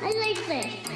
I like this.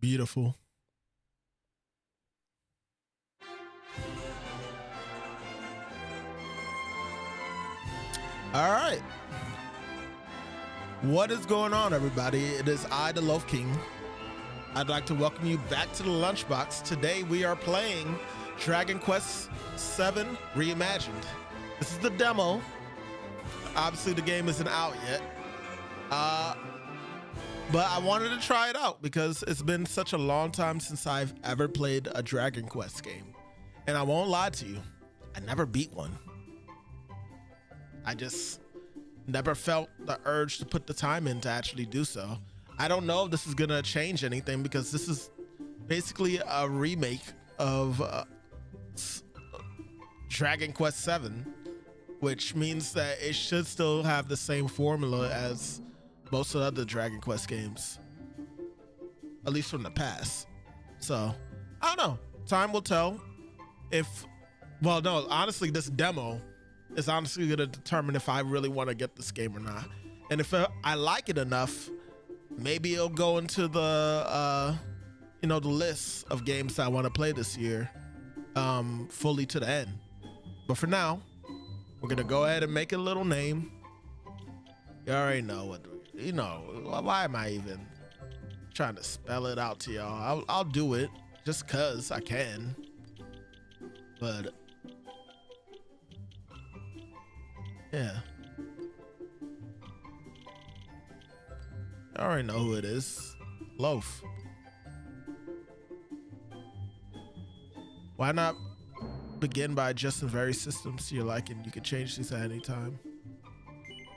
Beautiful. All right. What is going on, everybody? It is I, the Loaf King. I'd like to welcome you back to the Lunchbox. Today we are playing Dragon Quest VII Reimagined. This is the demo. Obviously, the game isn't out yet. But I wanted to try it out because it's been such a long time since I've ever played a Dragon Quest game. And I won't lie to you, I never beat one. I just never felt the urge to put the time in to actually do so. I don't know if this is gonna change anything because this is basically a remake of Dragon Quest VII, which means that it should still have the same formula as most of the other Dragon Quest games, at least from the past. So I don't know, time will tell. Well, no, honestly, this demo is honestly going to determine if I really want to get this game or not. And if I like it enough, maybe it'll go into the the list of games that I want to play this year fully to the end. But for now, we're gonna go ahead and make a little name. You already know what, why am I even trying to spell it out to y'all? I'll do it just cause I can. But yeah, I already know who it is. Loaf. Why not begin by adjusting various systems to your liking? You can change these at any time.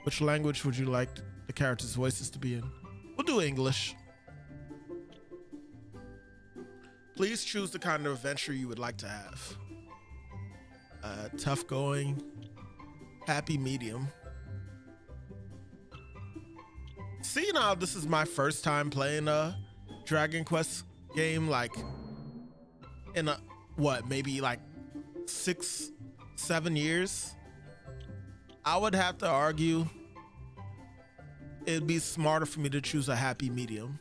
Which language would you like the characters' voices to be in? We'll do English. Please choose the kind of adventure you would like to have. Tough going, happy medium. See, now this is my first time playing a Dragon Quest game, like in maybe like 6-7 years. I would have to argue it'd be smarter for me to choose a happy medium.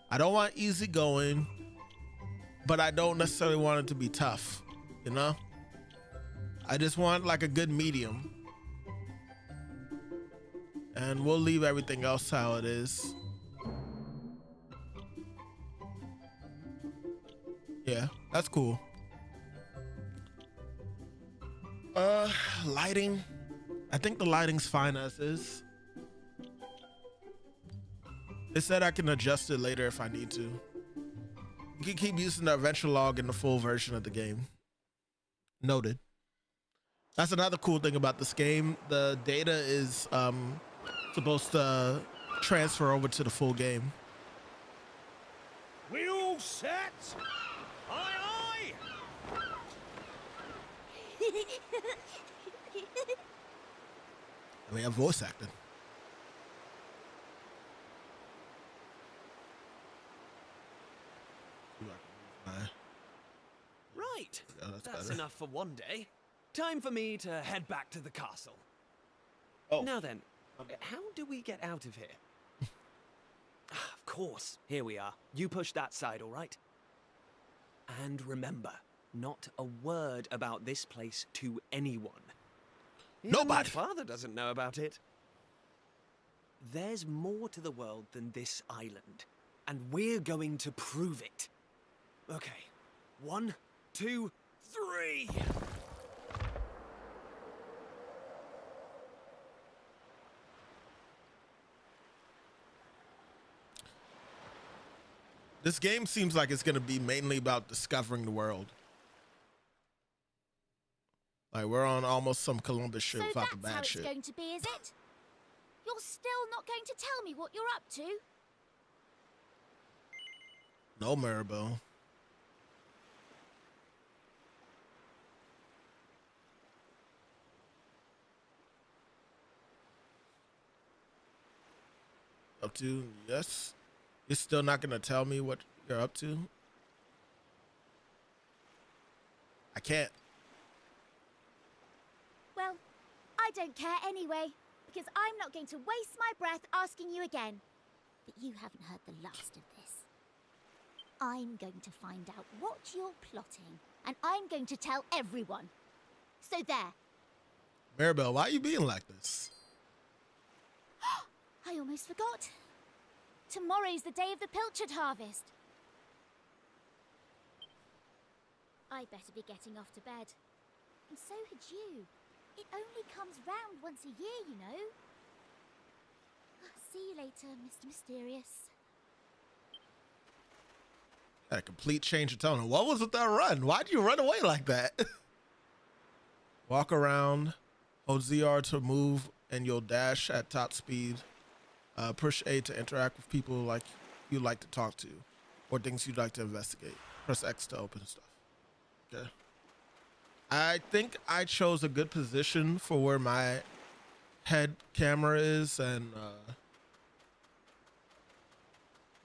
I don't want easy going, but I don't necessarily want it to be tough, you know? I just want like a good medium. And we'll leave everything else how it is. Yeah, that's cool. Lighting. I think the lighting's fine as is. It said I can adjust it later if I need to. You can keep using the adventure log in the full version of the game. Noted. That's another cool thing about this game. The data is supposed to transfer over to the full game. We all set? Aye, aye! And we have voice acting. Right. Oh, that's better. enough for one day. Time for me to head back to the castle. Oh. Now then, how do we get out of here? Of course, here we are. You push that side, all right? And remember, not a word about this place to anyone. Even Nobody. my father doesn't know about it. There's more to the world than this island, and we're going to prove it. Okay, 1, 2, 3. This game seems like it's going to be mainly about discovering the world. Like, we're on almost some Columbus shit without the bad So that's shit. how it's going to be, is it? You're still not going to tell me what you're up to? No, Maribel. Up to? Yes. You're still not going to tell me what you're up to? I can't. Well, I don't care anyway, because I'm not going to waste my breath asking you again. But you haven't heard the last of this. I'm going to find out what you're plotting, and I'm going to tell everyone. So there. Maribel, why are you being like this? I almost forgot. Tomorrow's the day of the pilchard harvest. I better be getting off to bed. And so had you. It only comes round once a year, you know. See you later, Mr. Mysterious. Had a complete change of tone. What was with that run? Why'd you run away like that? Walk around, hold ZR to move, and you'll dash at top speed. Push A to interact with people like you like to talk to, or things you'd like to investigate. Press X to open stuff. Okay. I think I chose a good position for where my head camera is, and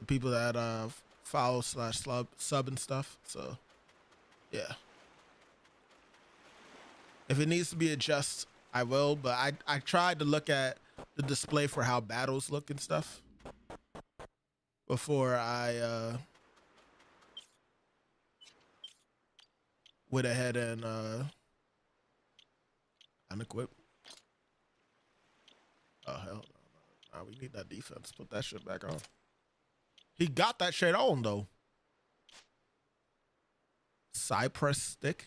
the people that follow / sub and stuff. So yeah, if it needs to be adjusted, I will, but I tried to look at the display for how battles look and stuff before I went ahead and unequip. Oh hell no. Nah, we need that defense. Put that shit back on. He got that shit on though. Cypress stick?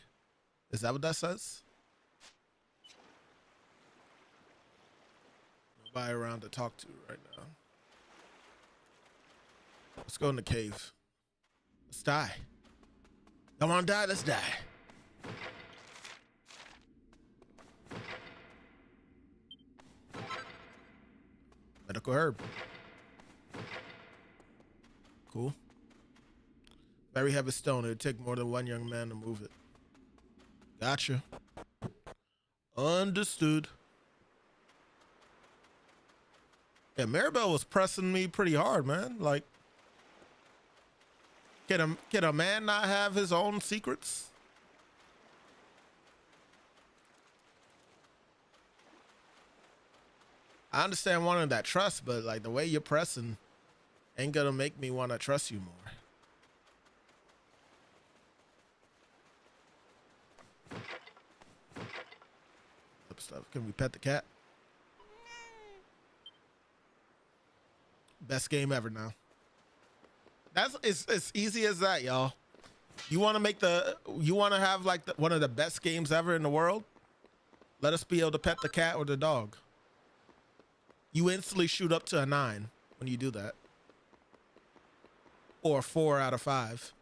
Is that what that says? Nobody around to talk to right now. Let's go in the cave. Let's die. Don't want to die? Let's die. Medical herb. Cool. Very heavy stone. It would take more than one young man to move it. Gotcha. Understood. Yeah, Maribel was pressing me pretty hard, man. Like, can a man not have his own secrets? I understand wanting that trust, but like the way you're pressing ain't gonna make me want to trust you more. Stuff. Can we pet the cat? Best game ever now. It's easy as that, y'all. You want to have like one of the best games ever in the world? Let us be able to pet the cat or the dog. You instantly shoot up to a 9 when you do that. Or 4 out of 5.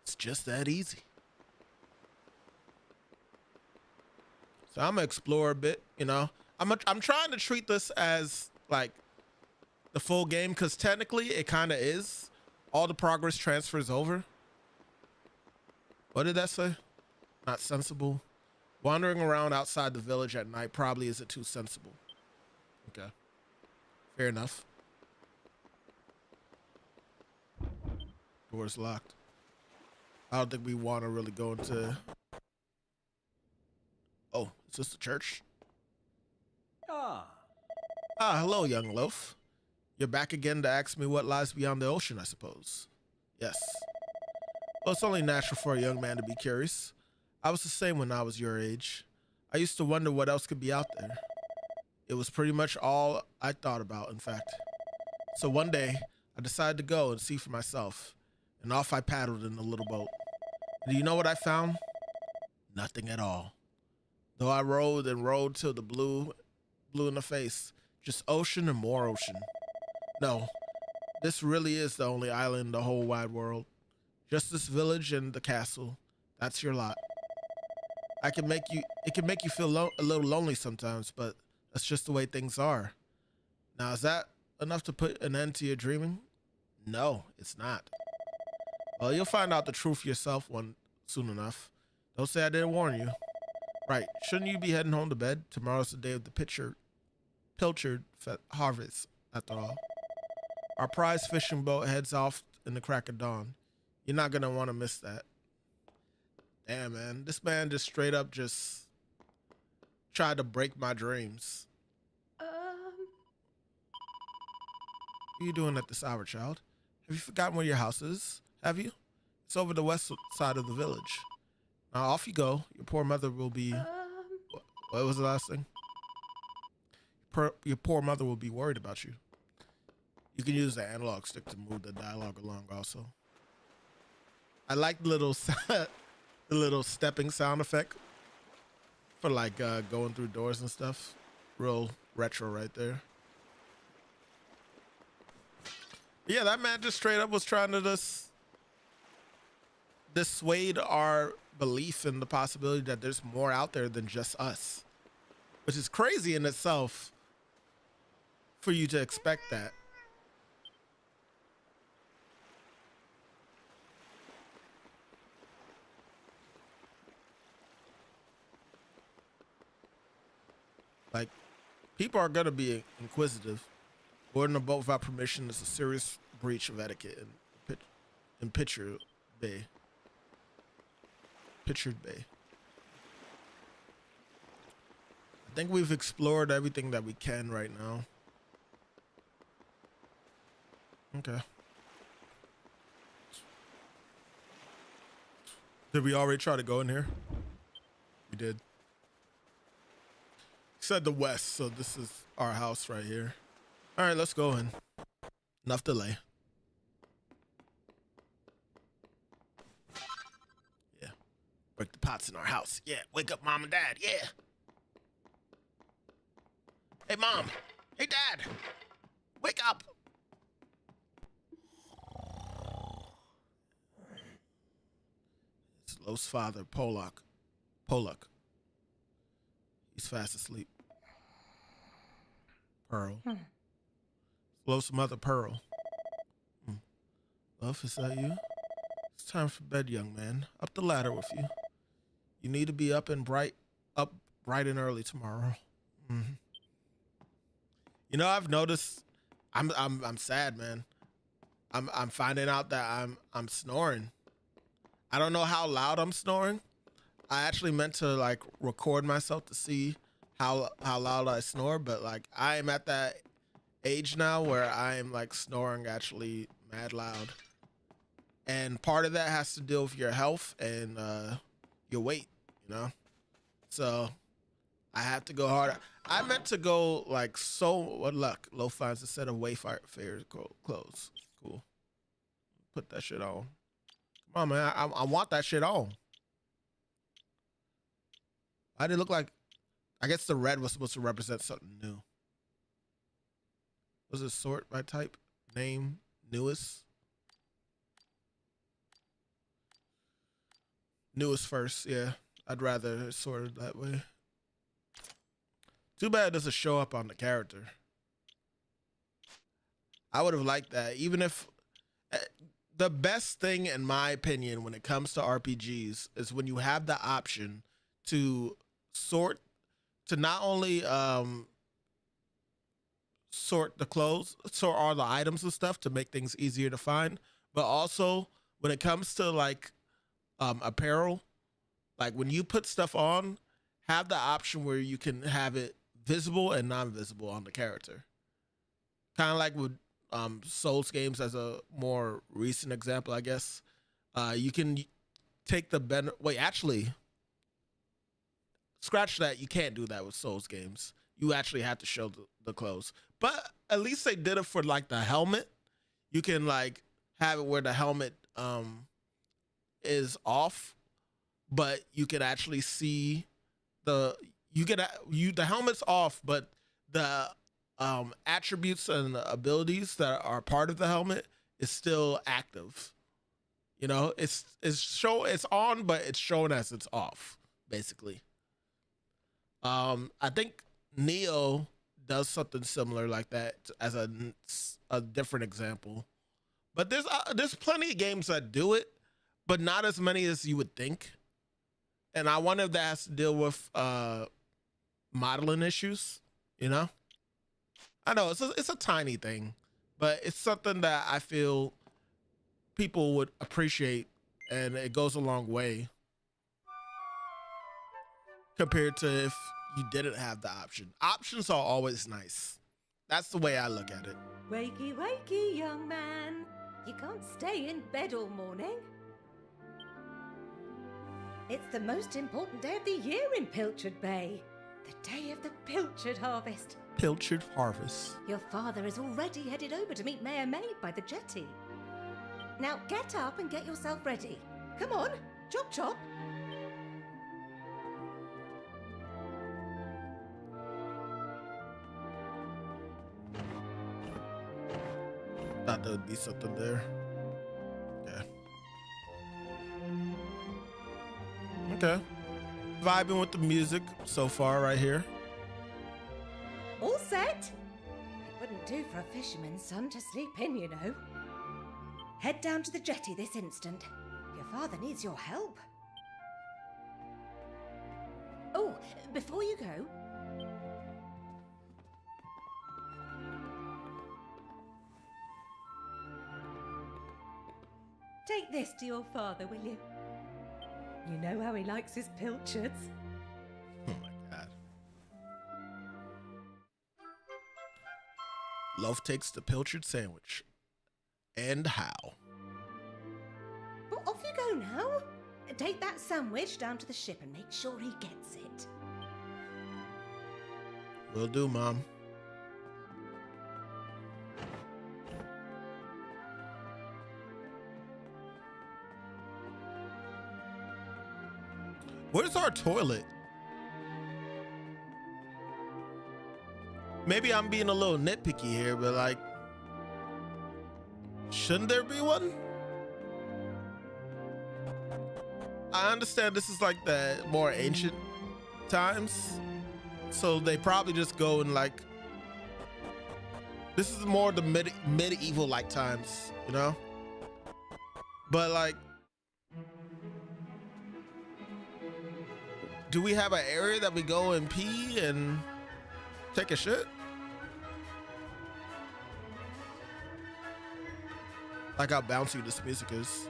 It's just that easy. So I'm gonna explore a bit, you know. I'm trying to treat this as like the full game, because technically it kind of is. All the progress transfers over. What did that say? Not sensible. Wandering around outside the village at night probably isn't too sensible. Okay. Fair enough. Door's locked. I don't think we want to really go into... Oh, is this the church? Ah, hello, young loaf. You're back again to ask me what lies beyond the ocean, I suppose. Yes. Well, it's only natural for a young man to be curious. I was the same when I was your age. I used to wonder what else could be out there. It was pretty much all I thought about, in fact. So one day, I decided to go and see for myself. And off I paddled in the little boat. And do you know what I found? Nothing at all. Though I rowed and rowed till the blue in the face. Just ocean and more ocean. No, this really is the only island in the whole wide world. Just this village and the castle. That's your lot. It can make you feel a little lonely sometimes, but that's just the way things are. Now, is that enough to put an end to your dreaming? No, it's not. Well, you'll find out the truth yourself soon enough. Don't say I didn't warn you. Right, shouldn't you be heading home to bed? Tomorrow's the day of the pilchard harvest, after all. Our prize fishing boat heads off in the crack of dawn. You're not gonna want to miss that. Damn, man. This man just straight up just tried to break my dreams. What are you doing at this hour, child? Have you forgotten where your house is? Have you? It's over the west side of the village. Now off you go. Your poor mother will be... What was the last thing? Your poor mother will be worried about you. You can use the analog stick to move the dialogue along also. I like the little the little stepping sound effect for like going through doors and stuff. Real retro right there. Yeah, that man just straight up was trying to just dissuade our belief in the possibility that there's more out there than just us, which is crazy in itself for you to expect that. Like, people are gonna be inquisitive. Boarding a boat without permission is a serious breach of etiquette in Pictured Bay. Pictured Bay. I think we've explored everything that we can right now. Okay. Did we already try to go in here? We did. Said the west, so this is our house right here. All right, let's go in. Enough delay. Yeah. Break the pots in our house. Yeah. Wake up mom and dad. Yeah. Hey, mom. Hey, dad. Wake up. It's Lo's father, Polak. He's fast asleep. Pearl. Lo's mother, Pearl. Love, is that you? It's time for bed, young man. Up the ladder with you. You need to be up bright and early tomorrow. Mm-hmm. You know, I've noticed. I'm sad, man. I'm finding out that I'm snoring. I don't know how loud I'm snoring. I actually meant to like record myself to see how loud I snore, but like I am at that age now where I am like snoring actually mad loud. And part of that has to deal with your health and your weight, you know? So I have to go harder. I meant to go like what luck. Lo finds a set of Wayfair clothes. Cool. Put that shit on. Come on, man. I want that shit on. Why did it look like... I guess the red was supposed to represent something new. Was it sort by type? Name? Newest? Newest first, yeah. I'd rather sort it that way. Too bad it doesn't show up on the character. I would have liked that. Even if... The best thing, in my opinion, when it comes to RPGs is when you have the option to sort... To not only sort the clothes, sort all the items and stuff to make things easier to find, but also when it comes to like apparel, like when you put stuff on, have the option where you can have it visible and non-visible on the character. Kind of like with Souls games as a more recent example, I guess. You can take the wait, actually, scratch that. You can't do that with Souls games. You actually have to show the clothes. But at least they did it for like the helmet. You can like have it where the helmet is off, but you can actually see the helmet's off, but the attributes and abilities that are part of the helmet is still active. You know, it's on, but it's shown as it's off, basically. I think Neo does something similar like that as a different example. But there's plenty of games that do it, but not as many as you would think. And I wonder if that has to deal with modeling issues, you know? I know it's a tiny thing, but it's something that I feel people would appreciate, and it goes a long way compared to if you didn't have the option. Options are always nice. That's the way I look at it. Wakey, wakey, young man. You can't stay in bed all morning. It's the most important day of the year in Pilchard Bay. The day of the Pilchard harvest. Pilchard harvest. Your father is already headed over to meet Mayor Maid by the jetty. Now get up and get yourself ready. Come on, chop chop. Thought there would be something there. Okay. Vibing with the music so far right here. All set? It wouldn't do for a fisherman's son to sleep in, you know. Head down to the jetty this instant. Your father needs your help. Oh, before you go... Take this to your father, will you? You know how he likes his pilchards. Oh my God. Loaf takes the pilchard sandwich. And how? Well, off you go now. Take that sandwich down to the ship and make sure he gets it. Will do, Mom. Where's our toilet? Maybe I'm being a little nitpicky here, but like, shouldn't there be one? I understand this is like the more ancient times, so they probably just go in like, this is more the medieval like times, you know? But like, do we have an area that we go and pee and take a shit? Like how bouncy this music is.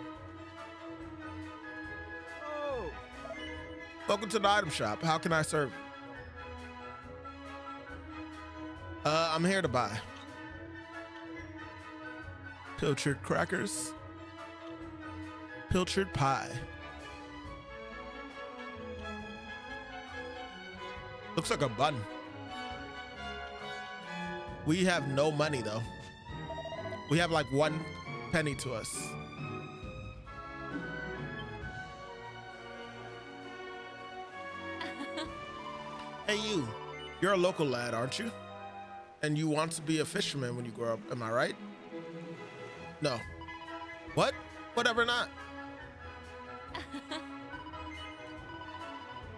Oh. Welcome to the item shop. How can I serve you? I'm here to buy pilchard crackers, pilchard pie. Looks like a bun. We have no money though. We have like 1 penny to us. Hey you, you're a local lad, aren't you? And you want to be a fisherman when you grow up, am I right? No. What? Whatever not.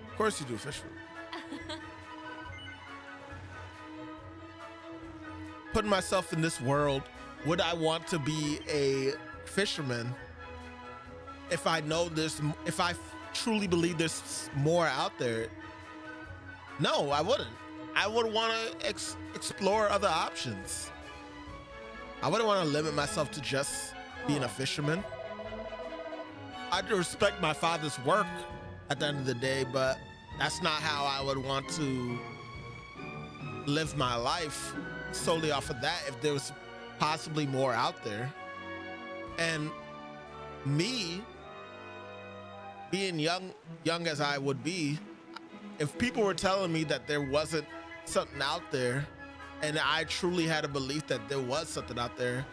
Of course you do, fisherman. Putting myself in this world, would I want to be a fisherman if I know there's, if I truly believe there's more out there? No, I wouldn't. I would want to explore other options. I wouldn't want to limit myself to just being a fisherman. I do respect my father's work at the end of the day, but that's not how I would want to live my life, solely off of that, if there was possibly more out there. And me, being young as I would be, if people were telling me that there wasn't something out there, and I truly had a belief that there was something out there,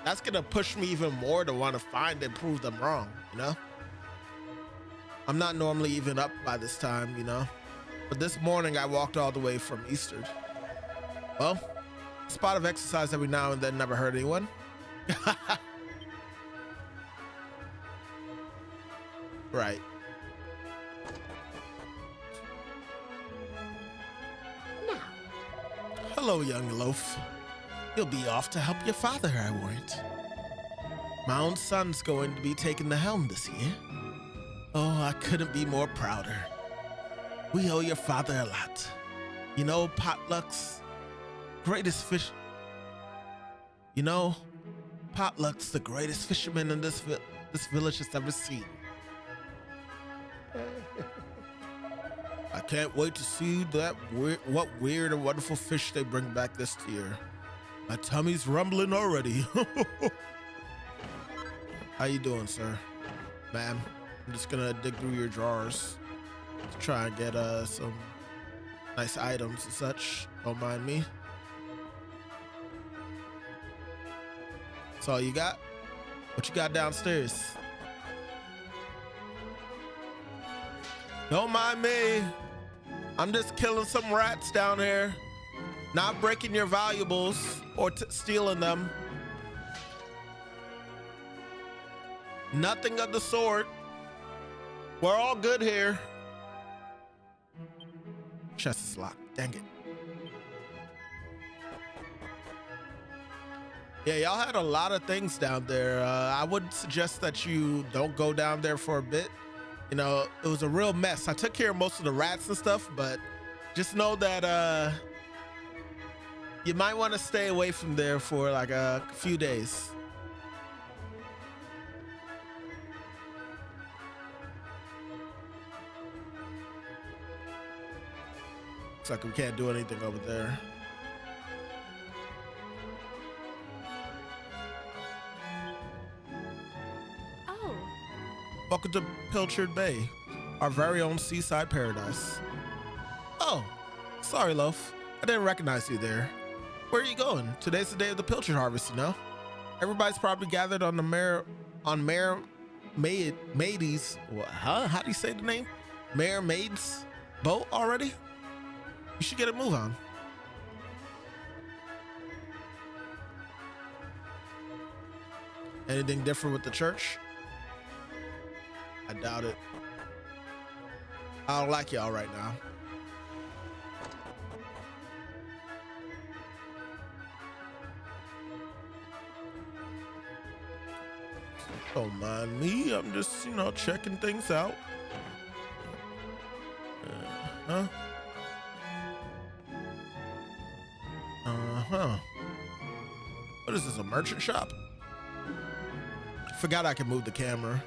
that's gonna push me even more to want to find and prove them wrong, you know? I'm not normally even up by this time, you know? But this morning I walked all the way from Eastern. Well, spot of exercise every now and then, never hurt anyone. Right. Now. Hello, young loaf. You'll be off to help your father, I warrant. My own son's going to be taking the helm this year. Oh, I couldn't be more prouder. We owe your father a lot. You know, Potluck's greatest fish. You know, Potluck's the greatest fisherman in this village has ever seen. I can't wait to see that what weird and wonderful fish they bring back this year. My tummy's rumbling already. How you doing, sir? Ma'am, I'm just gonna dig through your drawers to try and get some nice items and such. Don't mind me. That's all you got? What you got downstairs? Don't mind me. I'm just killing some rats down here. Not breaking your valuables or stealing them. Nothing of the sort. We're all good here. Chest is locked. Dang it. Yeah, y'all had a lot of things down there. I would suggest that you don't go down there for a bit. You know, it was a real mess. I took care of most of the rats and stuff, but just know that you might want to stay away from there for like a few days. Looks like we can't do anything over there. Oh, Welcome to Pilchard Bay, our very own seaside paradise. Oh, sorry, Loaf. I didn't recognize you there. Where are you going? Today's the day of the pilchard harvest, you know? Everybody's probably gathered on the Mayor Maid's, how do you say the name? Mayor Maid's boat already? You should get a move on. Anything different with the church? I doubt it. I don't like y'all right now. Don't mind me. I'm just, you know, checking things out. Uh-huh. What is this, a merchant shop? Forgot I could move the camera.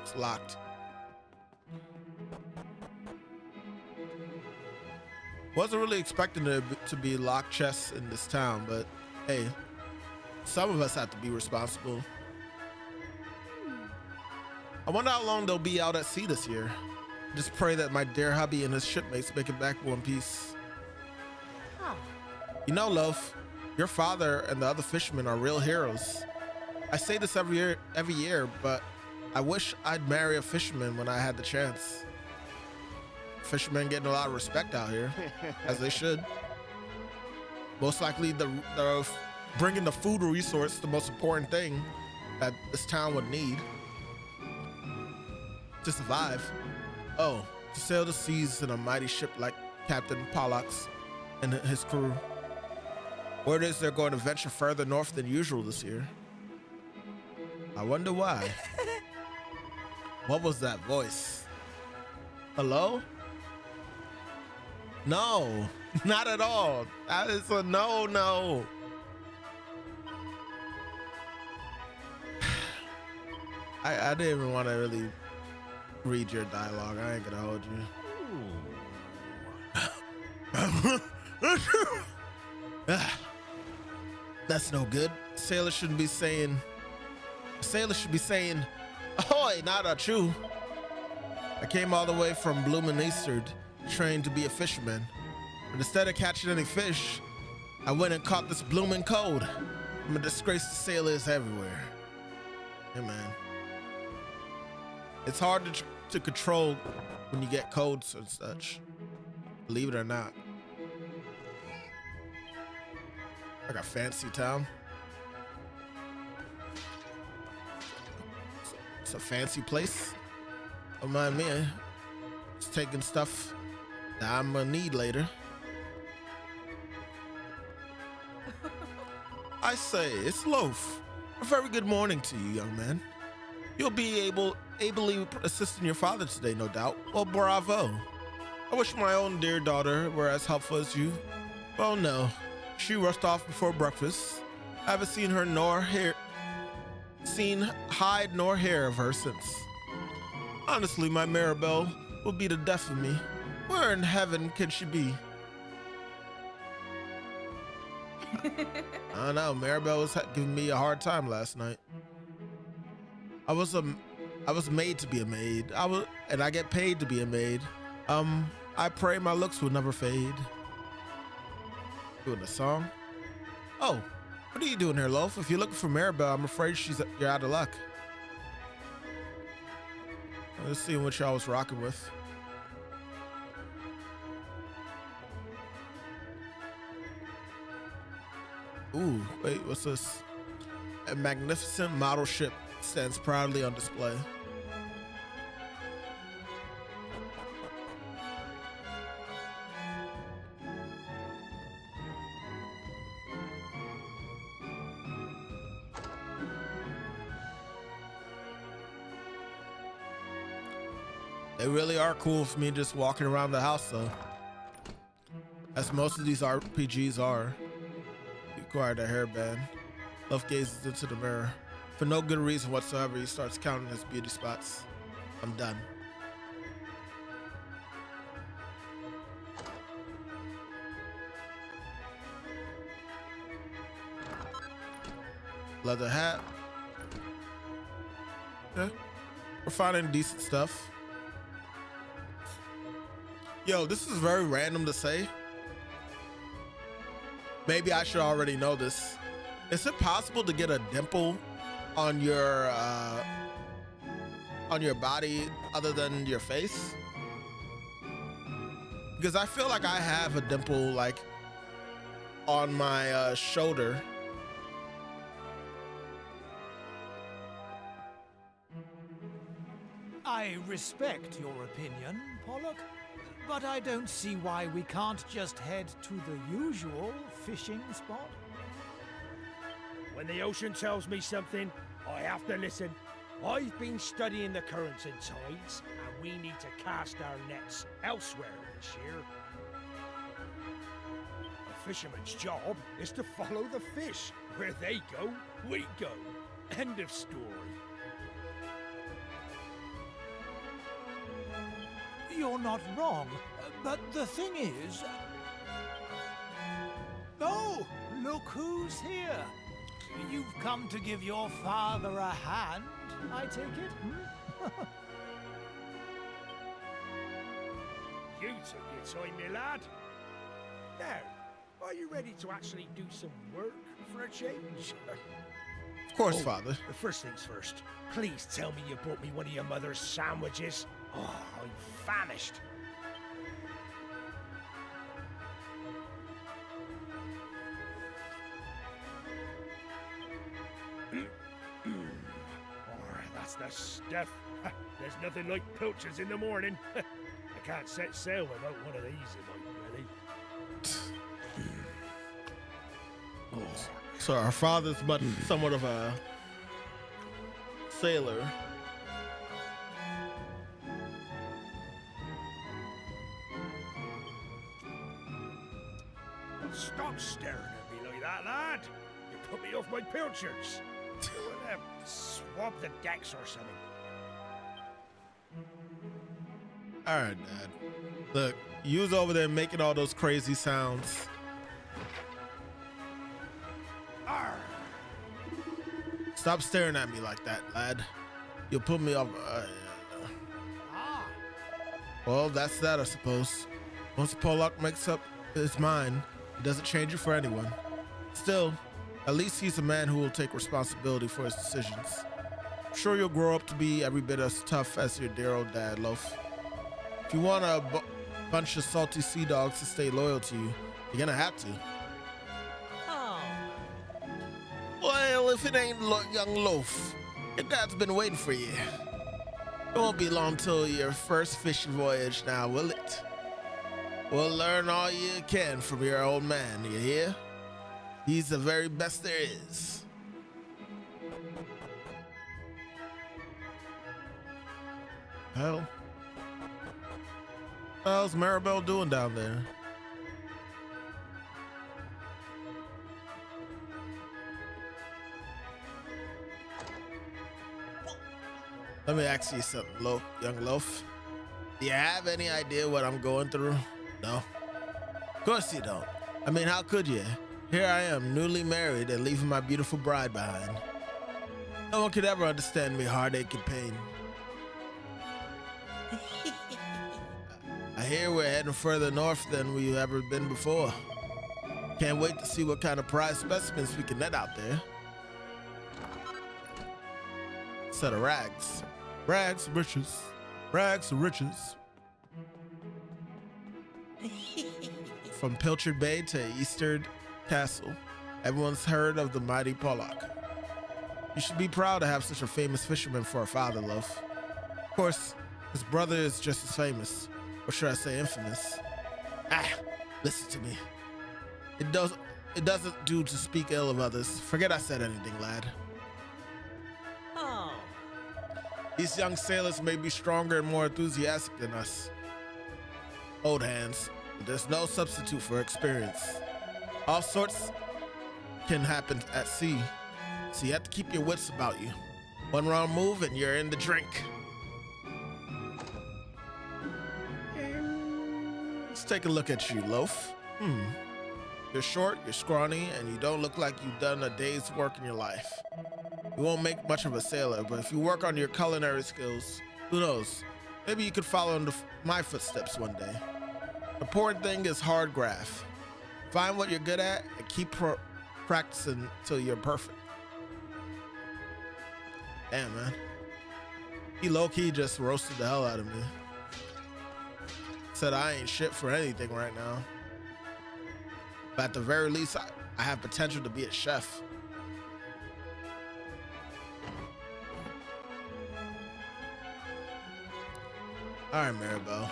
It's locked. Wasn't really expecting there to be locked chests in this town, but hey, some of us have to be responsible. I wonder how long they'll be out at sea this year. Just pray that my dear hubby and his shipmates make it back one piece. huh. You know, Loaf, your father and the other fishermen are real heroes. I say this every year, but I wish I'd marry a fisherman when I had the chance. Fishermen getting a lot of respect out here, as they should. Most likely, the bringing the food resource, the most important thing that this town would need to survive. Oh, to sail the seas in a mighty ship like Captain Pollux and his crew. Word is they're going to venture further north than usual this year. I wonder why. What was that voice? Hello? No, not at all. That is a no. I didn't even want to really read your dialogue. I ain't gonna hold you. That's no good. Sailors should be saying, ahoy, not a true. I came all the way from Bloomin' Eastard, trained to be a fisherman. But instead of catching any fish, I went and caught this bloomin' cold. I'm a disgrace to sailors everywhere. Hey, man. It's hard to control when you get colds and such. Believe it or not. Like a fancy town. It's a fancy place. Don't mind me. Just taking stuff that I'm gonna need later. I say, it's Loaf. A very good morning to you, young man. You'll be ably assisting your father today, no doubt. Well, bravo. I wish my own dear daughter were as helpful as you. Well, no. She rushed off before breakfast. I haven't seen her seen hide nor hair of her since. Honestly, my Maribel will be the death of me. Where in heaven can she be? I don't know. Maribel was giving me a hard time last night. I was made to be a maid. And I get paid to be a maid. I pray my looks will never fade. Doing a song? Oh, what are you doing here, Loaf? If you're looking for Maribel, I'm afraid you're out of luck. Let's see what y'all was rocking with. Ooh, wait, what's this? A magnificent model ship stands proudly on display. They really are cool for me just walking around the house though. As most of these RPGs are. You acquire a hairband. Love gazes into the mirror. For no good reason whatsoever, he starts counting his beauty spots. I'm done. Leather hat. Okay. We're finding decent stuff. Yo, this is very random to say. Maybe I should already know this. Is it possible to get a dimple on your body other than your face? Because I feel like I have a dimple like on my shoulder. I respect your opinion, Pollock, but I don't see why we can't just head to the usual fishing spot. When the ocean tells me something, I have to listen. I've been studying the currents and tides, and we need to cast our nets elsewhere this year. A fisherman's job is to follow the fish. Where they go, we go. End of story. You're not wrong, but the thing is... Oh, look who's here. You've come to give your father a hand, I take it? Hmm? You took your time, my lad. Now, are you ready to actually do some work for a change? Of course, Father. First things first, please tell me you brought me one of your mother's sandwiches. Oh, I'm famished. That's the stuff. There's nothing like pilchards in the morning. I can't set sail without one of these in my belly. So our father's but somewhat of a sailor. Stop staring at me like that, lad. You put me off my pilchards. Swab the decks or something. All right, Dad. Look, you was over there making all those crazy sounds. Arr. Stop staring at me like that, lad. You'll put me off. Well, that's that, I suppose. Once Pollock makes up his mind, it doesn't change it for anyone. Still, at least he's a man who will take responsibility for his decisions. I'm sure you'll grow up to be every bit as tough as your dear old dad, Loaf. If you want a bunch of salty sea dogs to stay loyal to you, you're gonna have to. Oh. Well, if it ain't young Loaf, your dad's been waiting for you. It won't be long till your first fishing voyage now, will it? We'll learn all you can from your old man, you hear? He's the very best there is. How's Maribel doing down there? Let me ask you something, young Loaf. Do you have any idea what I'm going through? No? Of course you don't. I mean, how could you? Here I am, newly married and leaving my beautiful bride behind. No one could ever understand me heartache and pain. I hear we're heading further north than we've ever been before. Can't wait to see what kind of prize specimens we can net out there. Set of rags. Rags to riches. Rags to riches. From Pilchard Bay to Eastern Castle, everyone's heard of the mighty Pollock. You should be proud to have such a famous fisherman for a father, Loaf. Of course, his brother is just as famous, or should I say infamous. Listen to me. It doesn't do to speak ill of others. Forget I said anything, lad. Oh. These young sailors may be stronger and more enthusiastic than us old hands, but there's no substitute for experience. All sorts can happen at sea, so you have to keep your wits about you. One wrong move and you're in the drink. Let's take a look at you, Loaf. You're short, you're scrawny, and you don't look like you've done a day's work in your life. You won't make much of a sailor, but if you work on your culinary skills, who knows? Maybe you could follow in my footsteps one day. The important thing is hard graft. Find what you're good at and keep practicing till you're perfect. Damn, man. He low-key just roasted the hell out of me. Said I ain't shit for anything right now. But at the very least, I have potential to be a chef. All right, Maribel.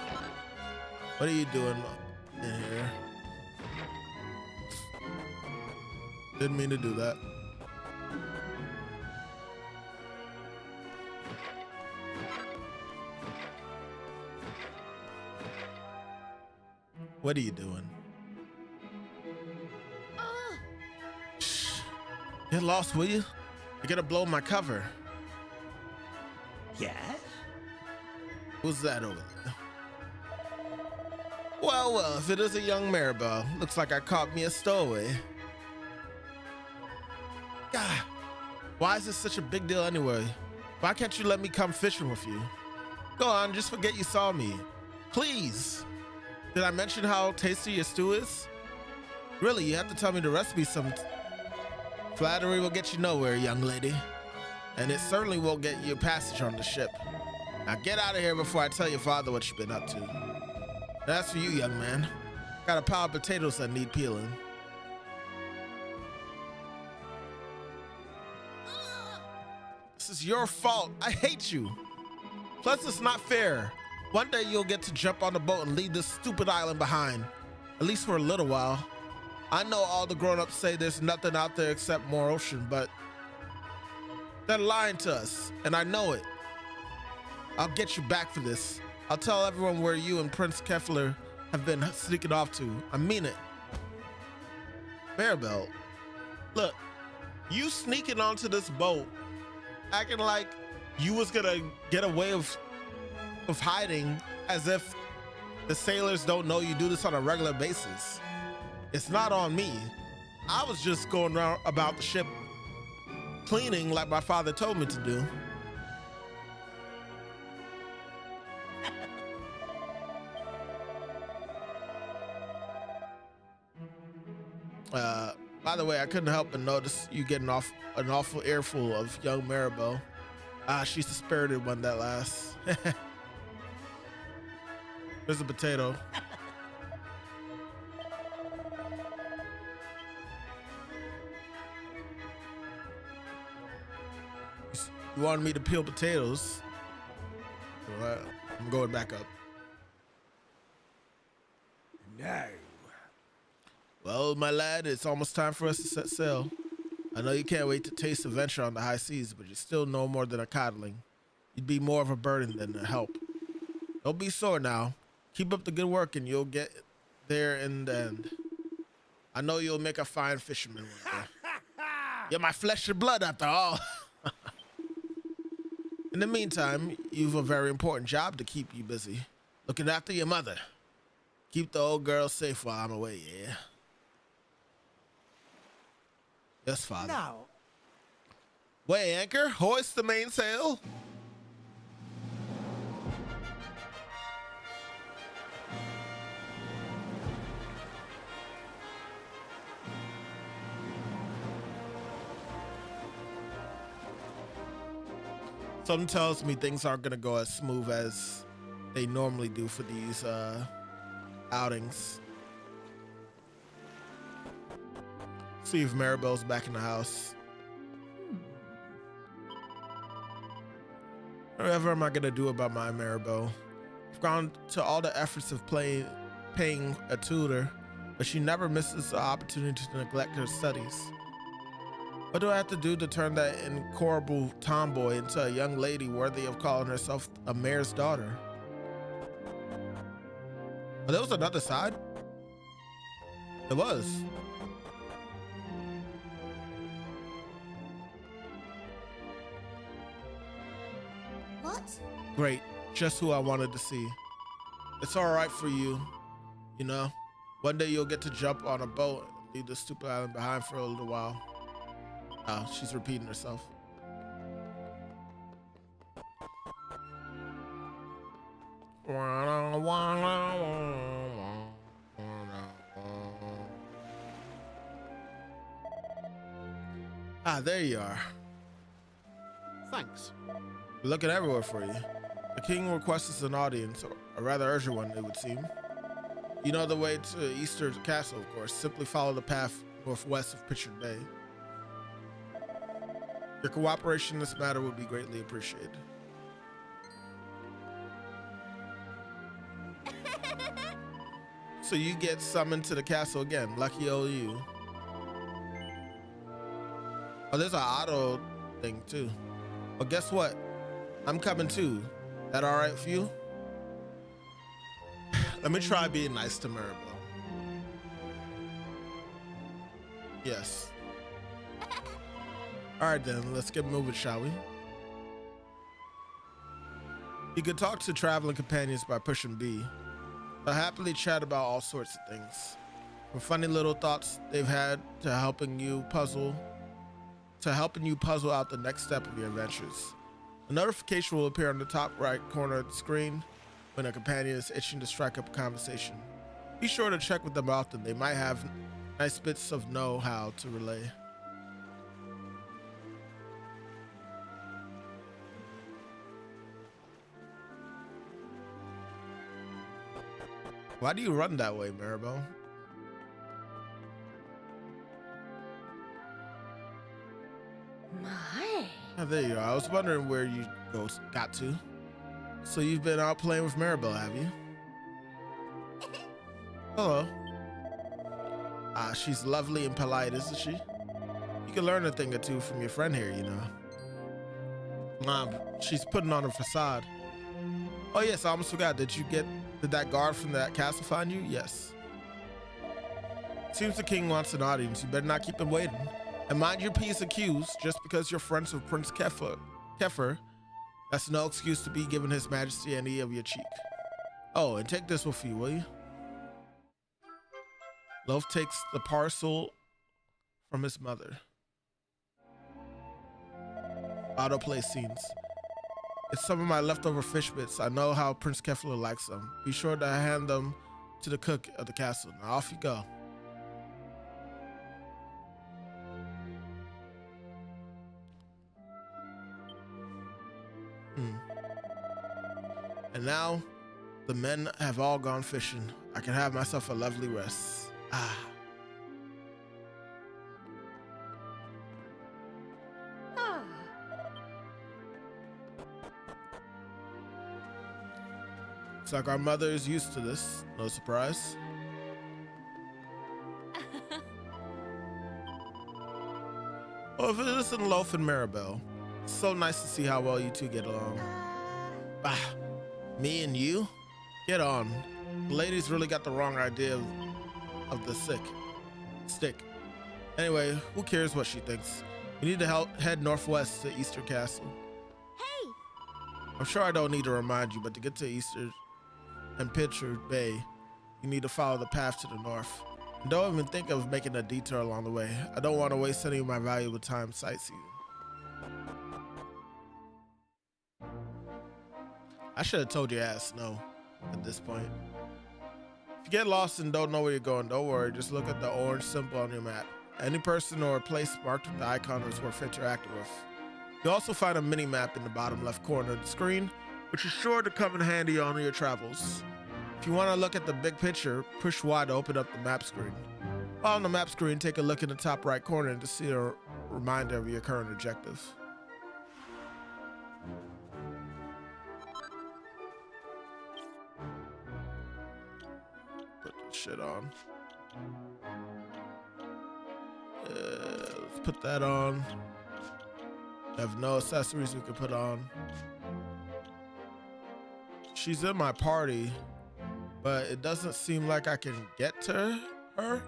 What are you doing in here? Didn't mean to do that. What are you doing? Shh. Get lost, will you? You're gonna blow my cover. Yes? Who's that over there? Well, if it is a young Maribel, looks like I caught me a stowaway. God, why is this such a big deal anyway? Why can't you let me come fishing with you? Go on, just forget you saw me. Please. Did I mention how tasty your stew is? Really, you have to tell me the recipe some. Flattery will get you nowhere, young lady. And it certainly won't get you a passage on the ship. Now get out of here before I tell your father what you've been up to. And as for you, young man, got a pile of potatoes that need peeling. This is your fault. I hate you. Plus, it's not fair. One day you'll get to jump on the boat and leave this stupid island behind. At least for a little while. I know all the grown-ups say there's nothing out there except more ocean, but they're lying to us, and I know it. I'll get you back for this. I'll tell everyone where you and Prince Kefler have been sneaking off to. I mean it. Maribel, look, you sneaking onto this boat, acting like you was gonna get away of hiding as if the sailors don't know you do this on a regular basis. It's not on me. I was just going around about the ship cleaning like my father told me to do. By the way, I couldn't help but notice you getting off an awful earful of young Maribel. She's the spirited one that lasts. There's a potato. You wanted me to peel potatoes. Well, I'm going back up. No. Well, my lad, it's almost time for us to set sail. I know you can't wait to taste adventure on the high seas, but you're still no more than a coddling. You'd be more of a burden than a help. Don't be sore now. Keep up the good work and you'll get there in the end. I know you'll make a fine fisherman one day. You're my flesh and blood after all. In the meantime, you've a very important job to keep you busy. Looking after your mother. Keep the old girl safe while I'm away, yeah? Yes, Father. Now, Weigh anchor, hoist the mainsail. Something tells me things aren't gonna go as smooth as they normally do for these outings. See if Maribel's back in the house. Whatever am I gonna do about my Maribel? I've gone to all the efforts of paying a tutor, but she never misses the opportunity to neglect her studies. What do I have to do to turn that incorrigible tomboy into a young lady worthy of calling herself a mayor's daughter? Oh, there was another side? There was. What? Great, just who I wanted to see. It's all right for you, you know? One day you'll get to jump on a boat and leave this stupid island behind for a little while. Oh, she's repeating herself. Ah, there you are. Thanks. We're looking everywhere for you. The king requests an audience, or a rather urgent one, it would seem. You know the way to Easter Castle, of course. Simply follow the path northwest of Pritchard Bay. Your cooperation in this matter would be greatly appreciated. So you get summoned to the castle again. Lucky old you. Oh, there's an auto thing too. Well, guess what? I'm coming too. That all right for you? Let me try being nice to Maribel. Yes. All right then, let's get moving, shall we? You could talk to traveling companions by pushing B. They'll happily chat about all sorts of things, from funny little thoughts they've had to helping you puzzle out the next step of your adventures. A notification will appear on the top right corner of the screen when a companion is itching to strike up a conversation. Be sure to check with them often. They might have nice bits of know-how to relay. Why do you run that way, Maribel? My. Oh, there you are. I was wondering where you got to. So you've been out playing with Maribel, have you? Hello. Ah, she's lovely and polite, isn't she? You can learn a thing or two from your friend here, you know. Mom, she's putting on a facade. Oh yes, I almost forgot. Did that guard from that castle find you? Yes. Seems the king wants an audience. You better not keep him waiting. And mind your P's and Q's. Just because you're friends with Prince Kefir, that's no excuse to be giving His Majesty any of your cheek. Oh, and take this with you, will you? Loaf takes the parcel from his mother. Autoplay scenes. It's some of my leftover fish bits. I know how Prince Kefir likes them. Be sure to hand them to the cook of the castle. Now off you go. And now, the men have all gone fishing. I can have myself a lovely rest. Ah. Ah. Looks like our mother is used to this. No surprise. Oh, if it isn't Loaf and Maribel. So nice to see how well you two get along. Bah, me and you? Get on. The ladies really got the wrong idea of the stick. Anyway, who cares what she thinks? We need to head northwest to Easter Castle. Hey! I'm sure I don't need to remind you, but to get to Easter and Pitcher Bay, you need to follow the path to the north. And don't even think of making a detour along the way. I don't want to waste any of my valuable time sightseeing. I should have told your ass no at this point. If you get lost and don't know where you're going, don't worry. Just look at the orange symbol on your map. Any person or place marked with the icon is worth interacting with. You'll also find a mini-map in the bottom left corner of the screen, which is sure to come in handy on your travels. If you want to look at the big picture, push Y to open up the map screen. While on the map screen, take a look in the top right corner to see a reminder of your current objective. Put this shit on. Let's put that on. Have no accessories we can put on. She's in my party, but it doesn't seem like I can get to her.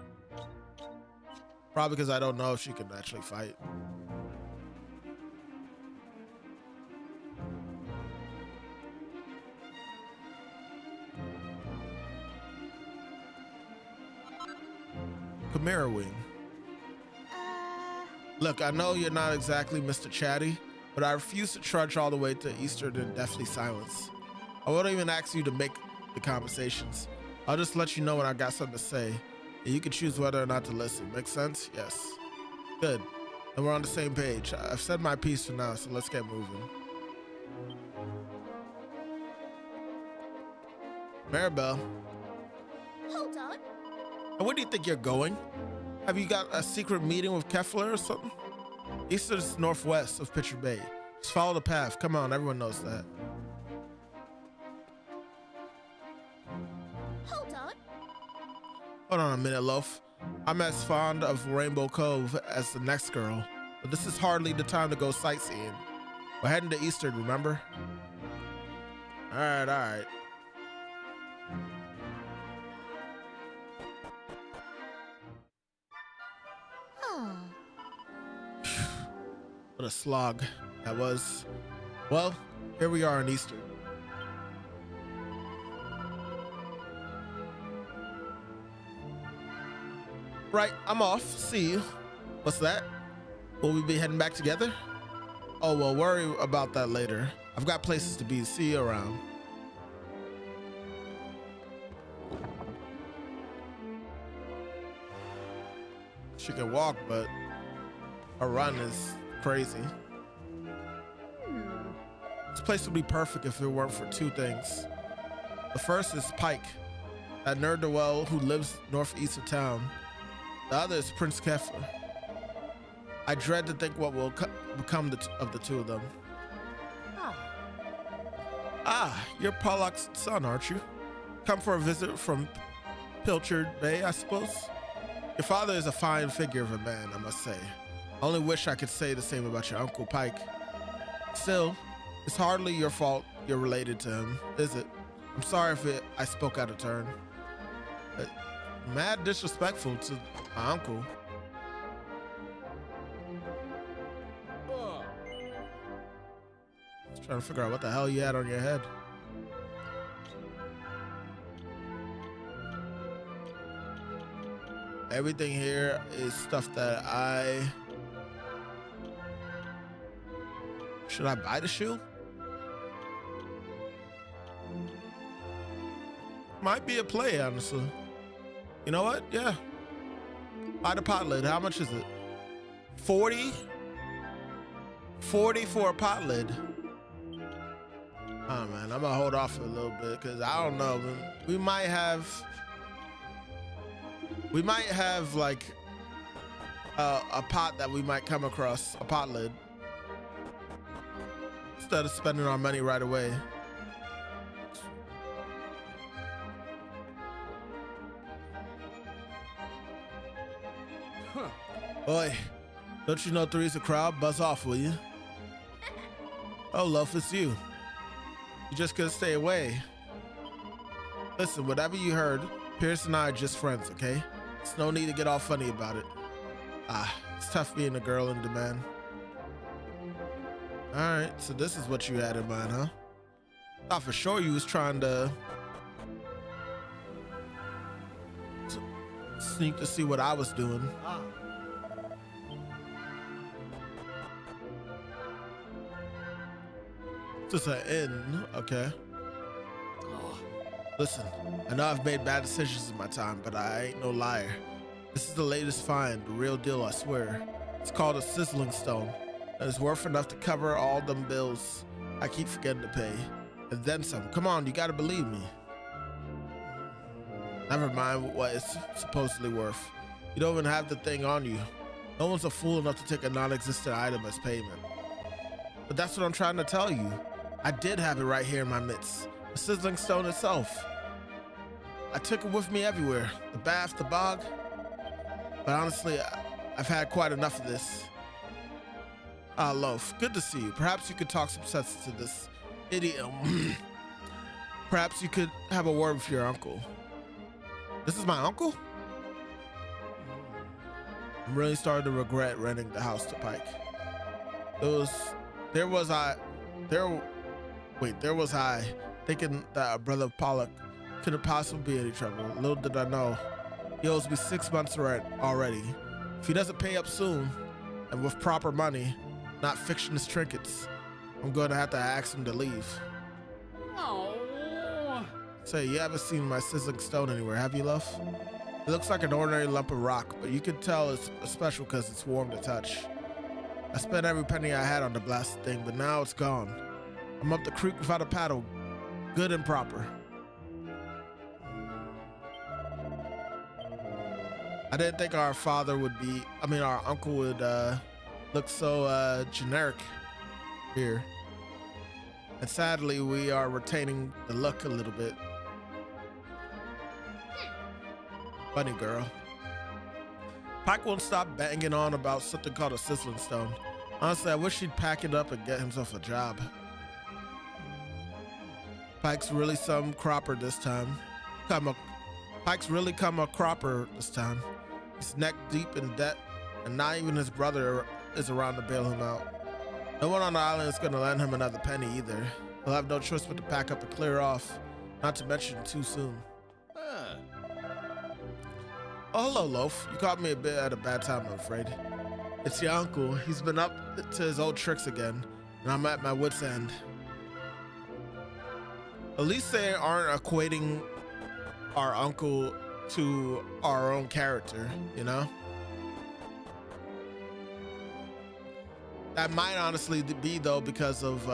Probably because I don't know if she can actually fight. Chimera Wing. Look, I know you're not exactly Mr. Chatty, but I refuse to trudge all the way to Eastern in deathly silence. I won't even ask you to make the conversations. I'll just let you know when I got something to say, and you can choose whether or not to listen. Make sense? Yes. Good. And we're on the same page. I've said my piece for now, so let's get moving. Maribel. Hold on. And where do you think you're going? Have you got a secret meeting with Kefler or something? East is northwest of Pitcher Bay. Just follow the path. Come on, everyone knows that. Hold on. Hold on a minute, Loaf. I'm as fond of Rainbow Cove as the next girl, but this is hardly the time to go sightseeing. We're heading to Eastern, remember? All right. What a slog that was. Well, here we are in Eastern. Right, I'm off. See you. What's that? Will we be heading back together? Oh, well, worry about that later. I've got places to be. See you around. She can walk, but her run is crazy. This place would be perfect if it weren't for two things. The first is Pike, that ne'er-do-well who lives northeast of town. The other is Prince Kefler. I dread to think what will become of the two of them. Ah, you're Pollock's son, aren't you? Come for a visit from Pilchard Bay, I suppose? Your father is a fine figure of a man, I must say. I only wish I could say the same about your Uncle Pike. Still, it's hardly your fault you're related to him, is it? I'm sorry if I spoke out of turn. Mad disrespectful to my uncle. Just trying to figure out what the hell you had on your head. Everything here is stuff that Should I buy the shoe? Might be a play, honestly. You know what? Yeah. Buy the pot lid. How much is it? 40? 40 for a pot lid. Oh man, I'm gonna hold off a little bit because I don't know. We might have like a pot that we might come across, a pot lid, instead of spending our money right away. Boy, don't you know three's a crowd? Buzz off, will you? Oh, Loaf, it's you. You just couldn't stay away. Listen, whatever you heard, Pierce and I are just friends, okay? There's no need to get all funny about it. It's tough being a girl in demand. All right, so this is what you had in mind, huh? Thought for sure you was trying to sneak to see what I was doing. Ah, Just an inn, okay. Listen, I know I've made bad decisions in my time, but I ain't no liar. This is the latest find, the real deal, I swear. It's called a sizzling stone, and it's worth enough to cover all them bills I keep forgetting to pay. And then some. Come on, you gotta believe me. Never mind what it's supposedly worth. You don't even have the thing on you. No one's a fool enough to take a non-existent item as payment. But that's what I'm trying to tell you. I did have it right here in my midst. The sizzling stone itself. I took it with me everywhere. The bath, the bog. But honestly, I've had quite enough of this. Loaf, good to see you. Perhaps you could talk some sense to this idiot. Perhaps you could have a word with your uncle. This is my uncle? I'm really starting to regret renting the house to Pike. There was I thinking that a brother of Pollock couldn't possibly be any trouble. Little did I know, he owes me 6 months rent already. If he doesn't pay up soon, and with proper money, not fictionist trinkets, I'm going to have to ask him to leave. Oh. Say, you haven't seen my sizzling stone anywhere, have you, Loaf? It looks like an ordinary lump of rock, but you can tell it's special because it's warm to touch. I spent every penny I had on the blasted thing, but now it's gone. I'm up the creek without a paddle, good and proper. I didn't think our uncle would look so generic here. And sadly, we are retaining the look a little bit. Funny girl. Pike won't stop banging on about something called a sizzling stone. Honestly, I wish he'd pack it up and get himself a job. Pike's really some cropper this time. Pike's really come a cropper this time. He's neck deep in debt, and not even his brother is around to bail him out. No one on the island is going to lend him another penny either. He'll have no choice but to pack up and clear off, not to mention too soon. Oh, hello, Loaf. You caught me a bit at a bad time, I'm afraid. It's your uncle. He's been up to his old tricks again, and I'm at my wit's end. At least they aren't equating our uncle to our own character, you know? That might honestly be, though, because of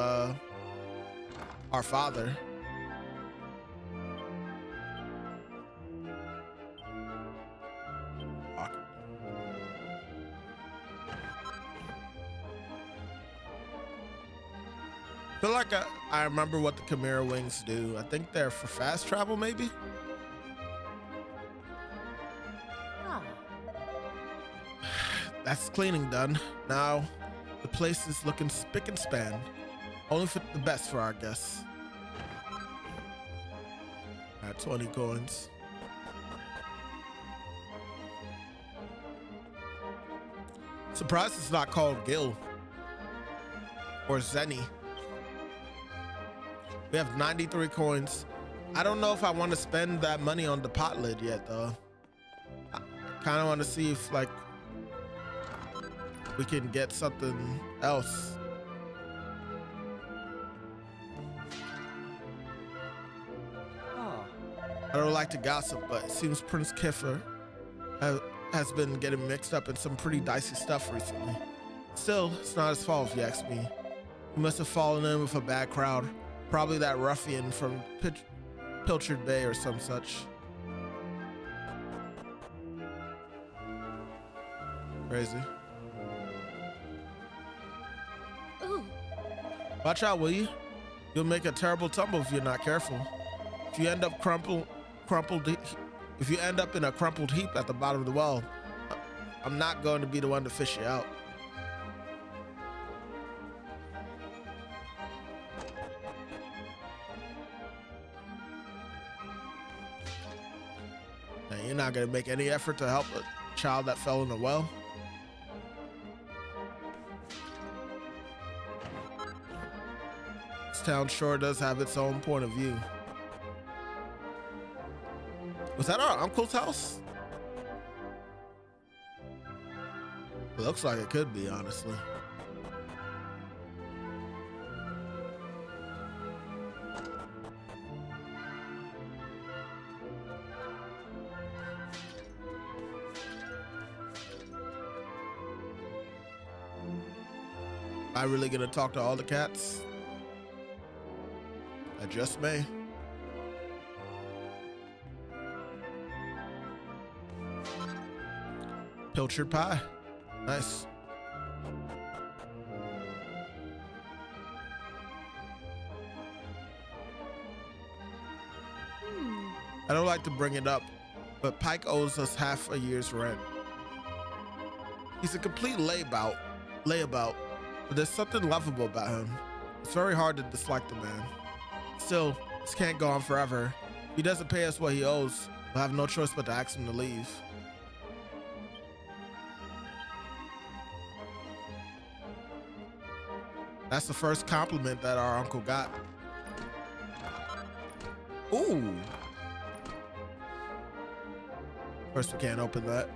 our father. I feel like I remember what the Chimera Wings do. I think they're for fast travel, maybe? That's cleaning done. Now, the place is looking spick and span. Only for the best for our guests. I had 20 coins. Surprised it's not called Gil. Or Zenny. We have 93 coins. I don't know if I want to spend that money on the pot lid yet, though. I kind of want to see if, like, we can get something else. I don't like to gossip, but it seems Prince Kiffer has been getting mixed up in some pretty dicey stuff recently. Still, it's not his fault if you ask me. He must have fallen in with a bad crowd. Probably that ruffian from Pilchard Bay or some such. Crazy. Ooh. Watch out, will you? You'll make a terrible tumble if you're not careful. If you end up if you end up in a crumpled heap at the bottom of the well, I'm not going to be the one to fish you out. And you're not going to make any effort to help a child that fell in a well? This town sure does have its own point of view. Was that our uncle's house? It looks like it could be, honestly. Am I really gonna talk to all the cats? I just may. Pilchard pie. Nice. I don't like to bring it up, but Pike owes us half a year's rent. He's a complete layabout, but there's something lovable about him. It's very hard to dislike the man. Still, this can't go on forever. If he doesn't pay us what he owes, we'll have no choice but to ask him to leave. That's the first compliment that our uncle got. Ooh. First, we can't open that.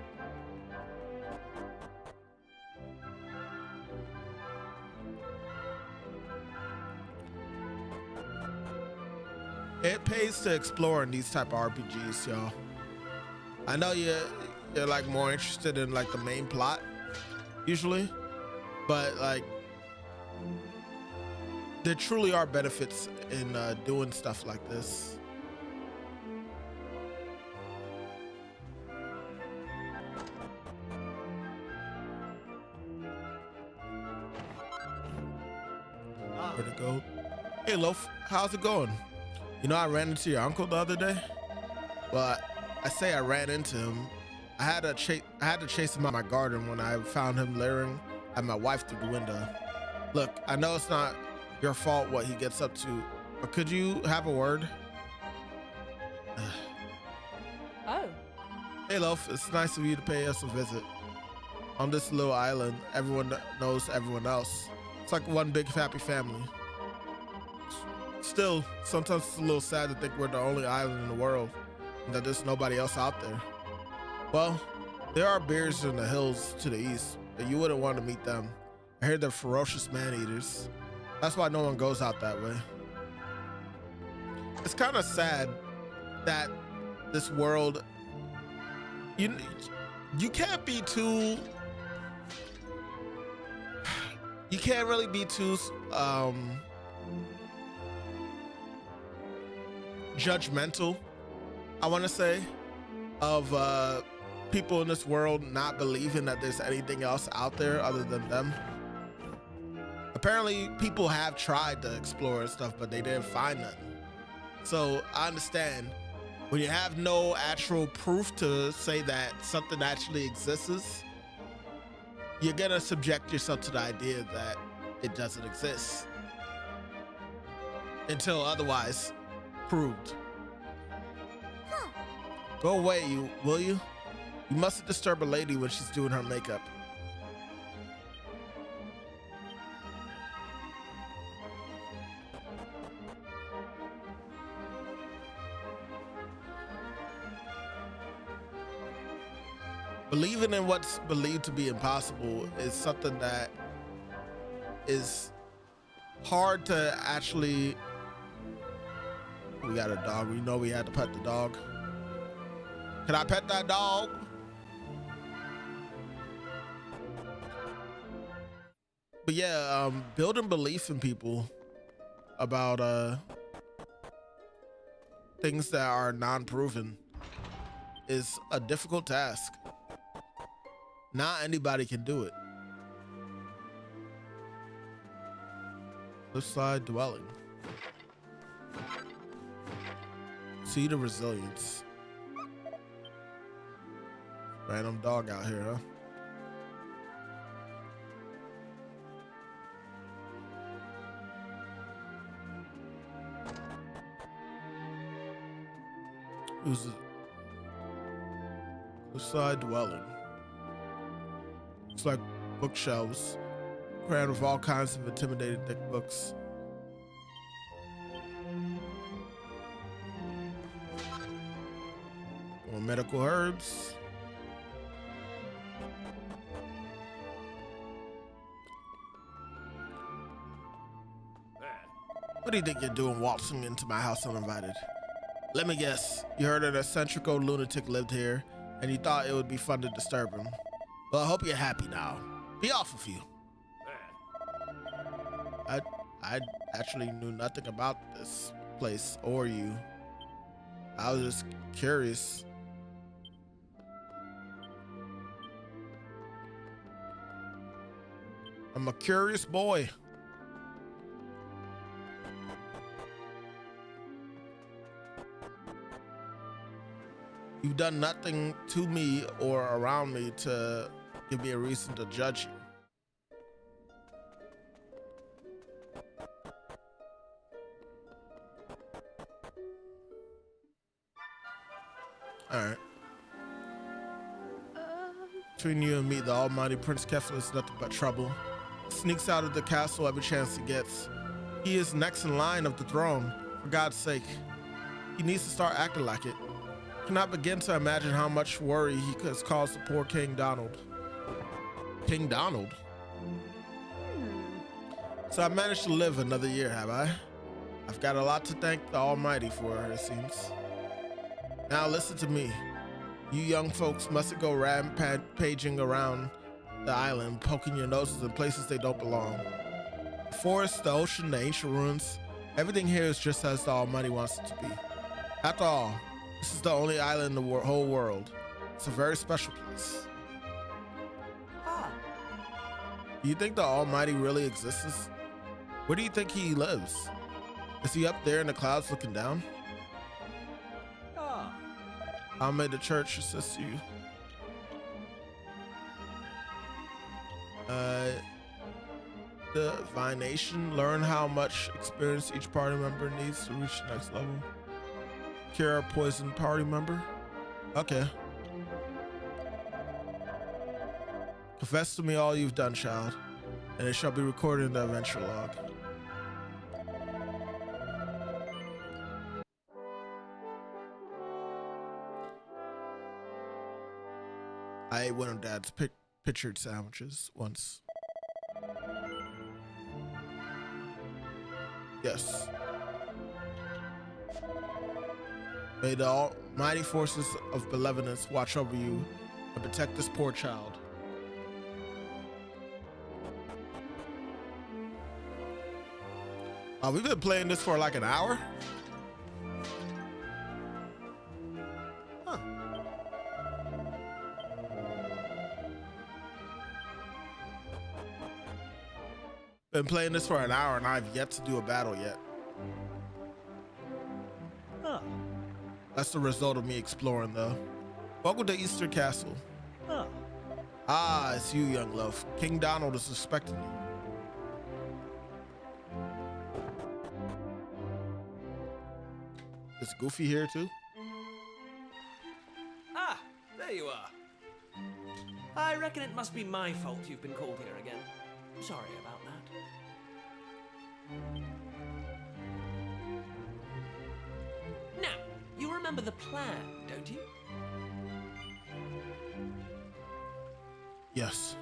It pays to explore in these type of RPGs, y'all. I know you're like more interested in like the main plot usually, but like there truly are benefits in doing stuff like this. Where'd it go? Hey Loaf, how's it going? You know, I ran into your uncle the other day. Well, I say I ran into him. I had to chase him out of my garden when I found him leering at my wife through the window. Look, I know it's not your fault what he gets up to, but could you have a word? Oh. Hey Loaf, it's nice of you to pay us a visit. On this little island, everyone knows everyone else. It's like one big happy family. Still, sometimes it's a little sad to think we're the only island in the world and that there's nobody else out there. Well, there are bears in the hills to the east, but you wouldn't want to meet them. I hear they're ferocious man-eaters. That's why no one goes out that way. It's kind of sad that this world, you can't be too, you can't really be too, judgmental, I want to say, of people in this world not believing that there's anything else out there other than them. Apparently people have tried to explore and stuff, but they didn't find nothing. So I understand when you have no actual proof to say that something actually exists, you're gonna subject yourself to the idea that it doesn't exist until otherwise proved. Go away, will you? You mustn't disturb a lady when she's doing her makeup. Believing in what's believed to be impossible is something that is hard to actually. We got a dog. We know we had to pet the dog. Can I pet that dog? But yeah, building belief in people about things that are non-proven is a difficult task. Not anybody can do it. Cliffside dwelling. See the resilience. Random dog out here, huh? Who's it? Cliffside dwelling. Looks like bookshelves crammed with all kinds of intimidating thick books. More medical herbs. What do you think you're doing waltzing into my house uninvited? Let me guess, you heard an eccentric old lunatic lived here, and you thought it would be fun to disturb him. Well, I hope you're happy now. Be off with you. I actually knew nothing about this place or you. I was just curious. I'm a curious boy. You've done nothing to me or around me to give me a reason to judge you. All right. Between you and me, the almighty Prince Kefla is nothing but trouble. Sneaks out of the castle every chance he gets. He is next in line of the throne. For God's sake, he needs to start acting like it. Cannot begin to imagine how much worry he has caused the poor King Donald. King Donald? So I managed to live another year, have I? I've got a lot to thank the Almighty for, it seems. Now listen to me. You young folks mustn't go rampaging around the island, poking your noses in places they don't belong. The forest, the ocean, the ancient ruins, everything here is just as the Almighty wants it to be. After all, this is the only island in the whole world. It's a very special place. Do you think the Almighty really exists? Where do you think he lives? Is he up there in the clouds looking down? How may the church assist you? Divination. Learn how much experience each party member needs to reach the next level. Cure a poisoned party member. Okay. Confess to me all you've done, child, and it shall be recorded in the adventure log. I ate one of Dad's pictured sandwiches once. Yes. May the almighty forces of benevolence watch over you and protect this poor child. We've been playing this for like an hour. Huh. Been playing this for an hour and I've yet to do a battle yet. Huh. That's the result of me exploring though. Welcome to Easter Castle. Huh. Ah, it's you, young Loaf. King Donald is expecting you. Is Goofy here too? Ah, there you are. I reckon it must be my fault you've been called here again. Sorry about that. Now, you remember the plan, don't you? Yes.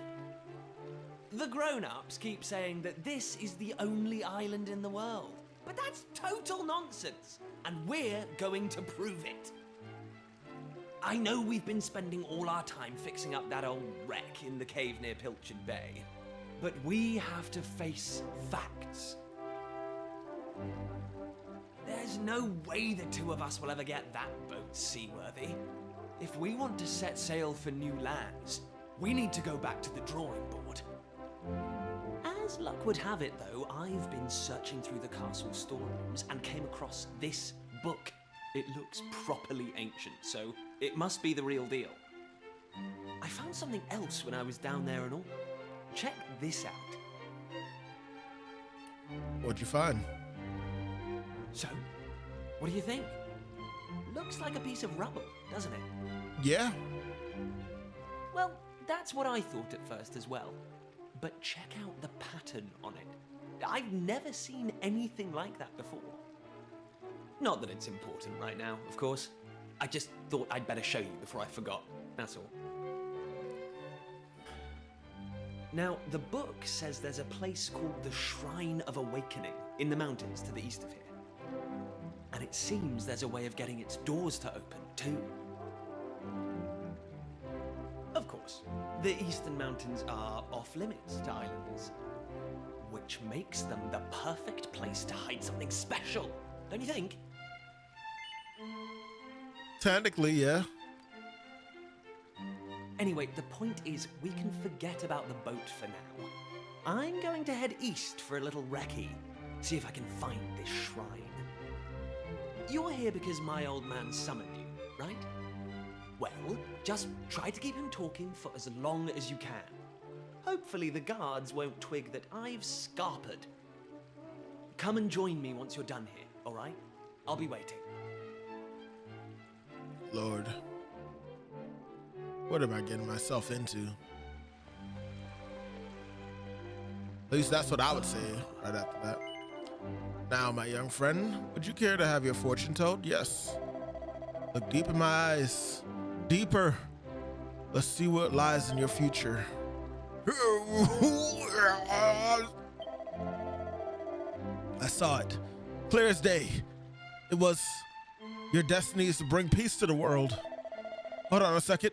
The grown-ups keep saying that this is the only island in the world. But that's total nonsense, and we're going to prove it. I know we've been spending all our time fixing up that old wreck in the cave near Pilchard Bay, but we have to face facts. There's no way the two of us will ever get that boat seaworthy. If we want to set sail for new lands, we need to go back to the drawing board. As luck would have it, though, I've been searching through the castle storerooms and came across this book. It looks properly ancient, so it must be the real deal. I found something else when I was down there and all. Check this out. What'd you find? So, what do you think? Looks like a piece of rubble, doesn't it? Yeah. Well, that's what I thought at first as well. But check out the pattern on it. I've never seen anything like that before. Not that it's important right now, of course. I just thought I'd better show you before I forgot, that's all. Now, the book says there's a place called the Shrine of Awakening in the mountains to the east of here. And it seems there's a way of getting its doors to open, too. Of course, the eastern mountains are off-limits to islands, which makes them the perfect place to hide something special, don't you think? Technically, yeah. Anyway, the point is, we can forget about the boat for now. I'm going to head east for a little recce, see if I can find this shrine. You're here because my old man summoned you, right? Well, just try to keep him talking for as long as you can. Hopefully the guards won't twig that I've scarpered. Come and join me once you're done here, all right? I'll be waiting. Lord. What am I getting myself into? At least that's what I would say right after that. Now, my young friend, would you care to have your fortune told? Yes. Look deep in my eyes. Deeper. Let's see what lies in your future. I saw it. Clear as day. It was your destiny is to bring peace to the world. Hold on a second.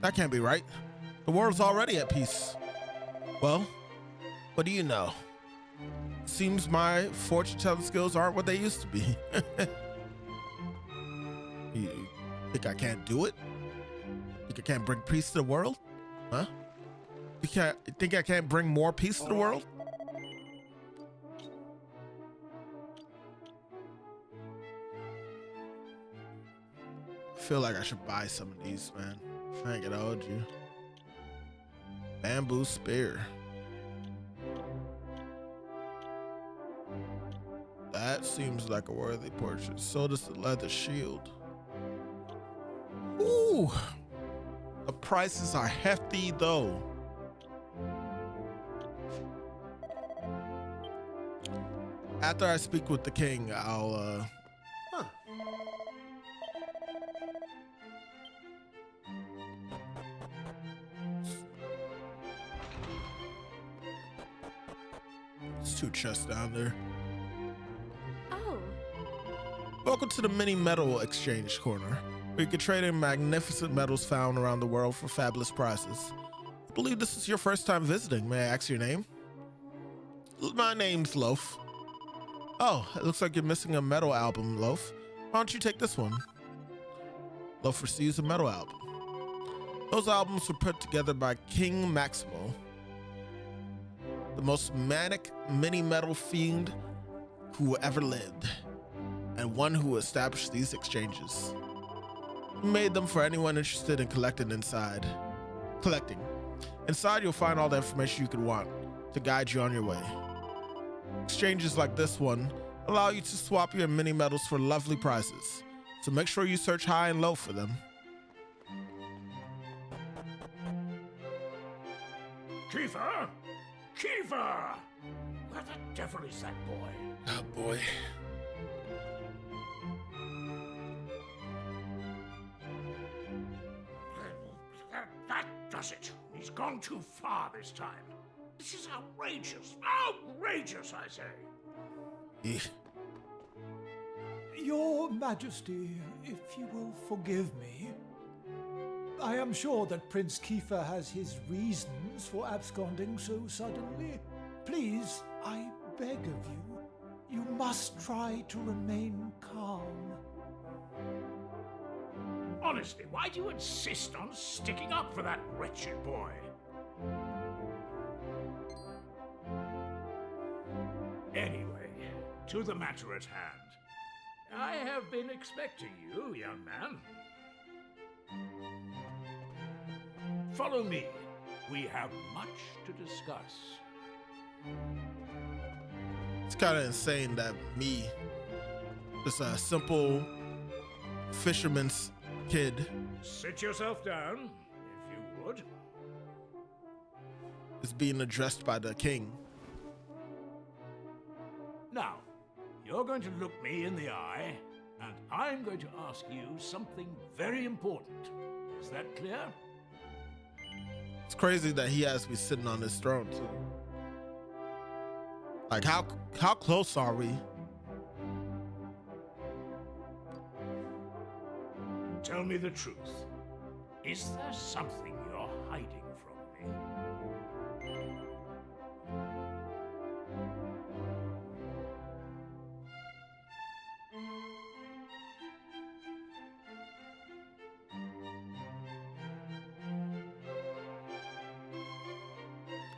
That can't be right. The world's already at peace. Well, what do you know? Seems my fortune-telling skills aren't what they used to be. You think I can't do it? Think I can't bring peace to the world? Huh? You think I can't bring more peace to the world? I feel like I should buy some of these, man. I ain't gonna hold you. Bamboo spear. That seems like a worthy purchase. So does the leather shield. Ooh. The prices are hefty though. After I speak with the king, I'll There's 2 chests down there. Oh, Welcome to the mini metal exchange corner, where you can trade in magnificent metals found around the world for fabulous prices. I believe this is your first time visiting. May I ask your name? My name's Loaf. Oh, it looks like you're missing a metal album, Loaf. Why don't you take this one? Loaf receives a metal album. Those albums were put together by King Maximo, the most manic mini metal fiend who ever lived, and one who established these exchanges. He made them for anyone interested in collecting. Inside, you'll find all the information you could want to guide you on your way. Exchanges like this one allow you to swap your mini metals for lovely prices, so make sure you search high and low for them. Kiefer! Kiefer! Where the devil is that boy? Oh boy. That does it. He's gone too far this time. This is outrageous. Outrageous, I say. Eh. Your Majesty, if you will forgive me, I am sure that Prince Kiefer has his reasons for absconding so suddenly. Please, I beg of you, you must try to remain calm. Honestly, why do you insist on sticking up for that wretched boy? Anyway, to the matter at hand. I have been expecting you, young man. Follow me. We have much to discuss. It's kind of insane that me, just a simple fisherman's kid, Sit yourself down, if you would. is being addressed by the king. Now, you're going to look me in the eye, and I'm going to ask you something very important. Is that clear? It's crazy that he has to be sitting on this throne too. Like how close are we? Tell me the truth. Is there something you're hiding from me?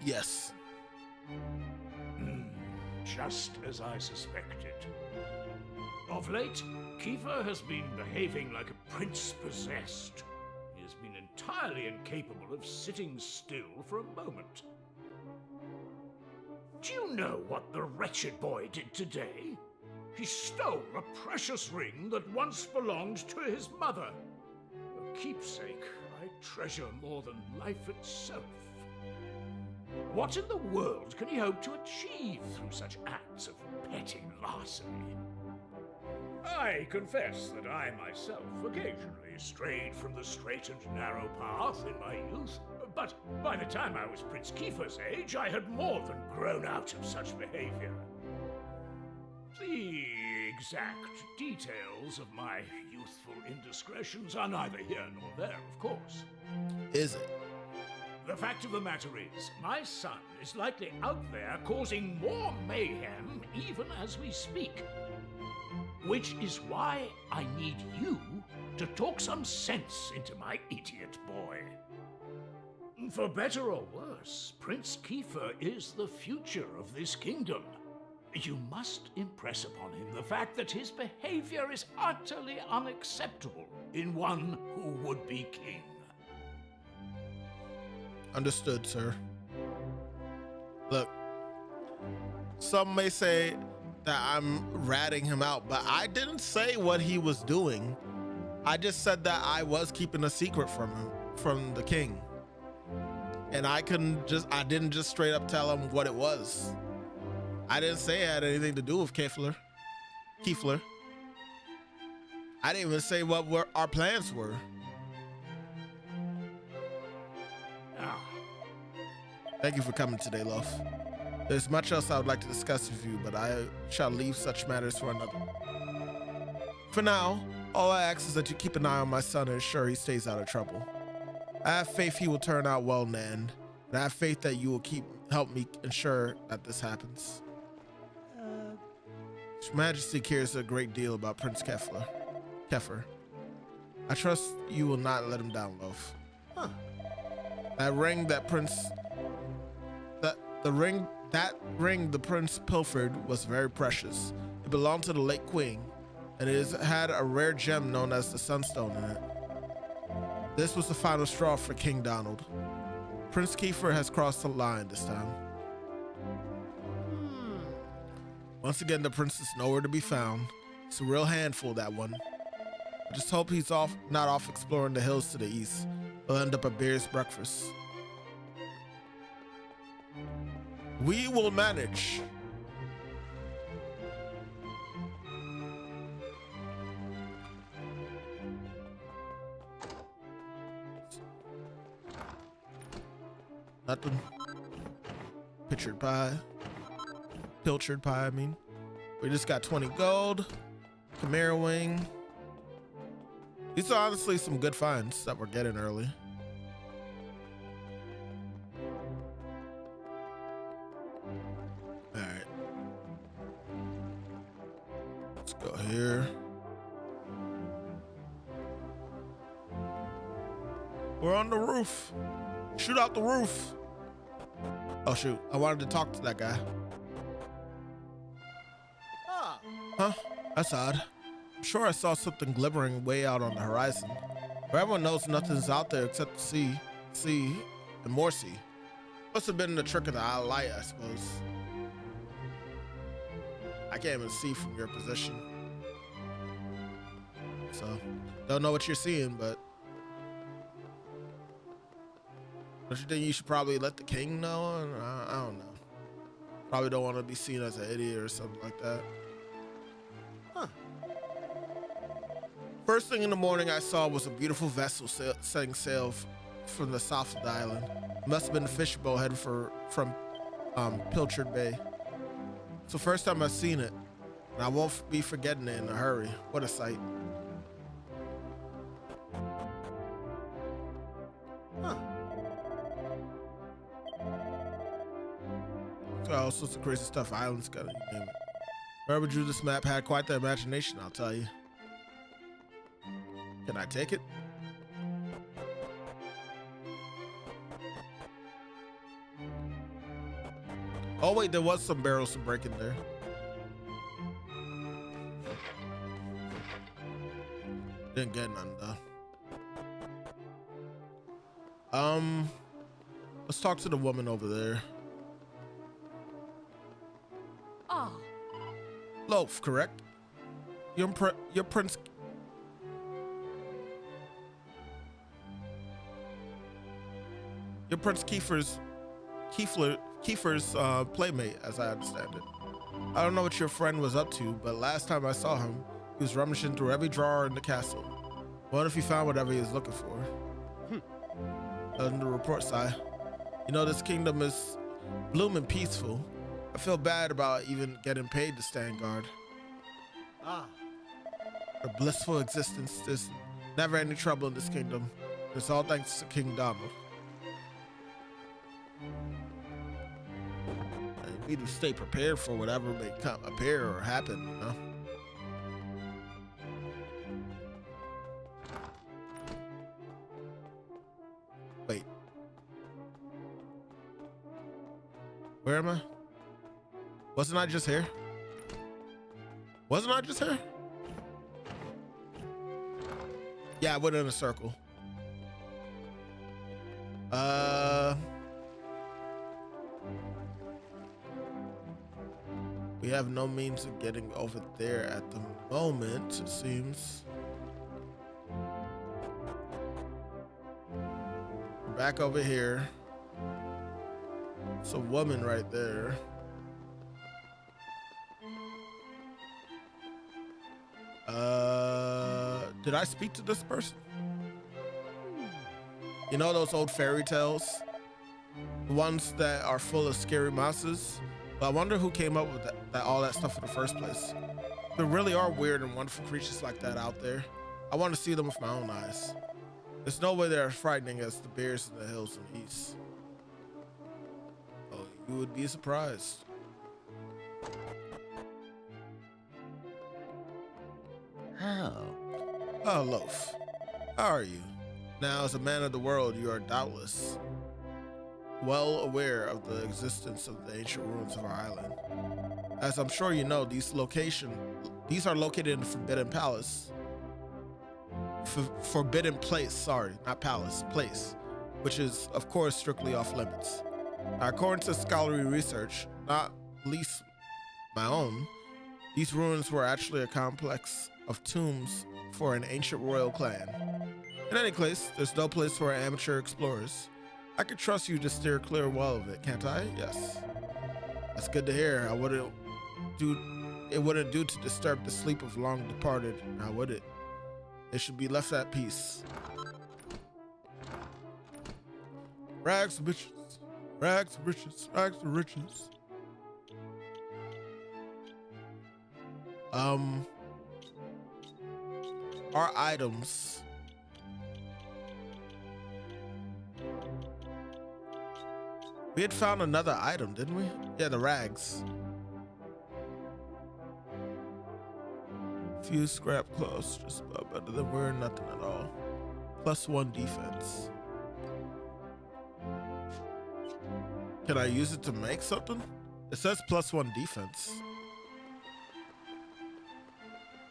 Yes. Just as I suspected. Of late, Kiefer has been behaving like a prince possessed. He has been entirely incapable of sitting still for a moment. Do you know what the wretched boy did today? He stole a precious ring that once belonged to his mother. A keepsake I treasure more than life itself. What in the world can he hope to achieve through such acts of petty larceny? I confess that I myself occasionally strayed from the straight and narrow path in my youth, but by the time I was Prince Kiefer's age, I had more than grown out of such behavior. The exact details of my youthful indiscretions are neither here nor there, of course. Is it? The fact of the matter is, my son is likely out there causing more mayhem even as we speak. Which is why I need you to talk some sense into my idiot boy. For better or worse, Prince Kiefer is the future of this kingdom. You must impress upon him the fact that his behavior is utterly unacceptable in one who would be king. Understood, sir. Look, some may say that I'm ratting him out, but I didn't say what he was doing. I just said that I was keeping a secret from him, from the king. And I didn't just straight up tell him what it was. I didn't say it had anything to do with Kiefer. I didn't even say what our plans were. Thank you for coming today, Loaf. There's much else I would like to discuss with you, but I shall leave such matters for another. For now, all I ask is that you keep an eye on my son and ensure he stays out of trouble. I have faith he will turn out well in the end, and I have faith that you will help me ensure that this happens. His Majesty cares a great deal about Prince Kiefer. I trust you will not let him down, Loaf. Huh. That ring the prince pilfered was very precious. It belonged to the late queen, and it had a rare gem known as the Sunstone in it. This was the final straw for King Donald. Prince Kiefer has crossed the line this time. Once again, the prince is nowhere to be found. It's a real handful, that one. I just hope he's not off exploring the hills to the east. He'll end up at Bear's breakfast. We will manage. Nothing. Pilchard pie, I mean. We just got 20 gold. Chimera wing. These are honestly some good finds that we're getting early. All right. Let's go here. We're on the roof. Shoot out the roof. Oh shoot, I wanted to talk to that guy. Huh? That's odd. I'm sure I saw something glimmering way out on the horizon. But everyone knows nothing's out there except the sea, and more sea. Must have been the trick of the eye of light, I suppose. I can't even see from your position. So, don't know what you're seeing, but don't you think you should probably let the king know? I don't know. Probably don't want to be seen as an idiot or something like that. Huh. First thing in the morning I saw was a beautiful vessel setting sail from the south of the island. Must have been the fishing boat headed from Pilchard Bay. It's the first time I've seen it, and I won't be forgetting it in a hurry. What a sight. Huh. So all sorts of crazy stuff. Islands got it, you name it. Whoever drew this map had quite the imagination, I'll tell you. Can I take it? Oh wait, there was some barrels to break in there. Didn't get none though. Let's talk to the woman over there. Ah. Loaf, correct? You're Prince. You're Prince Kiefer's playmate, as I understand it. I don't know what your friend was up to, but last time I saw him, he was rummaging through every drawer in the castle. What if he found whatever he was looking for? The report, side. You know, this kingdom is blooming peaceful. I feel bad about even getting paid to stand guard. Ah. A blissful existence. There's never any trouble in this kingdom. It's all thanks to King Donald. You need to stay prepared for whatever may come, appear or happen, you know? Wait. Where am I? Wasn't I just here? Wasn't I just here? Yeah, I went in a circle. We have no means of getting over there at the moment, it seems. We're back over here. It's a woman right there. Did I speak to this person? You know those old fairy tales? The ones that are full of scary monsters? But I wonder who came up with all that stuff in the first place. There really are weird and wonderful creatures like that out there. I want to see them with my own eyes. There's no way they're as frightening as the bears in the hills in the east. Oh, you would be surprised. Oh, Loaf. How are you? Now, as a man of the world, you are doubtless well aware of the existence of the ancient ruins of our island. As I'm sure you know, these are located in the Forbidden Palace. Forbidden Place, sorry, not Palace, Place, which is, of course, strictly off limits. Now, according to scholarly research, not least my own, these ruins were actually a complex of tombs for an ancient royal clan. In any case, there's no place for amateur explorers. I could trust you to steer clear well of it, can't I? Yes. That's good to hear. It wouldn't do to disturb the sleep of long departed, now would it? They should be left at peace. Rags to riches, rags to riches, rags to riches. Our items. We had found another item, didn't we? Yeah, the rags. Few scrap clothes, just about better than wearing nothing at all. +1 defense. Can I use it to make something? It says +1 defense.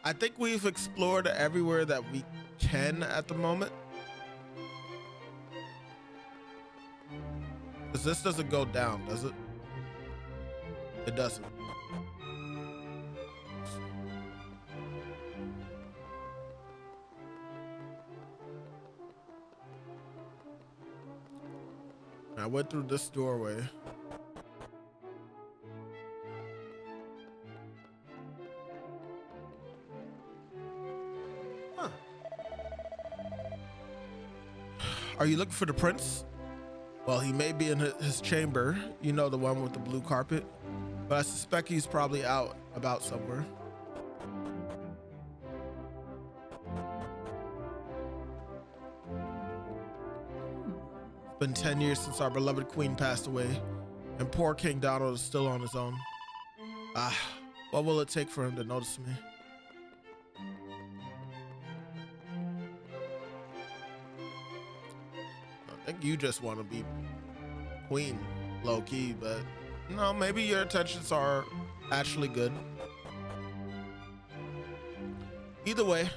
I think we've explored everywhere that we can at the moment. Because this doesn't go down, does it? It doesn't. I went through this doorway. Huh. Are you looking for the prince? Well, he may be in his chamber, you know, the one with the blue carpet, but I suspect he's probably out about somewhere. It's been 10 years since our beloved queen passed away, and poor King Donald is still on his own. Ah, what will it take for him to notice me? I think you just want to be queen, low-key, but no, maybe your intentions are actually good. Either way,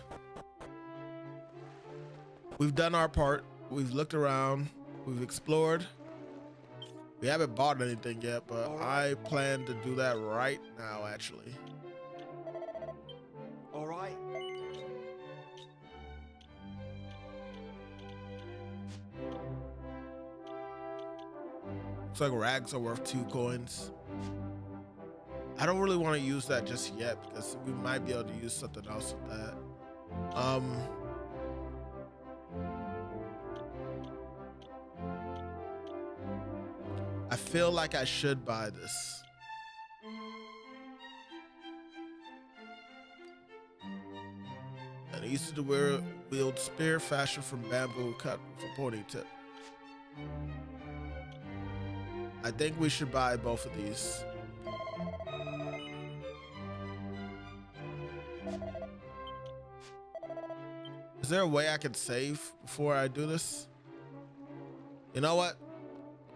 we've done our part. We've looked around. We've explored. We haven't bought anything yet, but I plan to do that right now, actually. All right. Looks like rags are worth 2 coins. I don't really want to use that just yet because we might be able to use something else with that. I feel like I should buy this. An easy to wear wield spear fashioned from bamboo cut with a pointy tip. I think we should buy both of these. Is there a way I can save before I do this? You know what?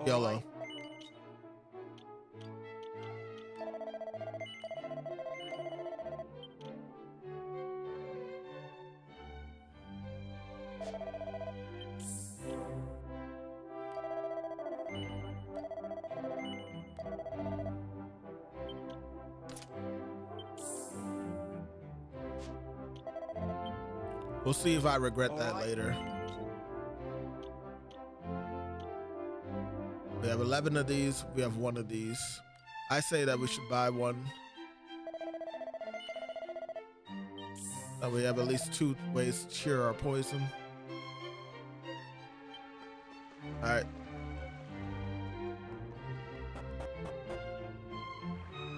YOLO. Right. We'll see if I regret that later. We have 11 of these. We have 1 of these. I say that we should buy one. That we have at least 2 ways to cure our poison. All right.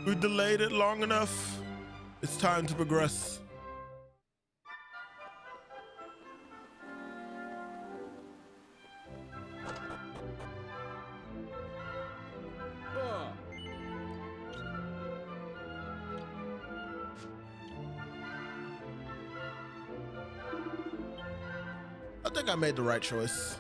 We delayed it long enough. It's time to progress. I think I made the right choice.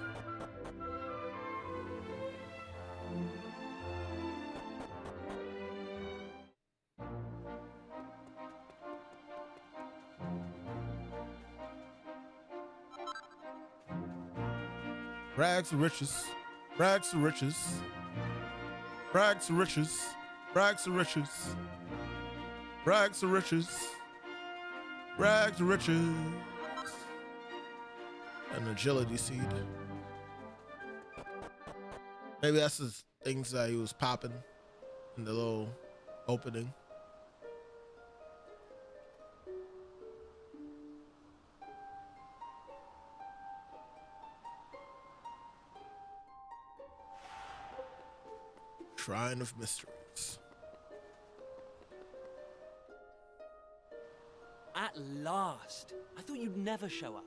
Rags to riches, rags to riches, rags to riches, rags to riches, rags to riches, rags to riches. An agility seed. Maybe that's the things that he was popping in the little opening. Shrine of Mysteries. At last! I thought you'd never show up.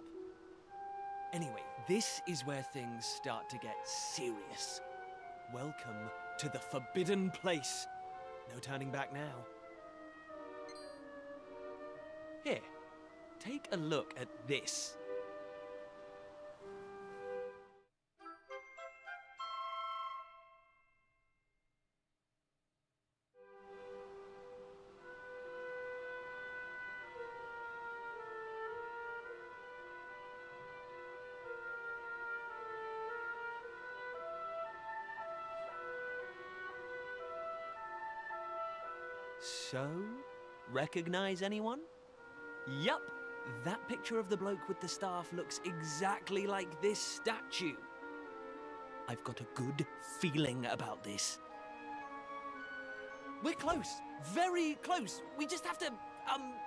Anyway, this is where things start to get serious. Welcome to the forbidden place. No turning back now. Here, take a look at this. So, recognize anyone? Yup, that picture of the bloke with the staff looks exactly like this statue. I've got a good feeling about this. We're close, very close. We just have to,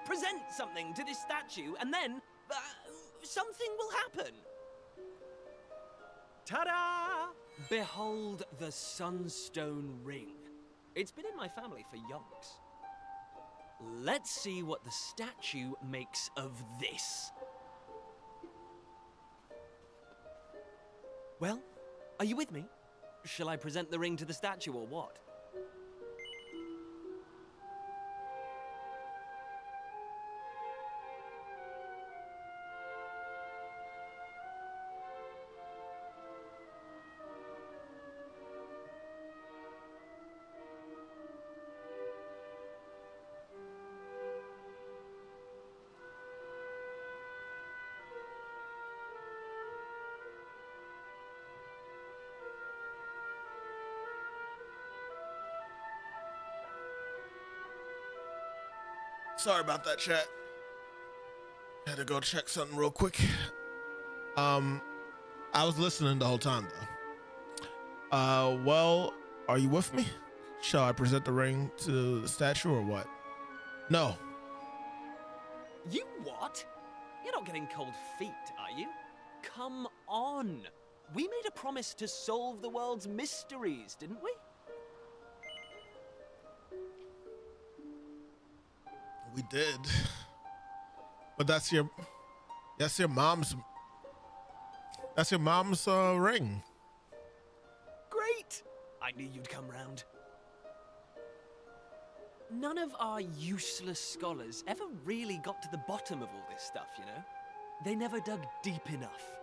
present something to this statue and then, something will happen. Ta-da! Behold the Sunstone Ring. It's been in my family for yonks. Let's see what the statue makes of this. Well, are you with me? Shall I present the ring to the statue or what? Sorry about that, chat. Had to go check something real quick. I was listening the whole time though. Well, are you with me? Shall I present the ring to the statue or what? No. You what? You're not getting cold feet, are you? Come on. We made a promise to solve the world's mysteries, didn't we? We did. But that's your mom's ring. Great! I knew you'd come round. None of our useless scholars ever really got to the bottom of all this stuff, you know? They never dug deep enough.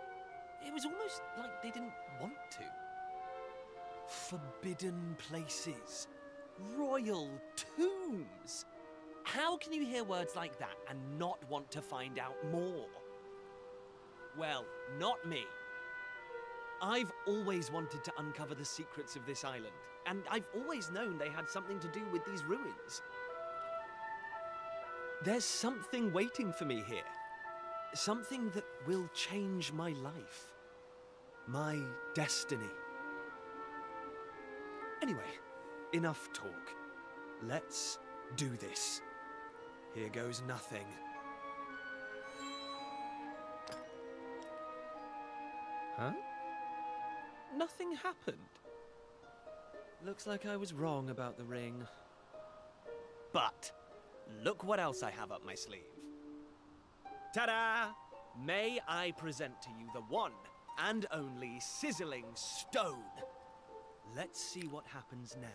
It was almost like they didn't want to. Forbidden places. Royal tombs. How can you hear words like that and not want to find out more? Well, not me. I've always wanted to uncover the secrets of this island, and I've always known they had something to do with these ruins. There's something waiting for me here. Something that will change my life. My destiny. Anyway, enough talk. Let's do this. Here goes nothing. Huh? Nothing happened. Looks like I was wrong about the ring. But look what else I have up my sleeve. Ta-da! May I present to you the one and only sizzling stone. Let's see what happens now.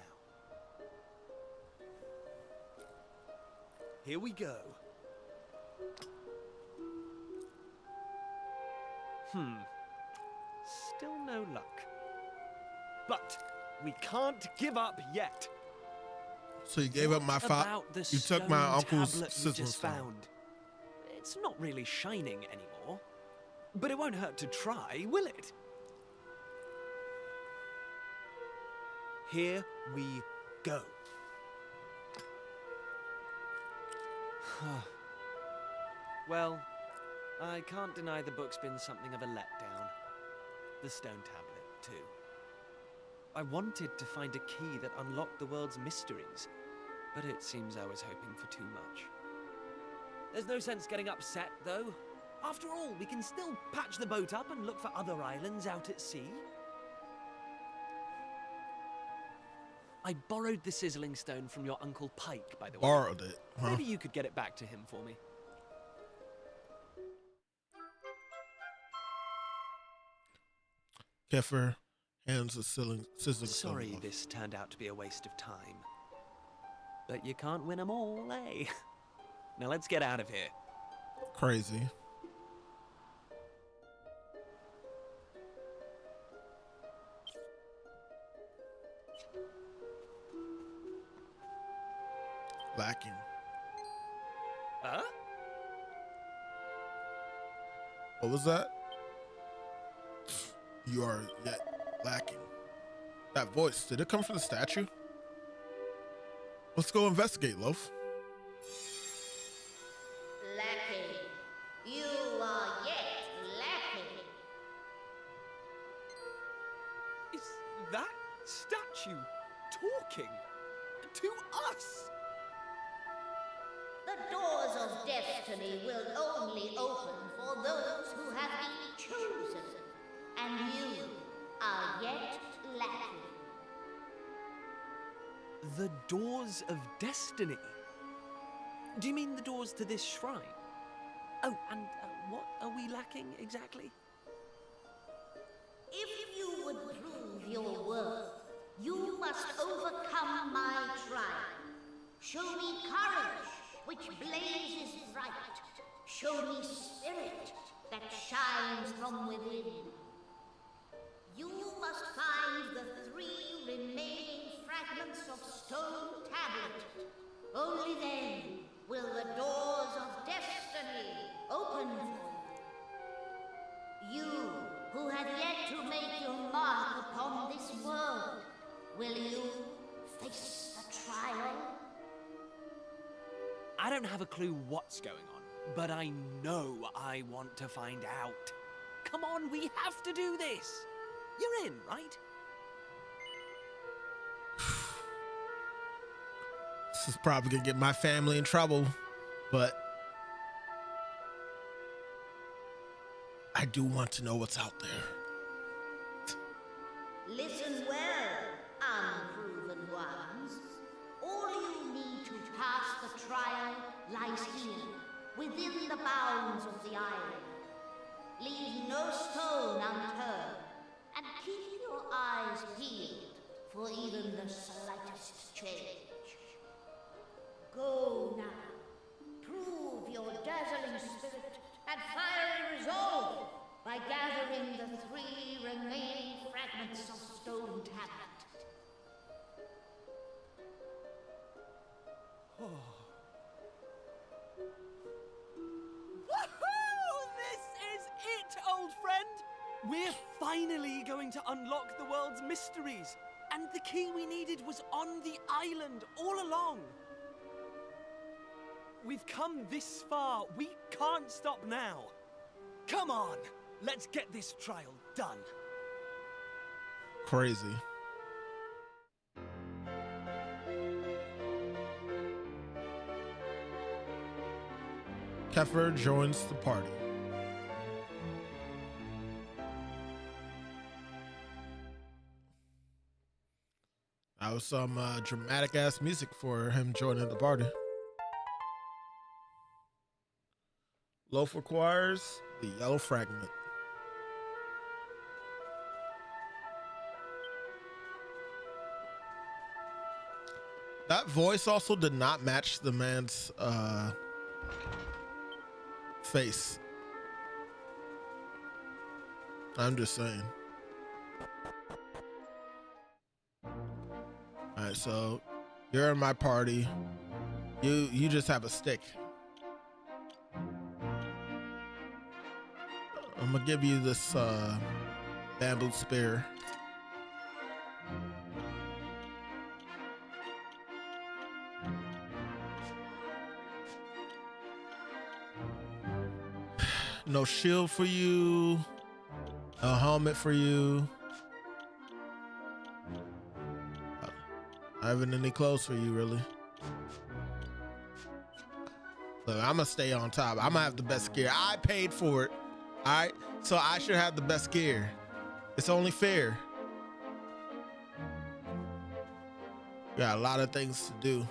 Here we go. Still no luck. But we can't give up yet. So you gave up my father. You took my uncle's sizzling stone. Found. It's not really shining anymore. But it won't hurt to try, will it? Here we go. Well, I can't deny the book's been something of a letdown. The stone tablet, too. I wanted to find a key that unlocked the world's mysteries, but it seems I was hoping for too much. There's no sense getting upset, though. After all, we can still patch the boat up and look for other islands out at sea. I borrowed the sizzling stone from your Uncle Pike, by the way. Borrowed it, huh? Maybe you could get it back to him for me. Kefir hands the sizzling stone. Sorry off. this turned out to be a waste of time. But you can't win 'em all, eh? Now let's get out of here. Crazy. Lacking. Huh? What was that? You are yet lacking. That voice, did it come from the statue? Let's go investigate, Loaf. Lacking. You are yet lacking. Is that statue talking to us? The doors of destiny will only open for those who have been chosen. And you are yet lackey. The doors of destiny? Do you mean the doors to this shrine? Oh, and what are we lacking exactly? If you would prove your worth, you must overcome my trial. Show me courage, which blazes bright. Show me spirit that shines from within. You must find the 3 remaining fragments of stone tablet. Only then will the doors of destiny open for you. You who have yet to make your mark upon this world, will you face the trial? I don't have a clue what's going on, but I know I want to find out. Come on, we have to do this. You're in, right? This is probably gonna get my family in trouble, but I do want to know what's out there. Listen well, unproven ones. All you need to pass the trial lies here, within the bounds of the island. Leave no stone unturned, and keep your eyes peeled for even the slightest change. Go now. Prove your dazzling spirit and fiery resolve by gathering the 3 remaining fragments of stone tablet. Woohoo! This is it, old friend! We're finally going to unlock the world's mysteries. And the key we needed was on the island all along. We've come this far. We can't stop now. Come on, let's get this trial done. Crazy. Kefir joins the party. That was some dramatic ass music for him joining the party. Loaf requires the yellow fragment. That voice also did not match the man's face. I'm just saying. All right, so you're in my party. You just have a stick. I'm gonna give you this bamboo spear. No shield for you. No helmet for you. Not even any clothes for you, really. Look, I'm gonna stay on top. I'm gonna have the best gear. I paid for it. All right, so I should have the best gear. It's only fair. Got a lot of things to do.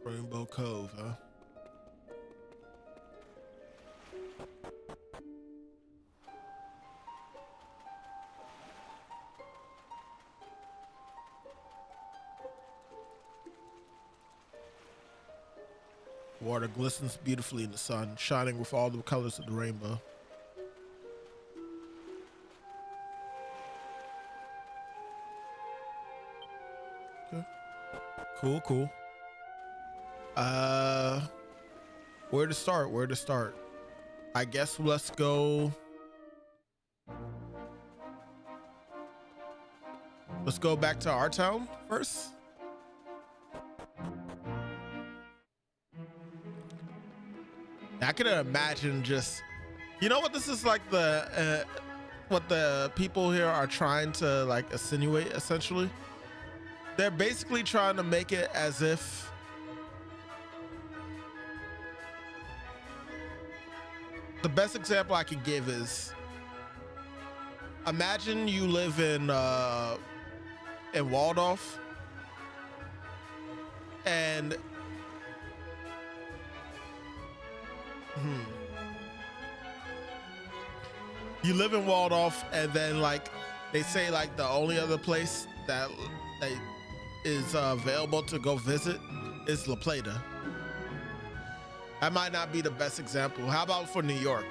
Rainbow Cove, huh? Water glistens beautifully in the sun, shining with all the colors of the rainbow. Okay. Cool, cool. Where to start? Where to start? I guess let's go. Let's go back to our town first. I could imagine just, you know what, this is like the what the people here are trying to like insinuate, essentially. They're basically trying to make it as if the best example I can give is, imagine you live in Waldorf, and you live in Waldorf, and then like they say like the only other place that is available to go visit is La Plata. That might not be the best example. How about for New York?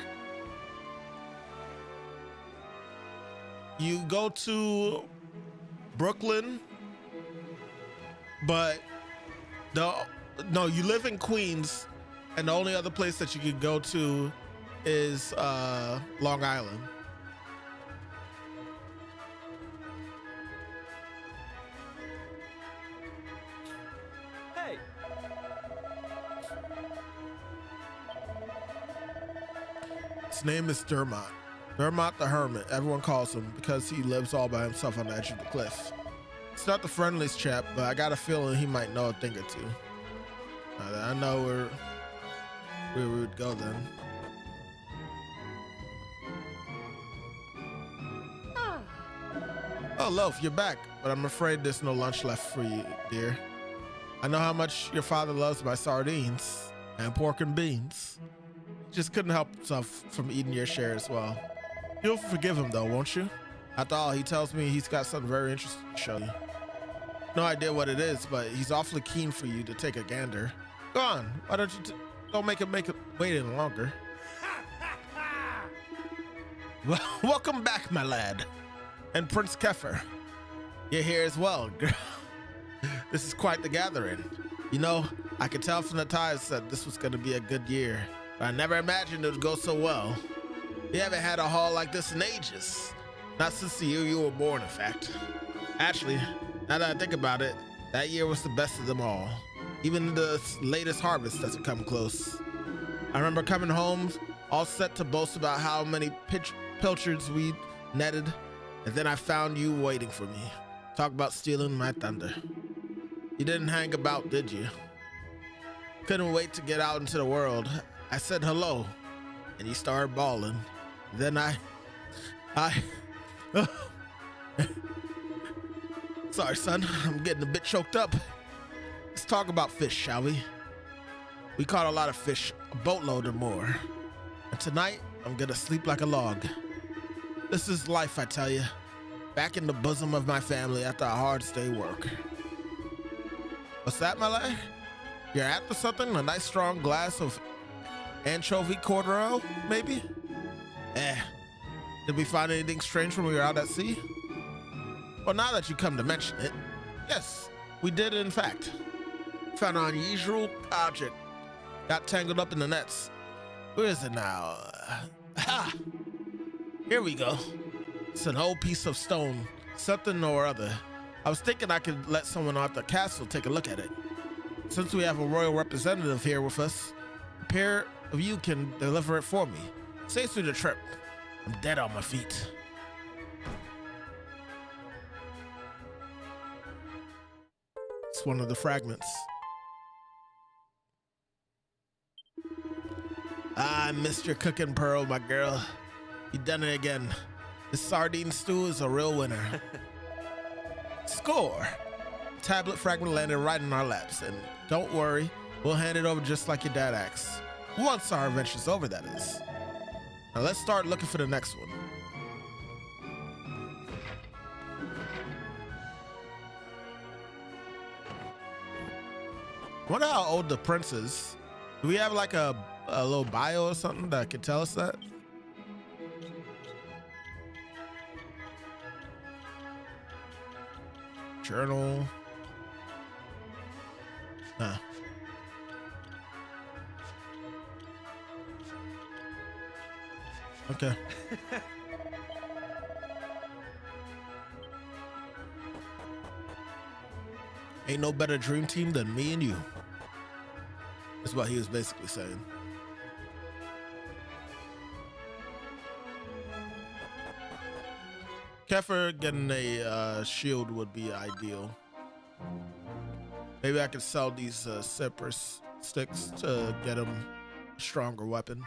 You go to Brooklyn, but you live in Queens, and the only other place that you can go to is Long Island. Hey, His name is Dermot. Dermot the Hermit, everyone calls him, because he lives all by himself on the edge of the cliff. It's not the friendliest chap, but I got a feeling he might know a thing or two. I know where we would go then. Oh, Loaf, you're back, but I'm afraid there's no lunch left for you, dear. I know how much your father loves my sardines and pork and beans. He just couldn't help himself from eating your share as well. You'll forgive him though, won't you? After all, he tells me he's got something very interesting to show you. No idea what it is, but he's awfully keen for you to take a gander. Go on, why don't you don't make it wait any longer. Well, welcome back, my lad. And Prince Kefir, you're here as well, girl. This is quite the gathering. You know, I could tell from the ties that this was going to be a good year, but I never imagined it would go so well. We haven't had a haul like this in ages. Not since the year you were born, in fact. Actually, now that I think about it, that year was the best of them all. Even the latest harvest doesn't come close. I remember coming home all set to boast about how many pilchards we netted, and then I found you waiting for me. Talk about stealing my thunder. You didn't hang about, did you? Couldn't wait to get out into the world. I said hello, and you started bawling. Then I sorry, son, I'm getting a bit choked up. Let's talk about fish, shall we? We caught a lot of fish, a boatload or more. And tonight, I'm gonna sleep like a log. This is life, I tell you. Back in the bosom of my family after a hard day's work. What's that, my lad? You're after something? A nice strong glass of anchovy Cordero, maybe? Did we find anything strange when we were out at sea? Well, now that you come to mention it, yes, we did in fact. Found an unusual object. Got tangled up in the nets. Where is it now? Ha! Here we go. It's an old piece of stone, something or other. I was thinking I could let someone out the castle take a look at it. Since we have a royal representative here with us, a pair of you can deliver it for me. Saves me the trip. I'm dead on my feet. It's one of the fragments. Ah, Mr. Cooking Pearl, my girl. You done it again. This sardine stew is a real winner. Score! Tablet fragment landed right in our laps, and don't worry, we'll hand it over just like your dad asked. Once our adventure's over, that is. Now let's start looking for the next one. Wonder how old the prince is. Do we have like a little bio or something that could tell us that? Journal. Nah. Okay. Ain't no better dream team than me and you. That's what he was basically saying. Kefir getting a shield would be ideal. Maybe I could sell these cypress sticks to get him a stronger weapon.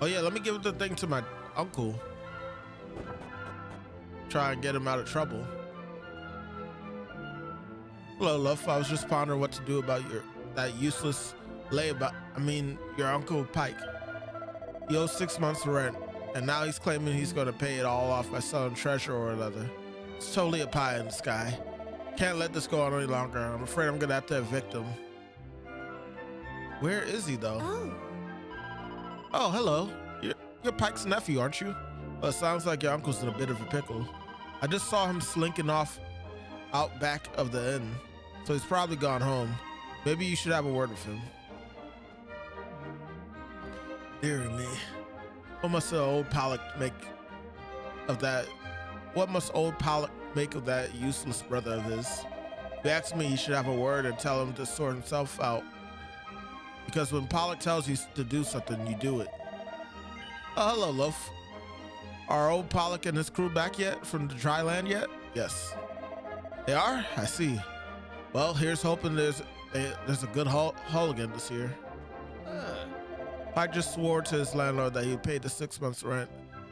Oh yeah, let me give the thing to my uncle. Try and get him out of trouble. Hello, Luff. I was just pondering what to do about that useless your Uncle Pike. He owes 6 months rent, and now he's claiming he's going to pay it all off by selling treasure or another. It's totally a pie in the sky. Can't let this go on any longer. I'm afraid I'm going to have to evict him. Where is he, though? Oh, hello. You're Pike's nephew, aren't you? Well, it sounds like your uncle's in a bit of a pickle. I just saw him slinking off out back of the inn, so he's probably gone home. Maybe you should have a word with him. Dear me. What must old Pollock make of that? What must old Pollock make of that useless brother of his? If he asks me, he should have a word and tell him to sort himself out. Because when Pollock tells you to do something, you do it. Oh, hello, Loaf. Are old Pollock and his crew back yet from the dry land yet? Yes. They are? I see. Well, here's hoping there's a good haul again this year. Pike just swore to his landlord that he'd pay the 6 months rent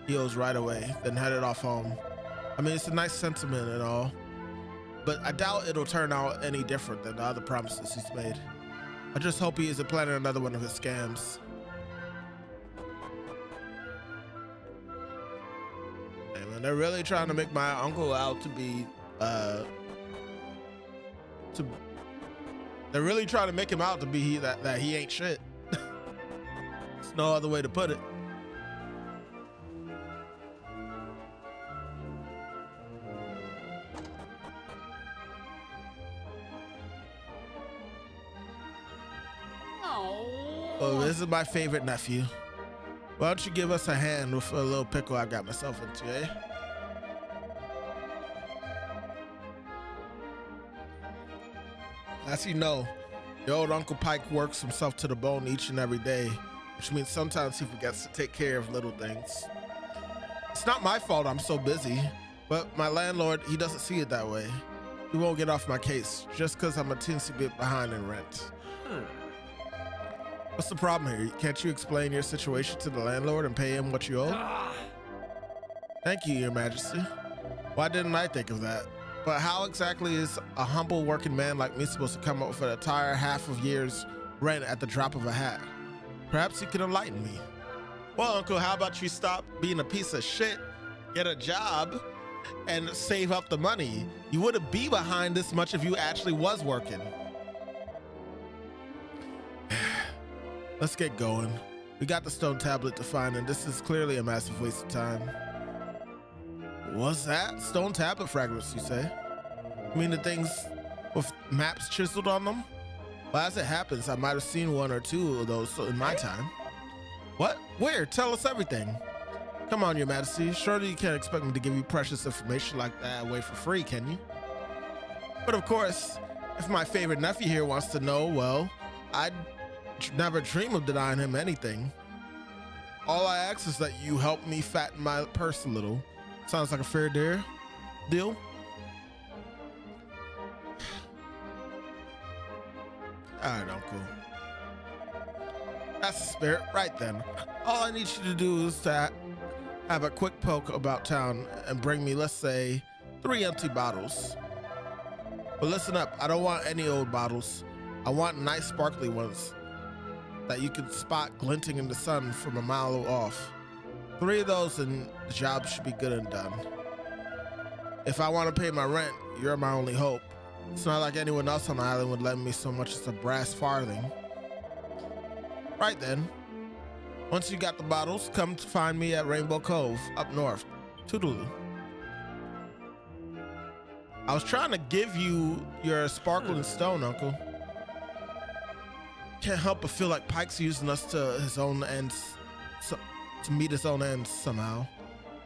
he owes right away, then headed off home. I mean, it's a nice sentiment and all, but I doubt it'll turn out any different than the other promises he's made. I just hope he isn't planning another one of his scams. Hey man, they're really trying to make my uncle out to be, they're really trying to make him out to be that he ain't shit. There's no other way to put it. Oh, this is my favorite nephew. Why don't you give us a hand with a little pickle I got myself into, eh? As you know, your old Uncle Pike works himself to the bone each and every day, which means sometimes he forgets to take care of little things. It's not my fault I'm so busy, but my landlord, he doesn't see it that way. He won't get off my case just because I'm a teensy bit behind in rent. What's the problem here? Can't you explain your situation to the landlord and pay him what you owe? Thank you, Your Majesty. Why didn't I think of that? But how exactly is a humble working man like me supposed to come up with an entire half of year's rent at the drop of a hat? Perhaps you can enlighten me. Well, Uncle, how about you stop being a piece of shit, get a job, and save up the money? You wouldn't be behind this much if you actually was working. Let's get going. We got the stone tablet to find, and this is clearly a massive waste of time. What's that? Stone tablet fragments, you say? You mean the things with maps chiseled on them? Well, as it happens, I might have seen one or two of those in my time. What? Where? Tell us everything. Come on, Your Majesty. Surely you can't expect me to give you precious information like that away for free, can you? But of course, if my favorite nephew here wants to know, well, I'd never dream of denying him anything. All I ask is that you help me fatten my purse a little. Sounds like a fair deal. All right, Uncle. That's the spirit. Right then. All I need you to do is to have a quick poke about town and bring me, let's say, 3 empty bottles. But listen up. I don't want any old bottles. I want nice sparkly ones that you can spot glinting in the sun from a mile off. 3 of those and the job should be good and done. If I want to pay my rent, you're my only hope. It's not like anyone else on the island would lend me so much as a brass farthing. Right then. Once you got the bottles, come to find me at Rainbow Cove, up north. Toodaloo. I was trying to give you your sparkling stone, Uncle. Can't help but feel like Pike's using us to his own ends, to meet his own ends somehow.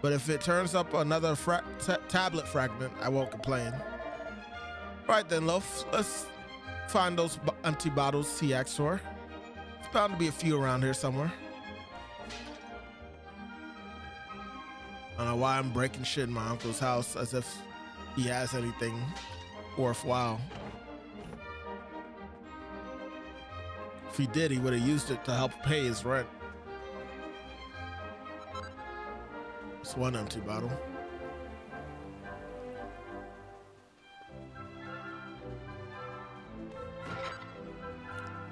But if it turns up another tablet fragment, I won't complain. Right then, Loaf, let's find those empty bottles he asked for. There's bound to be a few around here somewhere. I don't know why I'm breaking shit in my uncle's house as if he has anything worthwhile. If he did, he would have used it to help pay his rent. It's one empty bottle.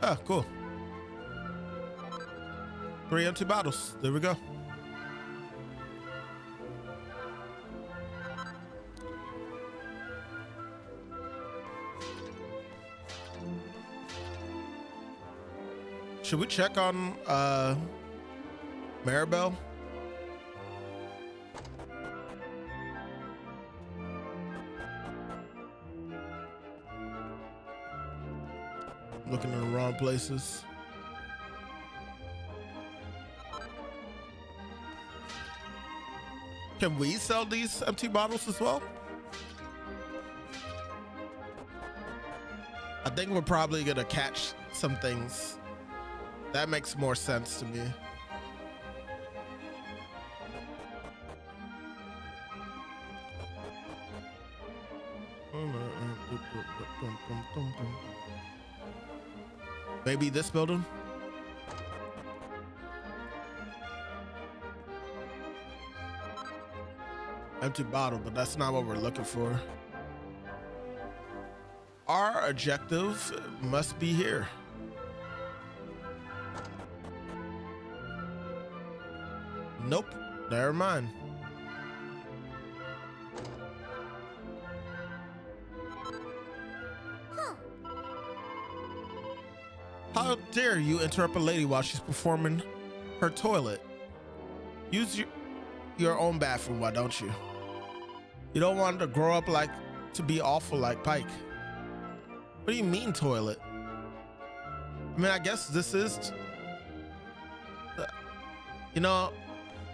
Ah, cool. 3 empty bottles. There we go. Should we check on Maribel? Looking in the wrong places. Can we sell these empty bottles as well? I think we're probably gonna catch some things. That makes more sense to me. Maybe this building? Empty bottle, but that's not what we're looking for. Our objective must be here. Nope, never mind. How dare you interrupt a lady while she's performing her toilet? Use your own bathroom, why don't you? You don't want to grow up to be awful like Pike. What do you mean toilet? I mean, I guess this is, you know,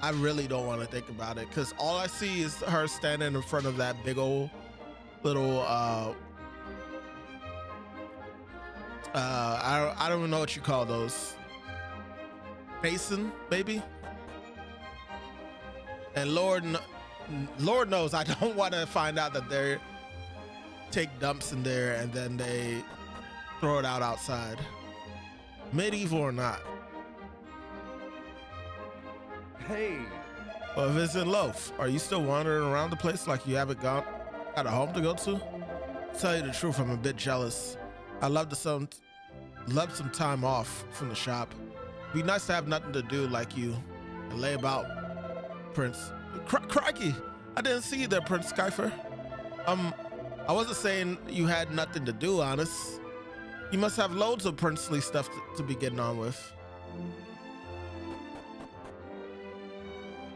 I really don't want to think about it because all I see is her standing in front of that big old little, I don't even know what you call those. Basin, maybe? And Lord knows I don't want to find out that they take dumps in there and then they throw it out outside. Medieval or not. Hey. Well, if it's in Loaf, are you still wandering around the place like you haven't got a home to go to? To tell you the truth, I'm a bit jealous. I'd love some time off from the shop. It'd be nice to have nothing to do like you and lay about, Prince. Crikey, I didn't see you there, Prince Skyfer. I wasn't saying you had nothing to do, honest. You must have loads of princely stuff to be getting on with.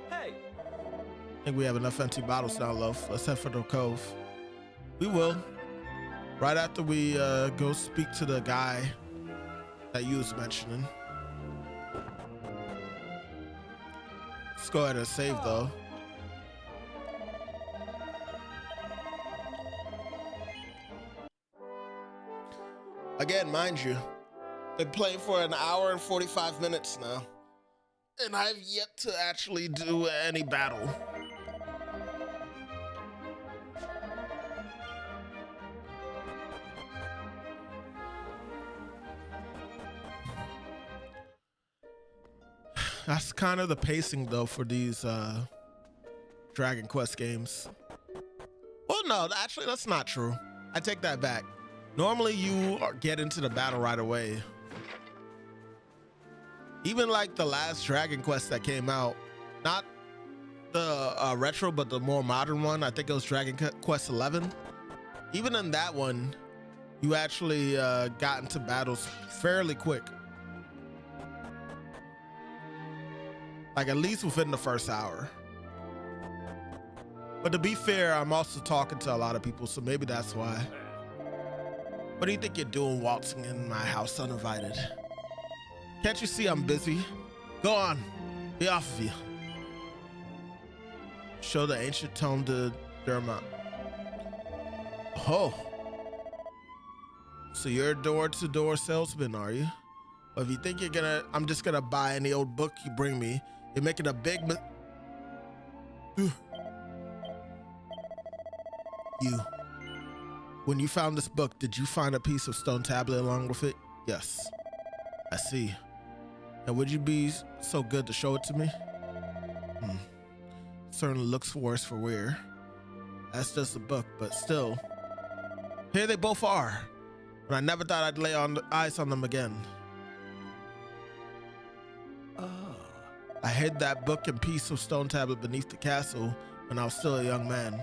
Hey! I think we have enough empty bottles now, Loaf. Let's head for the cove. We will. Right after we go speak to the guy that you was mentioning. Let's go ahead and save, though. Again, mind you, been playing for an hour and 45 minutes now, and I've yet to actually do any battle. That's kind of the pacing, though, for these Dragon Quest games. Well, no, actually, that's not true. I take that back. Normally, you get into the battle right away. Even like the last Dragon Quest that came out, not the retro, but the more modern one, I think it was Dragon Quest 11. Even in that one, you actually got into battles fairly quick. Like at least within the first hour. But to be fair, I'm also talking to a lot of people, so maybe that's why. What do you think you're doing waltzing in my house uninvited? Can't you see I'm busy? Go on, be off of you. Show the ancient tome to Dermot. Oh. So you're a door-to-door salesman, are you? Well, if you think I'm just gonna buy any old book you bring me, you're making a big You. When you found this book, did you find a piece of stone tablet along with it? Yes. I see. And would you be so good to show it to me? Certainly looks worse for wear. That's just a book, but still. Here they both are. But I never thought I'd lay eyes on them again. I hid that book and piece of stone tablet beneath the castle when I was still a young man.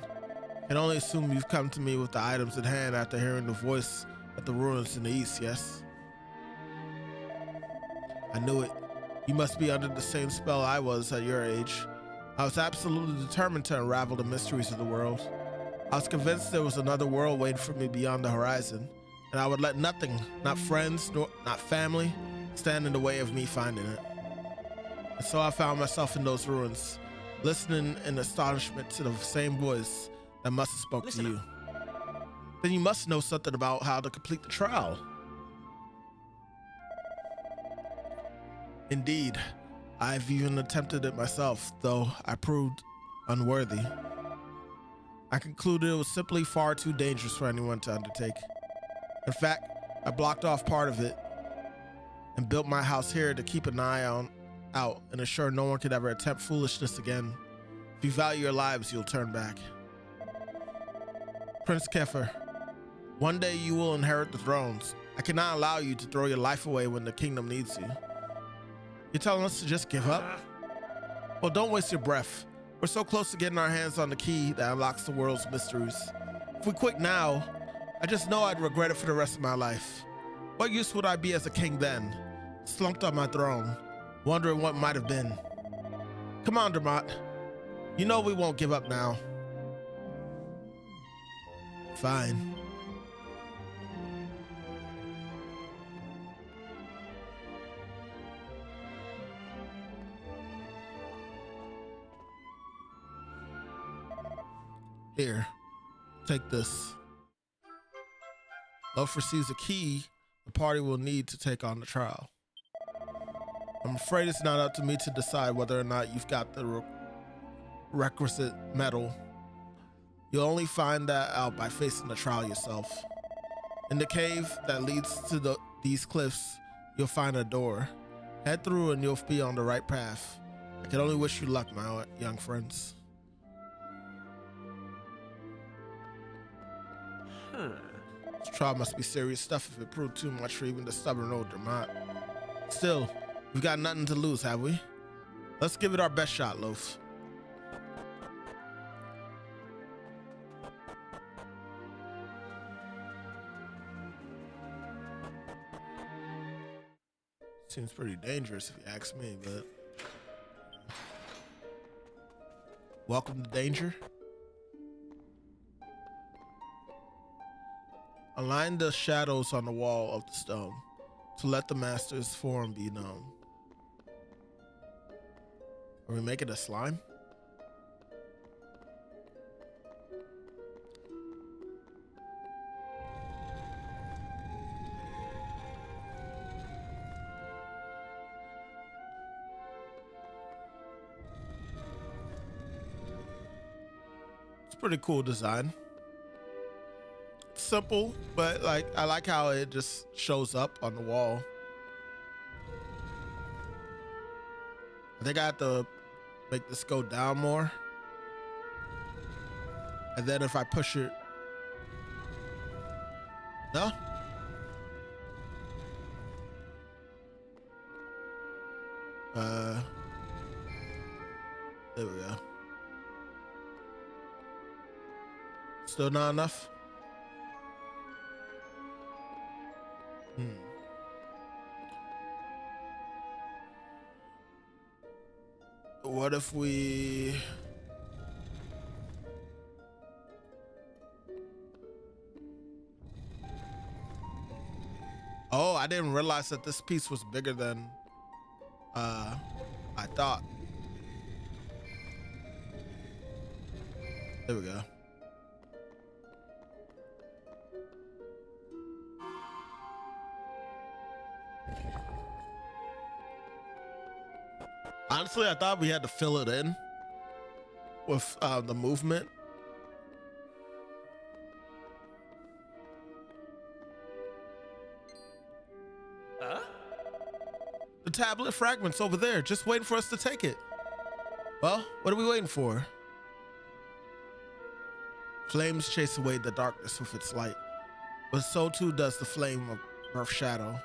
I can only assume you've come to me with the items in hand after hearing the voice at the ruins in the east, yes? I knew it. You must be under the same spell I was at your age. I was absolutely determined to unravel the mysteries of the world. I was convinced there was another world waiting for me beyond the horizon, and I would let nothing, not friends, nor not family, stand in the way of me finding it. And so I found myself in those ruins, listening in astonishment to the same voice that must have spoke to you. Then you must know something about how to complete the trial. Indeed, I've even attempted it myself, though I proved unworthy. I concluded it was simply far too dangerous for anyone to undertake. In fact, I blocked off part of it and built my house here to keep an eye out and ensure no one could ever attempt foolishness again. If you value your lives, you'll turn back. Prince Kefir, one day you will inherit the thrones. I cannot allow you to throw your life away when the kingdom needs you. You're telling us to just give up? Well, don't waste your breath. We're so close to getting our hands on the key that unlocks the world's mysteries. If we quit now, I just know I'd regret it for the rest of my life. What use would I be as a king then? Slumped on my throne, wondering what might have been. Come on, Dermot. You know we won't give up now. Fine. Here, take this. Loaf receives a key the party will need to take on the trial. I'm afraid it's not up to me to decide whether or not you've got the requisite metal. You'll only find that out by facing the trial yourself. In the cave that leads to these cliffs, you'll find a door. Head through and you'll be on the right path. I can only wish you luck, my young friends. This trial must be serious stuff if it proved too much for even the stubborn old Dermot. Still, we've got nothing to lose, have we? Let's give it our best shot, Loaf. Seems pretty dangerous if you ask me, but welcome to danger. Align the shadows on the wall of the stone to let the master's form be known. Are we making a slime? It's a pretty cool design. Simple, but I like how it just shows up on the wall. I think I have to make this go down more, and then if I push it, no. There we go. Still not enough. What if we... Oh, I didn't realize that this piece was bigger than I thought. There we go. Honestly, I thought we had to fill it in, with the movement. Huh? The tablet fragment's over there, just waiting for us to take it. Well, what are we waiting for? Flames chase away the darkness with its light, but so too does the flame of Earth Shadow.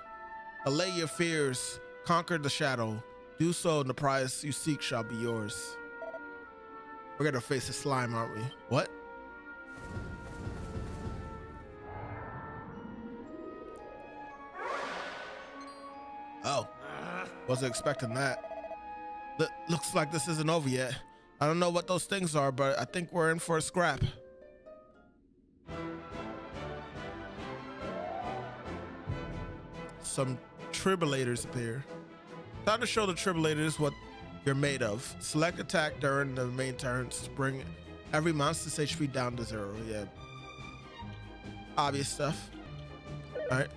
Allay your fears, conquer the shadow. Do so, and the prize you seek shall be yours. We're gonna face the slime, aren't we? What? Oh, wasn't expecting that. Looks like this isn't over yet. I don't know what those things are, but I think we're in for a scrap. Some tribulators appear. Time to show the tribulators what you're made of. Select attack during the main turns to bring every monster's HP down to 0. Yeah. Obvious stuff. All right.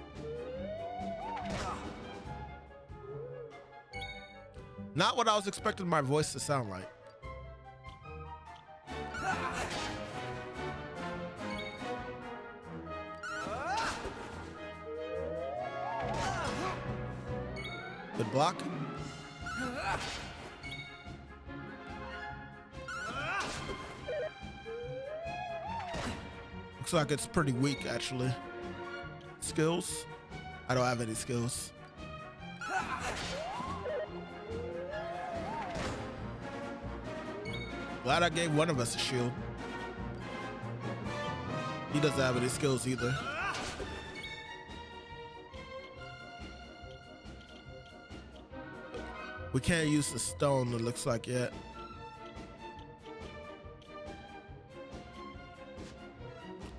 Not what I was expecting my voice to sound like. Good block. Looks like it's pretty weak, actually. Skills? I don't have any skills. Glad I gave one of us a shield. He doesn't have any skills either. We can't use the stone, it looks like, yet.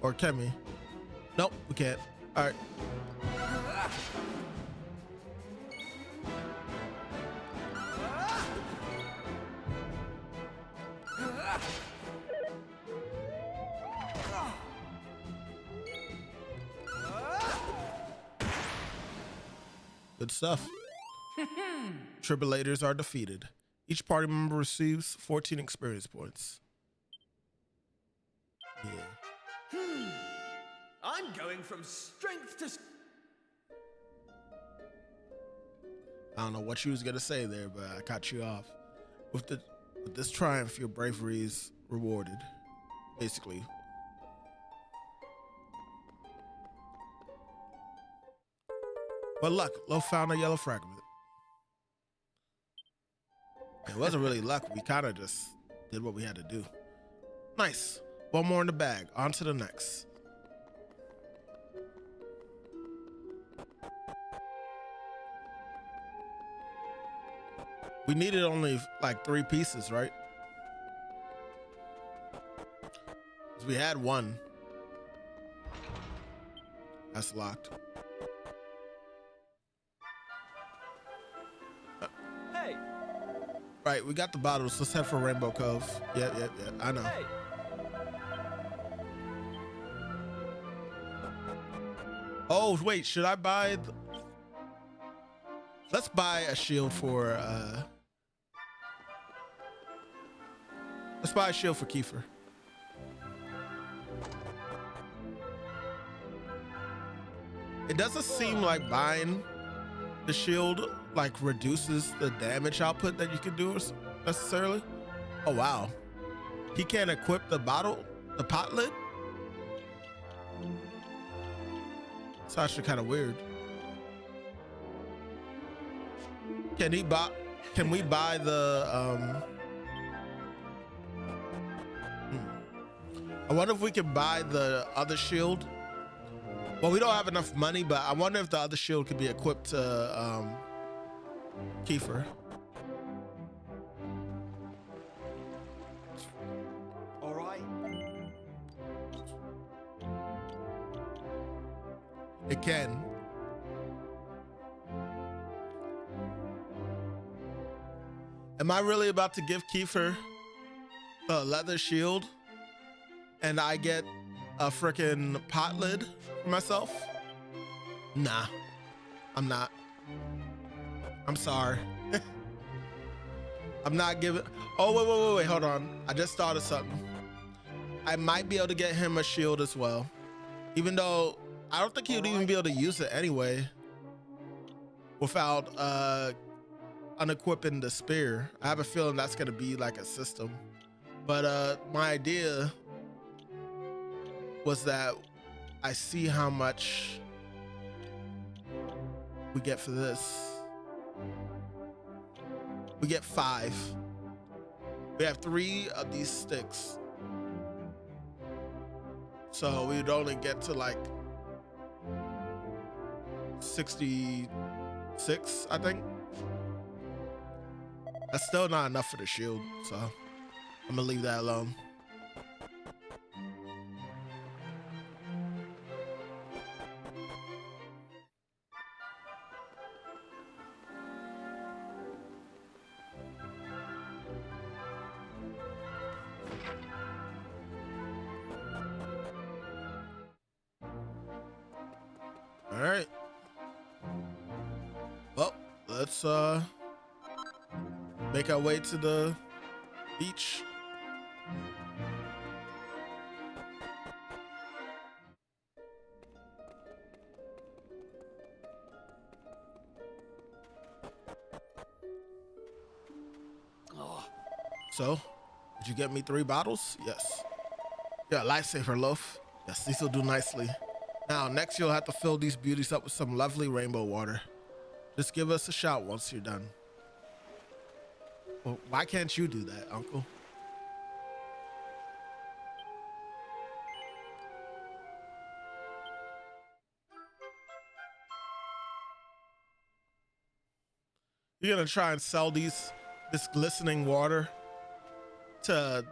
Or can we? Nope, we can't. All right. Good stuff. Tribulators are defeated. Each party member receives 14 experience points. Yeah. I'm going from strength to... I don't know what you was gonna say there, but I cut you off. With this triumph, your bravery is rewarded, basically. But luck, Lo found a yellow fragment. It wasn't really luck. We kind of just did what we had to do. Nice. One more in the bag. On to the next. We needed only like 3 pieces, right? 'Cause we had 1. That's locked. Hey! Right, we got the bottles. Let's head for Rainbow Cove. Yep. I know. Hey! Oh, wait, should I buy... Let's buy a shield for... Let's buy a shield for Kiefer. It doesn't seem like buying the shield like reduces the damage output that you can do necessarily. Oh wow, he can't equip the pot lid. It's actually kind of weird. Can we buy the I wonder if we can buy the other shield. Well, we don't have enough money, but I wonder if the other shield could be equipped to Kiefer. All right. It can. Am I really about to give Kiefer a leather shield and I get a freaking pot lid for myself? Nah, I'm not. I'm sorry. I'm not giving. Oh, wait. Hold on. I just thought of something. I might be able to get him a shield as well. Even though I don't think he would even be able to use it anyway without unequipping the spear. I have a feeling that's going to be like a system. But my idea was that I see how much we get for this. We get 5. We have 3 of these sticks. So we would only get to like 66, I think. That's still not enough for the shield, so I'm gonna leave that alone. All right. Well, let's make our way to the beach. So, did you get me 3 bottles? Yes. Yeah, lifesaver loaf. Yes, these will do nicely. Now, next you'll have to fill these beauties up with some lovely rainbow water. Just give us a shout once you're done. Well, why can't you do that, Uncle? You're gonna try and sell this glistening water to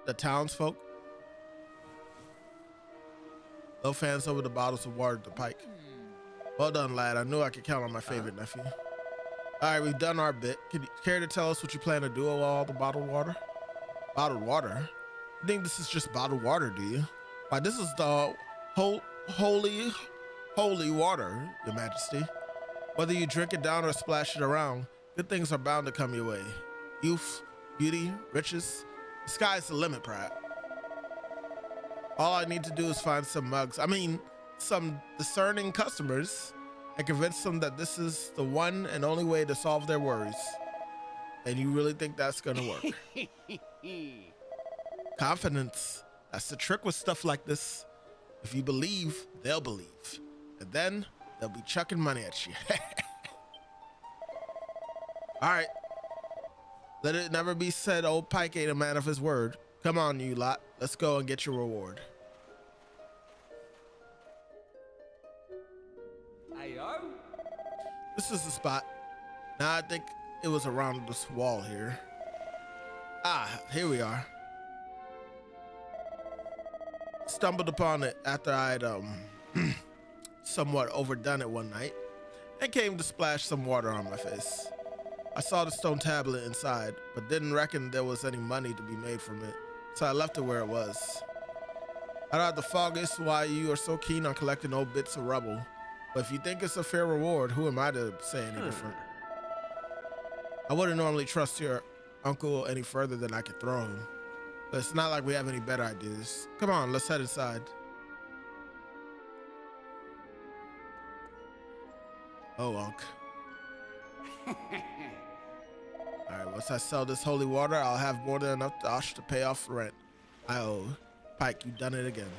the townsfolk? Loaf hands over the bottles of water to Pike. Well done, lad. I knew I could count on my favorite nephew. All right, we've done our bit. Can you care to tell us what you plan to do with all the bottled water? Bottled water? You think this is just bottled water, do you? Why, this is the holy water, Your Majesty. Whether you drink it down or splash it around, good things are bound to come your way. Youth, beauty, riches. The sky's the limit, Pratt. All I need to do is find some some discerning customers and convince them that this is the one and only way to solve their worries. And you really think that's gonna work? Confidence. That's the trick with stuff like this. If you believe, they'll believe. And then they'll be chucking money at you. All right. Let it never be said old Pike ain't a man of his word. Come on, you lot. Let's go and get your reward. Ayo. This is the spot. Now I think it was around this wall here. Ah, here we are. Stumbled upon it after I'd somewhat overdone it one night and came to splash some water on my face. I saw the stone tablet inside, but didn't reckon there was any money to be made from it, so I left it where it was. I don't have the foggiest why you are so keen on collecting old bits of rubble, but if you think it's a fair reward, who am I to say any different? I wouldn't normally trust your uncle any further than I could throw him, but it's not like we have any better ideas. Come on, let's head inside. Oh, Unc. All right, once I sell this holy water, I'll have more than enough dosh to pay off rent I owe. Pike, you done it again.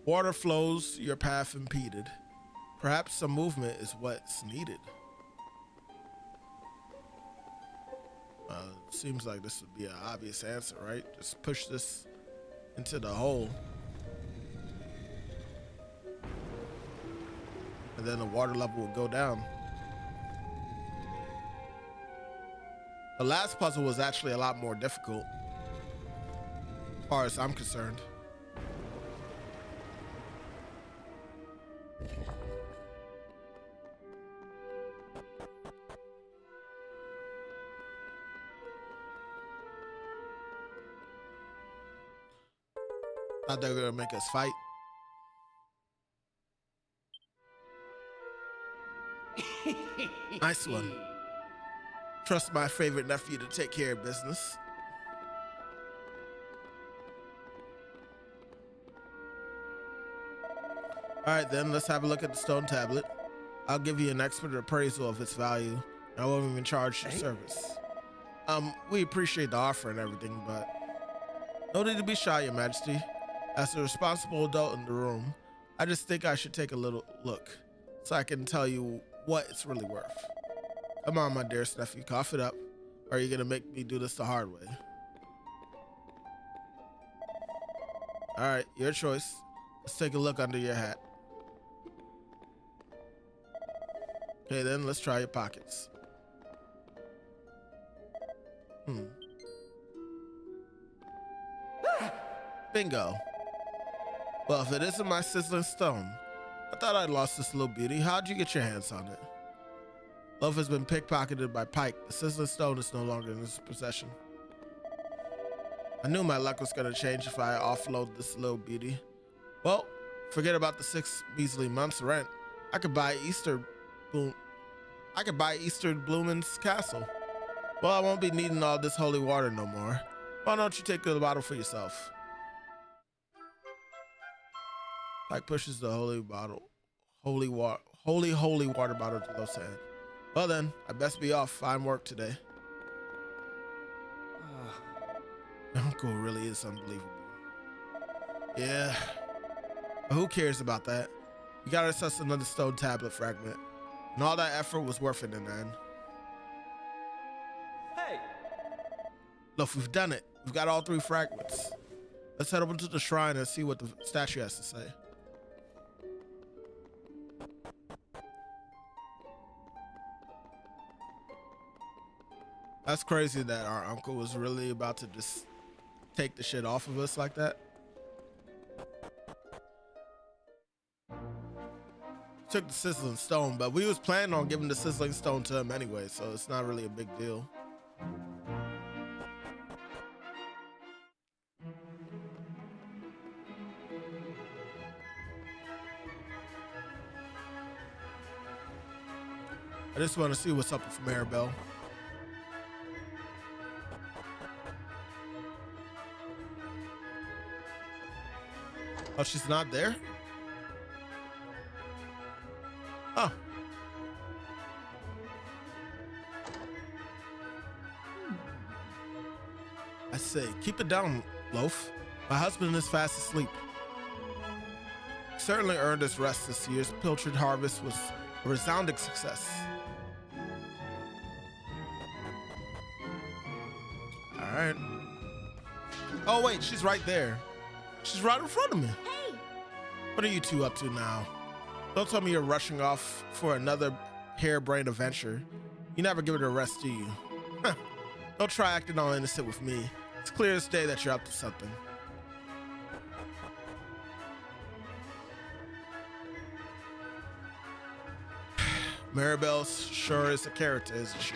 Water flows your path impeded. Perhaps some movement is what's needed. Seems like this would be an obvious answer, right? Just push this into the hole. And then the water level will go down. The last puzzle was actually a lot more difficult, as far as I'm concerned. Thought they were gonna make us fight. Nice one. Trust my favorite nephew to take care of business. Alright then, let's have a look at the stone tablet. I'll give you an expert appraisal of its value, and I won't even charge your service. We appreciate the offer and everything, but no need to be shy, Your Majesty. As a responsible adult in the room, I just think I should take a little look, so I can tell you what it's really worth. Come on, my dearest nephew, cough it up, or are you gonna make me do this the hard way? Alright, your choice. Let's take a look under your hat. Okay, then let's try your pockets. Bingo. Well, if it isn't my sizzling stone, I thought I'd lost this little beauty. How'd you get your hands on it? Loaf has been pickpocketed by Pike. The sizzling stone is no longer in his possession. I knew my luck was gonna change if I offload this little beauty. Well, forget about the 6 measly months rent. I could buy Easter Bloomin's castle. Well, I won't be needing all this holy water no more. Why don't you take the bottle for yourself? Pike pushes the holy water bottle to Loaf's hand. Well then, I best be off. Fine work today. Uncle really is unbelievable. Yeah, but who cares about that? We got ourselves another stone tablet fragment, and all that effort was worth it in the end. Hey! Look, we've done it. We've got all 3 fragments. Let's head over to the shrine and see what the statue has to say. That's crazy that our uncle was really about to just take the shit off of us like that. Took the sizzling stone, but we was planning on giving the sizzling stone to him anyway, so it's not really a big deal. I just want to see what's up with Maribel. Oh, she's not there? Oh. I say, keep it down, Loaf. My husband is fast asleep. He certainly earned his rest this year's pilchard harvest was a resounding success. All right. Oh, wait, she's right there. She's right in front of me. Hey! What are you two up to now? Don't tell me you're rushing off for another harebrained adventure. You never give it a rest, do you? Don't try acting all innocent with me. It's clear as day that you're up to something. Maribel sure is a character, isn't she?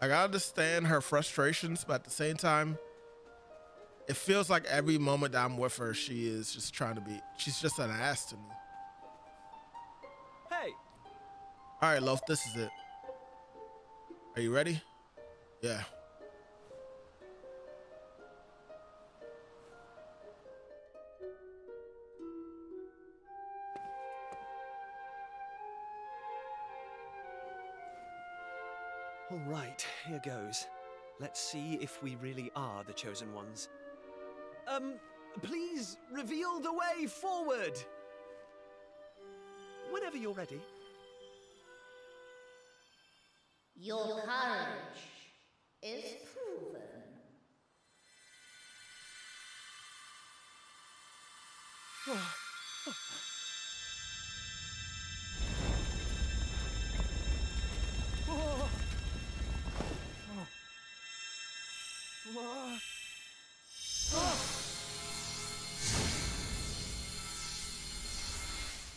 Like, I understand her frustrations, but at the same time, it feels like every moment that I'm with her, she is just trying to be, she's just an ass to me. Hey! All right, Loaf, this is it. Are you ready? Yeah. All right, here goes. Let's see if we really are the chosen ones. Please reveal the way forward. Whenever you're ready. Your courage is proven.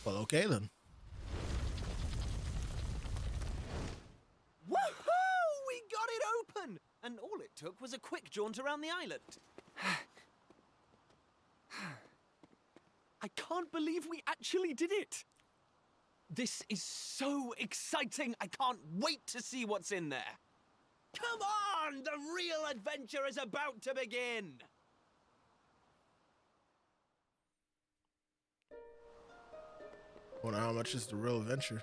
Well, okay then. took was a quick jaunt around the island. I can't believe we actually did it. This is so exciting. I can't wait to see what's in there. Come on! The real adventure is about to begin! Wonder how much is the real adventure.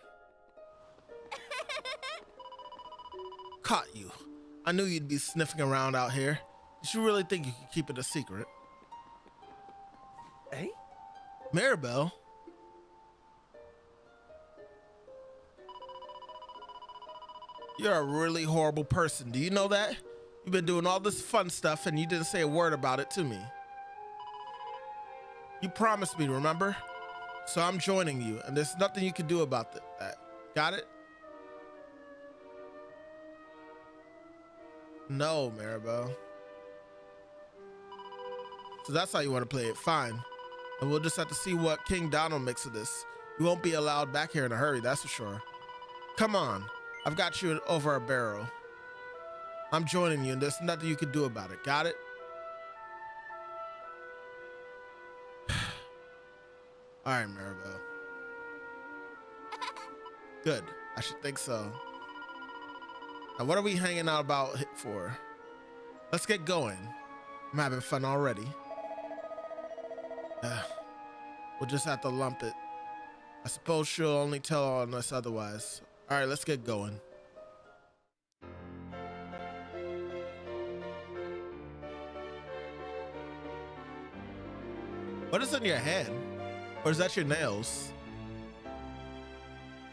Caught you. I knew you'd be sniffing around out here. Did you really think you could keep it a secret? Eh? Maribel? You're a really horrible person. Do you know that? You've been doing all this fun stuff and you didn't say a word about it to me. You promised me, remember? So I'm joining you, and there's nothing you can do about that. Got it? No, Maribel. So that's how you want to play it. Fine. And we'll just have to see what King Donald makes of this. You won't be allowed back here in a hurry, that's for sure. Come on. I've got you over a barrel. I'm joining you, and there's nothing you can do about it. Got it? All right, Maribel. Good. I should think so. Now, what are we hanging out about for? Let's get going. I'm having fun already. We'll just have to lump it. I suppose she'll only tell on us otherwise. All right, let's get going. What is in your hand? Or is that your nails?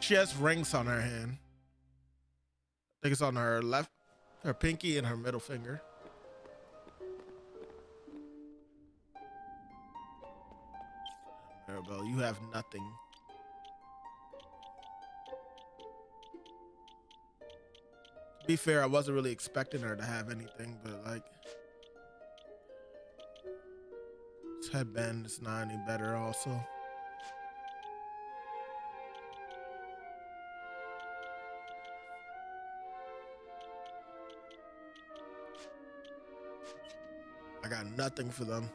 She has rings on her hand. I think it's on her left, her pinky and her middle finger. Maribel, you have nothing. To be fair, I wasn't really expecting her to have anything, but like, this headband is not any better also. I got nothing for them.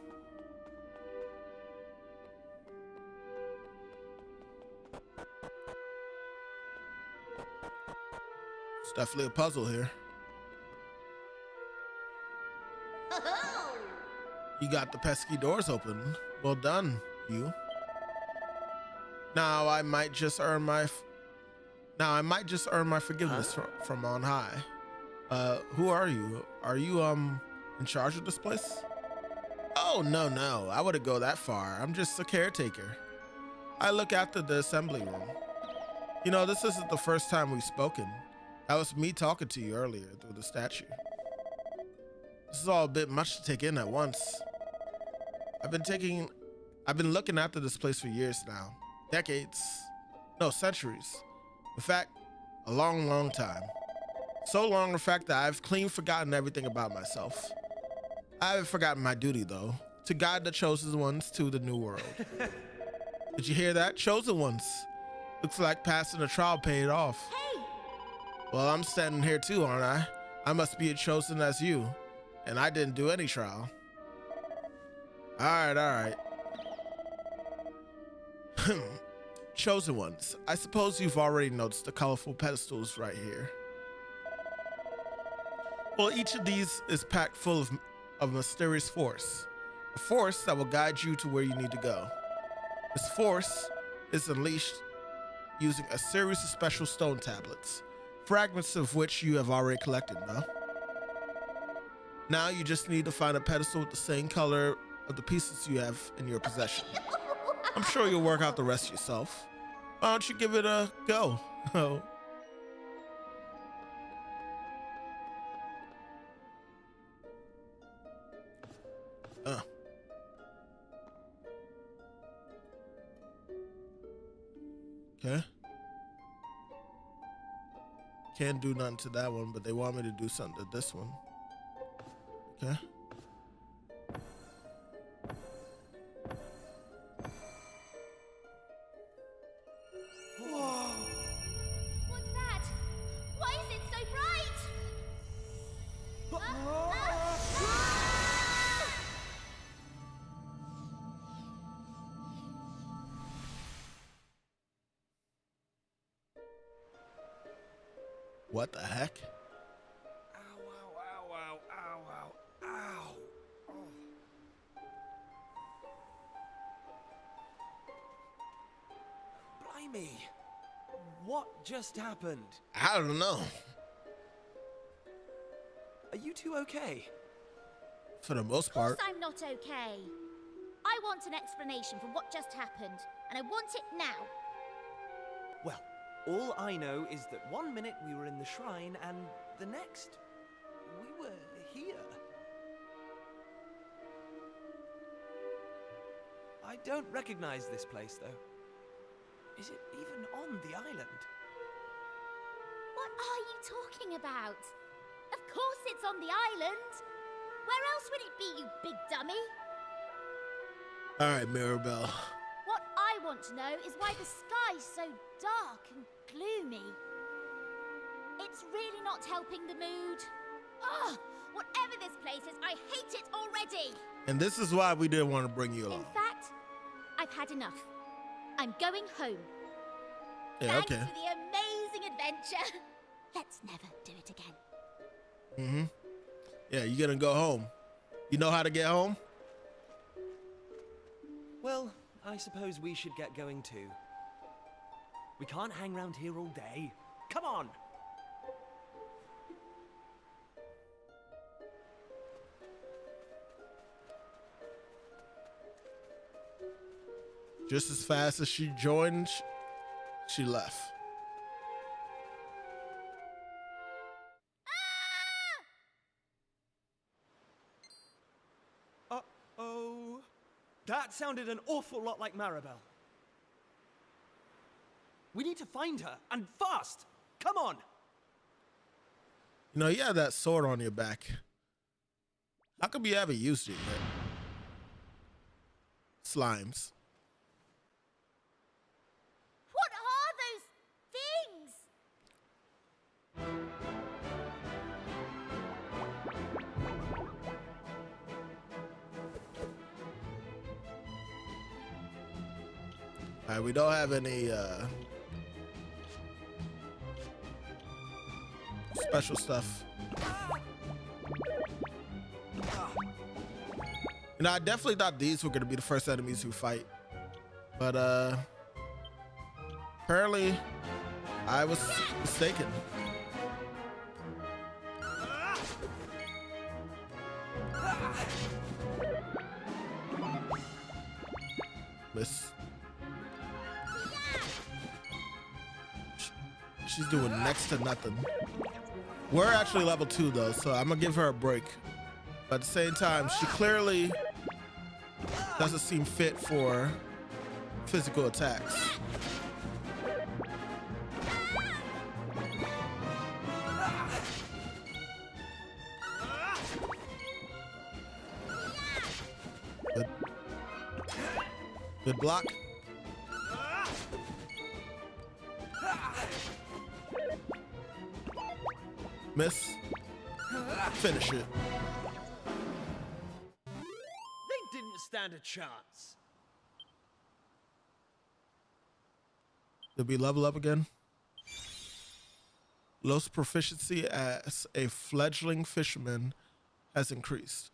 It's definitely a puzzle here. You got the pesky doors open. Well done, you. Now I might just earn my forgiveness from on high. Who are you? Are you in charge of this place? Oh, no. I wouldn't go that far. I'm just a caretaker. I look after the assembly room. You know, this isn't the first time we've spoken. That was me talking to you earlier through the statue. This is all a bit much to take in at once. I've been looking after this place for years now. Decades. No, centuries. In fact, a long time. So long, in fact, that I've clean forgotten everything about myself. I haven't forgotten my duty, though, to guide the chosen ones to the new world. Did you hear that? Chosen ones. Looks like passing the trial paid off. Hey! Well, I'm standing here too, aren't I? I must be as chosen as you, and I didn't do any trial. All right. Chosen ones. I suppose you've already noticed the colorful pedestals right here. Well, each of these is packed full of a mysterious force. A force that will guide you to where you need to go. This force is unleashed using a series of special stone tablets, fragments of which you have already collected, no? Now you just need to find a pedestal with the same color of the pieces you have in your possession. I'm sure you'll work out the rest yourself. Why don't you give it a go? Oh. Okay. Can't do nothing to that one, but they want me to do something to this one. Okay. Whoa! What's that? Why is it so bright? What the heck? Ow, ow, ow, ow, ow, ow, ow. Oh. Blimey. What just happened? I don't know. Are you two okay? For the most Of course part. I'm not okay. I want an explanation for what just happened, and I want it now. Well, all I know is that 1 minute we were in the shrine, and the next, we were here. I don't recognize this place, though. Is it even on the island? What are you talking about? Of course it's on the island. Where else would it be, you big dummy? All right, Mirabelle. What I want to know is why the sky's so dark and gloomy. It's really not helping the mood. Ugh! Whatever this place is, I hate it already! And this is why we didn't want to bring you In along. fact, I've had enough. I'm going home. Yeah, Thanks okay. for the amazing adventure. Let's never do it again. Mm-hmm. Yeah, you're gonna go home. You know how to get home? Well, I suppose we should get going too. We can't hang around here all day. Come on! Just as fast as she joined, she left. Uh-oh. That sounded an awful lot like Maribel. We need to find her, and fast! Come on! You know, you have that sword on your back. How come you haven't used it yet? Slimes. What are those things? All right, we don't have any special stuff. You know, I definitely thought these were gonna be the first enemies we fight, but apparently I was mistaken. Miss. She's doing next to nothing. We're actually level 2 though, so I'm gonna give her a break. But at the same time, she clearly doesn't seem fit for physical attacks. Good. Good block. Miss. Finish it. They didn't stand a chance. Did we level up again? Lo's proficiency as a fledgling fisherman has increased.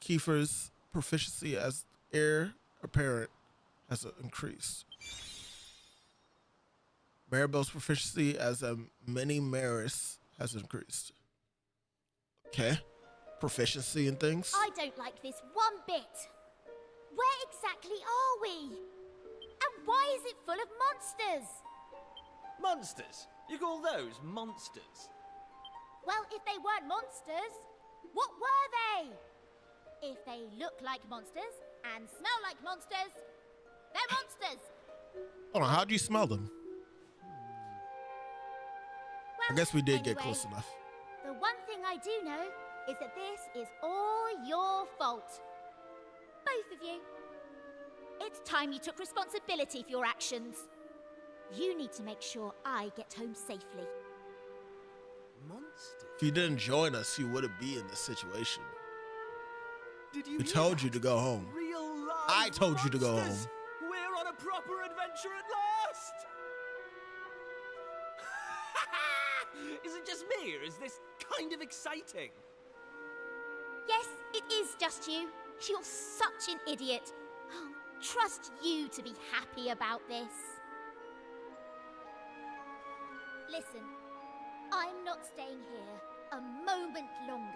Kiefer's proficiency as heir apparent has increased. Maribel's proficiency as a mini Maris has increased. Okay. Proficiency in things. I don't like this one bit. Where exactly are we? And why is it full of monsters? Monsters? You call those monsters? Well, if they weren't monsters, what were they? If they look like monsters and smell like monsters, they're monsters. Hold on, how do you smell them? Well, I guess we did get anyway, close enough. The one thing I do know is that this is all your fault. Both of you. It's time you took responsibility for your actions. You need to make sure I get home safely. Monsters? If you didn't join us, you wouldn't be in this situation. Did you We hear told that? you to go home. Real live I told you to go monsters? home. We're on a proper adventure at last! it just me, or is this kind of exciting? Yes, it is just you. You're such an idiot. Oh, trust you to be happy about this. Listen, I'm not staying here a moment longer.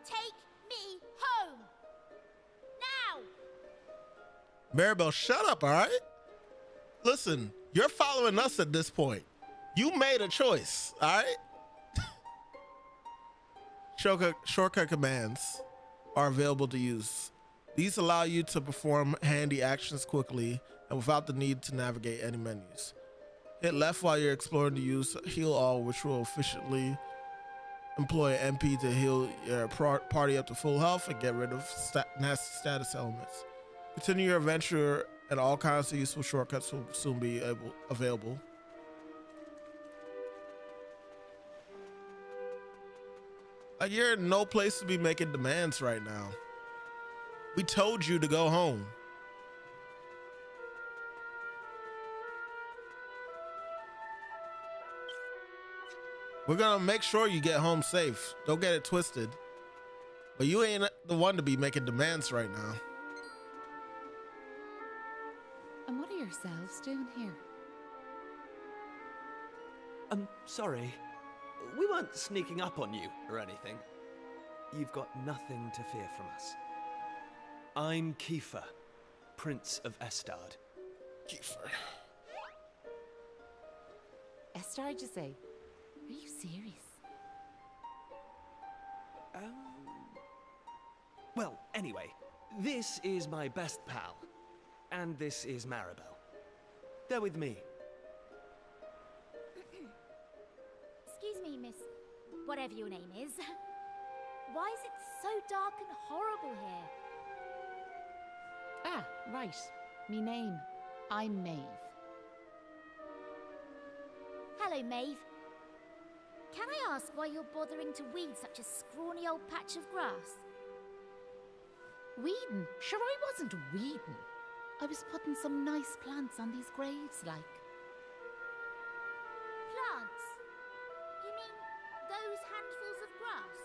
Take me home! Now! Maribel, shut up, all right? Listen, you're following us at this point. You made a choice, all right? Shortcut commands are available to use. These allow you to perform handy actions quickly and without the need to navigate any menus. Hit left while you're exploring to use Heal All, which will efficiently employ an MP to heal your party up to full health and get rid of nasty status elements. Continue your adventure, and all kinds of useful shortcuts will soon be available. Like, you're in no place to be making demands right now. We told you to go home. We're gonna make sure you get home safe. Don't get it twisted. But you ain't the one to be making demands right now. And what are yourselves doing here? I'm sorry. We weren't sneaking up on you or anything. You've got nothing to fear from us. I'm Kiefer, Prince of Estard. Kiefer. Estard, you say? Are you serious? Well, anyway, this is my best pal, and this is Maribel. They're with me. Excuse me, miss, whatever your name is. Why is it so dark and horrible here? Ah, right. Me name. I'm Maeve. Hello, Maeve. Can I ask why you're bothering to weed such a scrawny old patch of grass? Weeding? Sure, I wasn't weeding. I was putting some nice plants on these graves, like. Plants? You mean those handfuls of grass?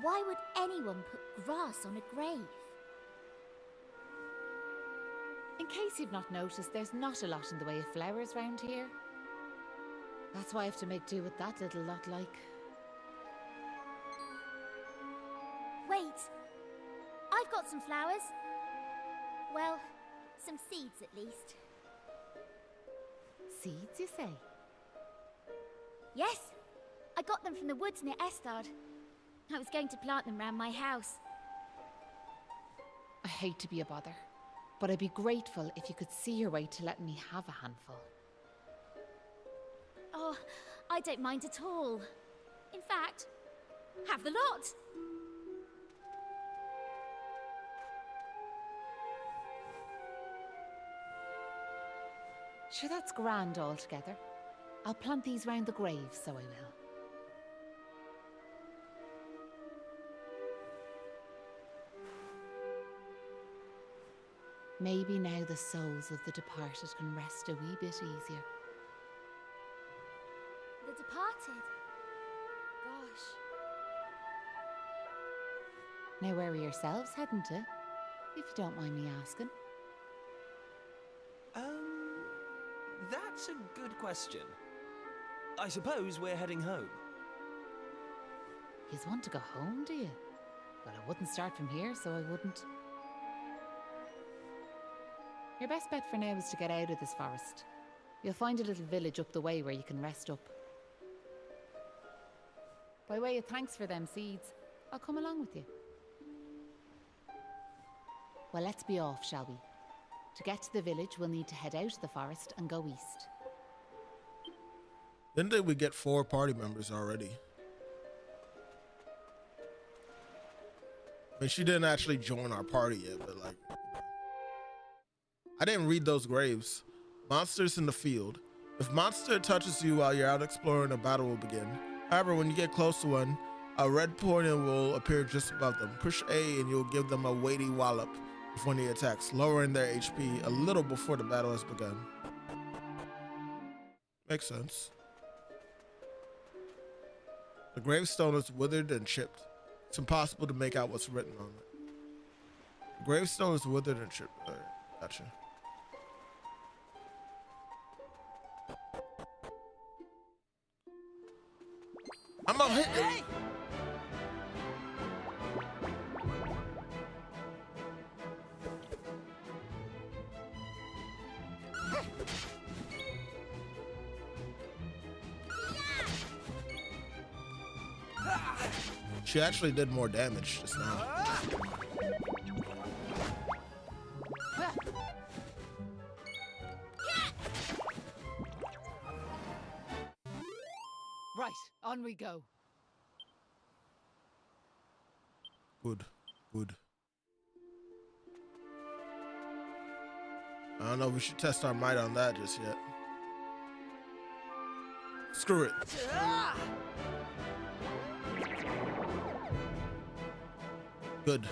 Why would anyone put grass on a grave? In case you've not noticed, there's not a lot in the way of flowers round here. That's why I have to make do with that little lot, like. Wait! I've got some flowers. Well, some seeds at least. Seeds, you say? Yes! I got them from the woods near Estard. I was going to plant them round my house. I hate to be a bother, but I'd be grateful if you could see your way to letting me have a handful. Oh, I don't mind at all. In fact, have the lot. Sure, that's grand altogether. I'll plant these round the grave, so I will. Maybe now the souls of the departed can rest a wee bit easier. The departed? Gosh. Now where are yourselves heading to? If you don't mind me asking. That's a good question. I suppose we're heading home. Yous want to go home, do you? Well, I wouldn't start from here, so I wouldn't. Your best bet for now is to get out of this forest. You'll find a little village up the way where you can rest up. By way of thanks for them seeds, I'll come along with you. Well, let's be off, shall we? To get to the village, we'll need to head out of the forest and go east. Didn't we get 4 party members already? I mean, she didn't actually join our party yet, but like, I didn't read those graves. Monsters in the field. If monster touches you while you're out exploring, a battle will begin. However, when you get close to one, a red pointer will appear just above them. Push A and you'll give them a weighty wallop before the attacks, lowering their HP a little before the battle has begun. Makes sense. The gravestone is withered and chipped. It's impossible to make out what's written on it. The gravestone is withered and chipped. All right, gotcha. I'm gonna hit it. She actually did more damage just now. Right, on we go. Good, good. I don't know if we should test our might on that just yet. Screw it. Good.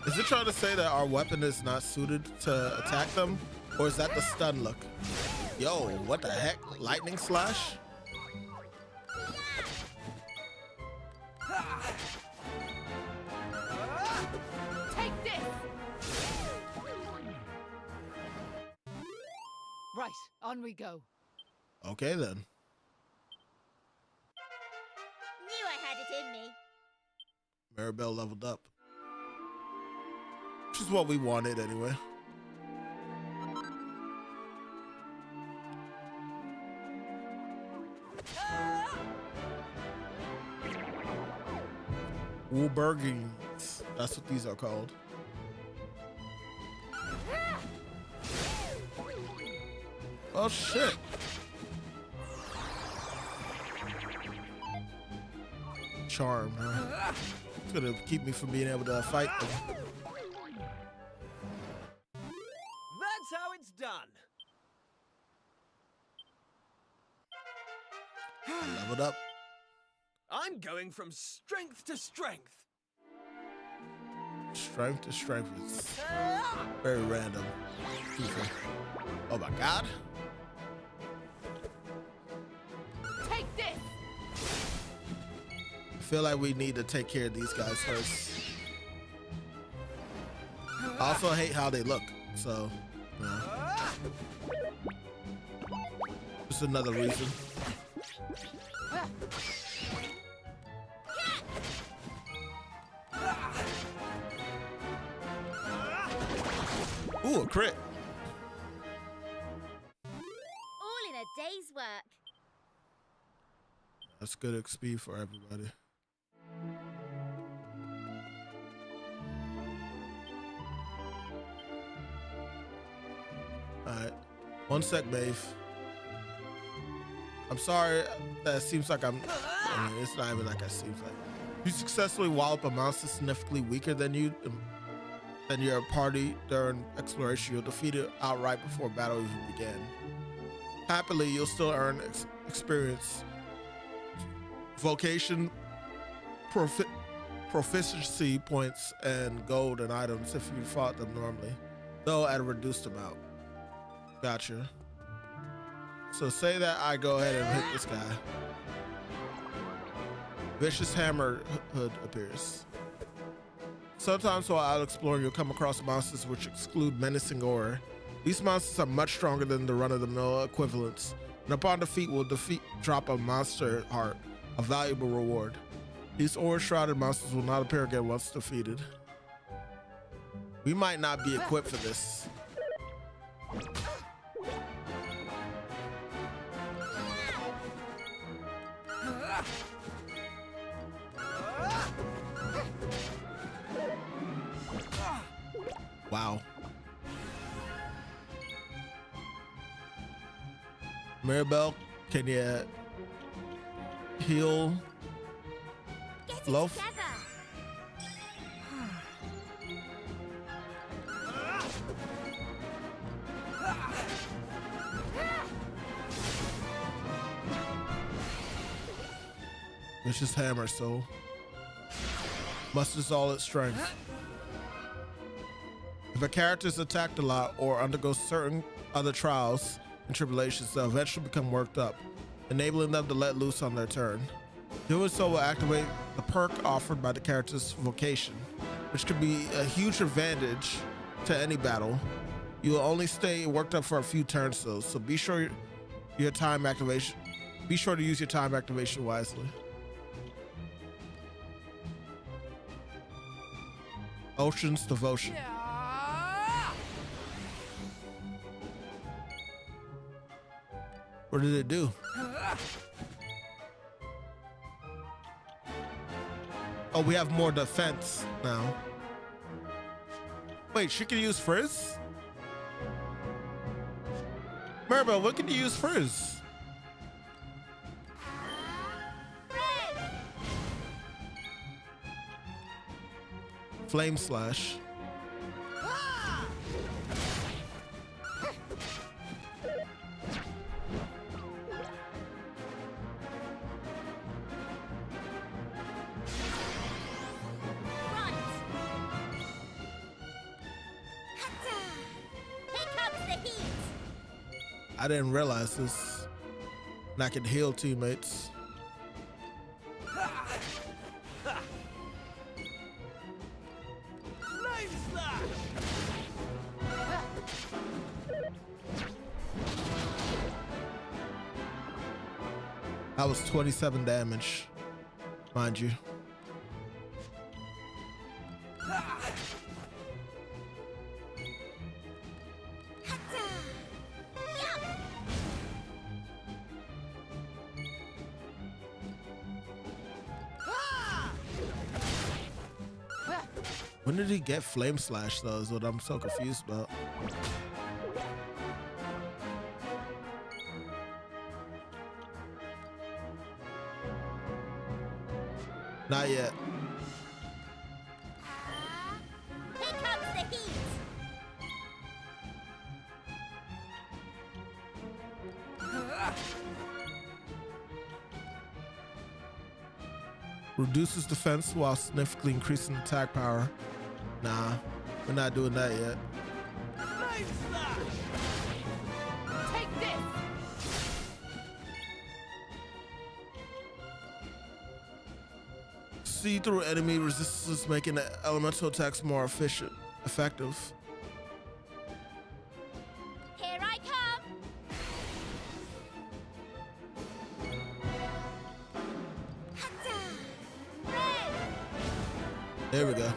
Is it trying to say that our weapon is not suited to attack them? Or is that the stun look? Yo, what the heck? Lightning slash? Take this! Right, on we go. Okay then. Knew I had it in me. Maribel leveled up. Which is what we wanted anyway. Wolbergines. That's what these are called. Oh shit. Charm, huh? It's gonna keep me from being able to fight them. That's how it's done. Leveled up. I'm going from strength to strength. Strength to strength is very random. Oh my god. Take this! I feel like we need to take care of these guys first. I also hate how they look, so, you know. Just another reason. Ooh, a crit. All in a day's work. That's good XP for everybody. Alright. One sec, Maeve. I'm sorry that it seems like I mean, it's not even like it seems like. You successfully wallop a monster significantly weaker than you, than your party during exploration. You'll defeat it outright before battle even began. Happily, you'll still earn experience, vocation, proficiency points, and gold and items if you fought them normally, though at a reduced amount. Gotcha. So say that I go ahead and hit this guy. Vicious Hammer Hood appears. Sometimes while out exploring, you'll come across monsters which exclude menacing aura. These monsters are much stronger than the run-of-the-mill equivalents, and upon defeat will drop a monster heart, a valuable reward. These aura-shrouded monsters will not appear again once defeated. We might not be equipped for this. Wow. Maribel, can you heal Loaf? Together. Vicious Hammer, so musters all its strength. If a character is attacked a lot or undergoes certain other trials and tribulations, they'll eventually become worked up, enabling them to let loose on their turn. Doing so will activate the perk offered by the character's vocation, which could be a huge advantage to any battle. You will only stay worked up for a few turns though, so be sure to use your time activation wisely. Ocean's Devotion. What did it do? Oh, we have more defense now. Wait, she can use Frizz? Maribel, what can you use Frizz? Flame Slash. I didn't realize this. And I can heal teammates. That was 27 damage, mind you. When did he get Flame Slash though is what I'm so confused about. Not yet. Here comes the heat. Reduces defense while significantly increasing attack power. Nah, we're not doing that yet. Take this! See through enemy resistances, making the elemental attacks more effective. Here I come. There we go.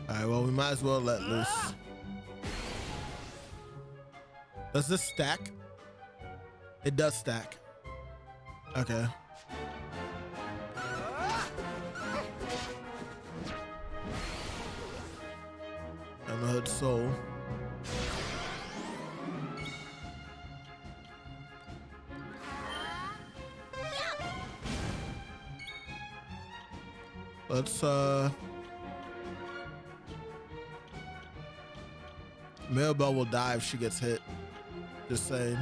Alright, well, we might as well let loose. Does this stack? It does stack. Okay. Hammerhead Soul. Let's Maribel will die if she gets hit. Just saying.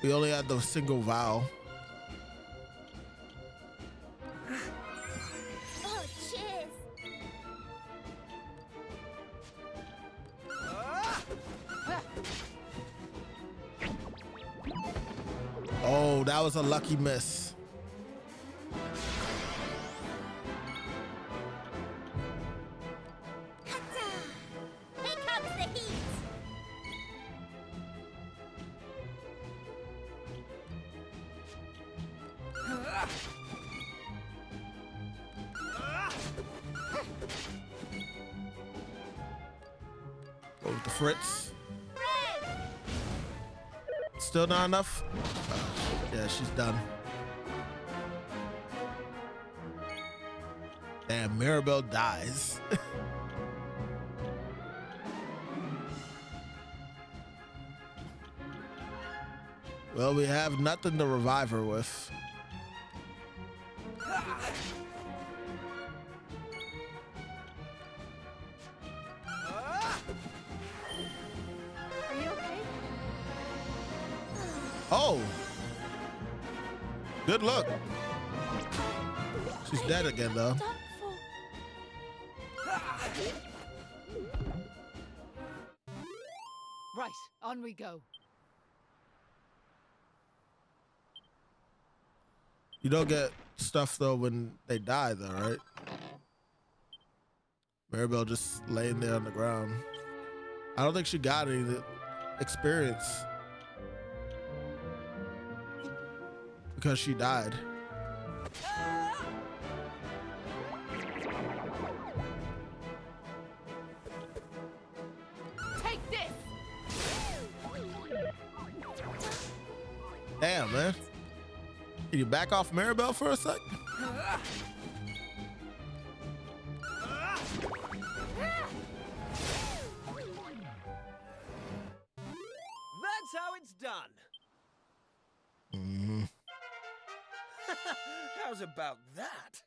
We only had the single vial. Oh, cheers. Oh, that was a lucky miss. Here comes the heat. Go with the Fritz. Still not enough? Yeah, she's done. Damn, Maribel dies. Well, we have nothing to revive her with. Oh. Good luck. She's dead again, though. Right, on we go. You don't get stuff, though, when they die, though, right? Maribel just laying there on the ground. I don't think she got any experience because she died. Take this. Damn, man. Can you back off Maribel for a sec? That's how it's done. Mm-hmm. How's about that?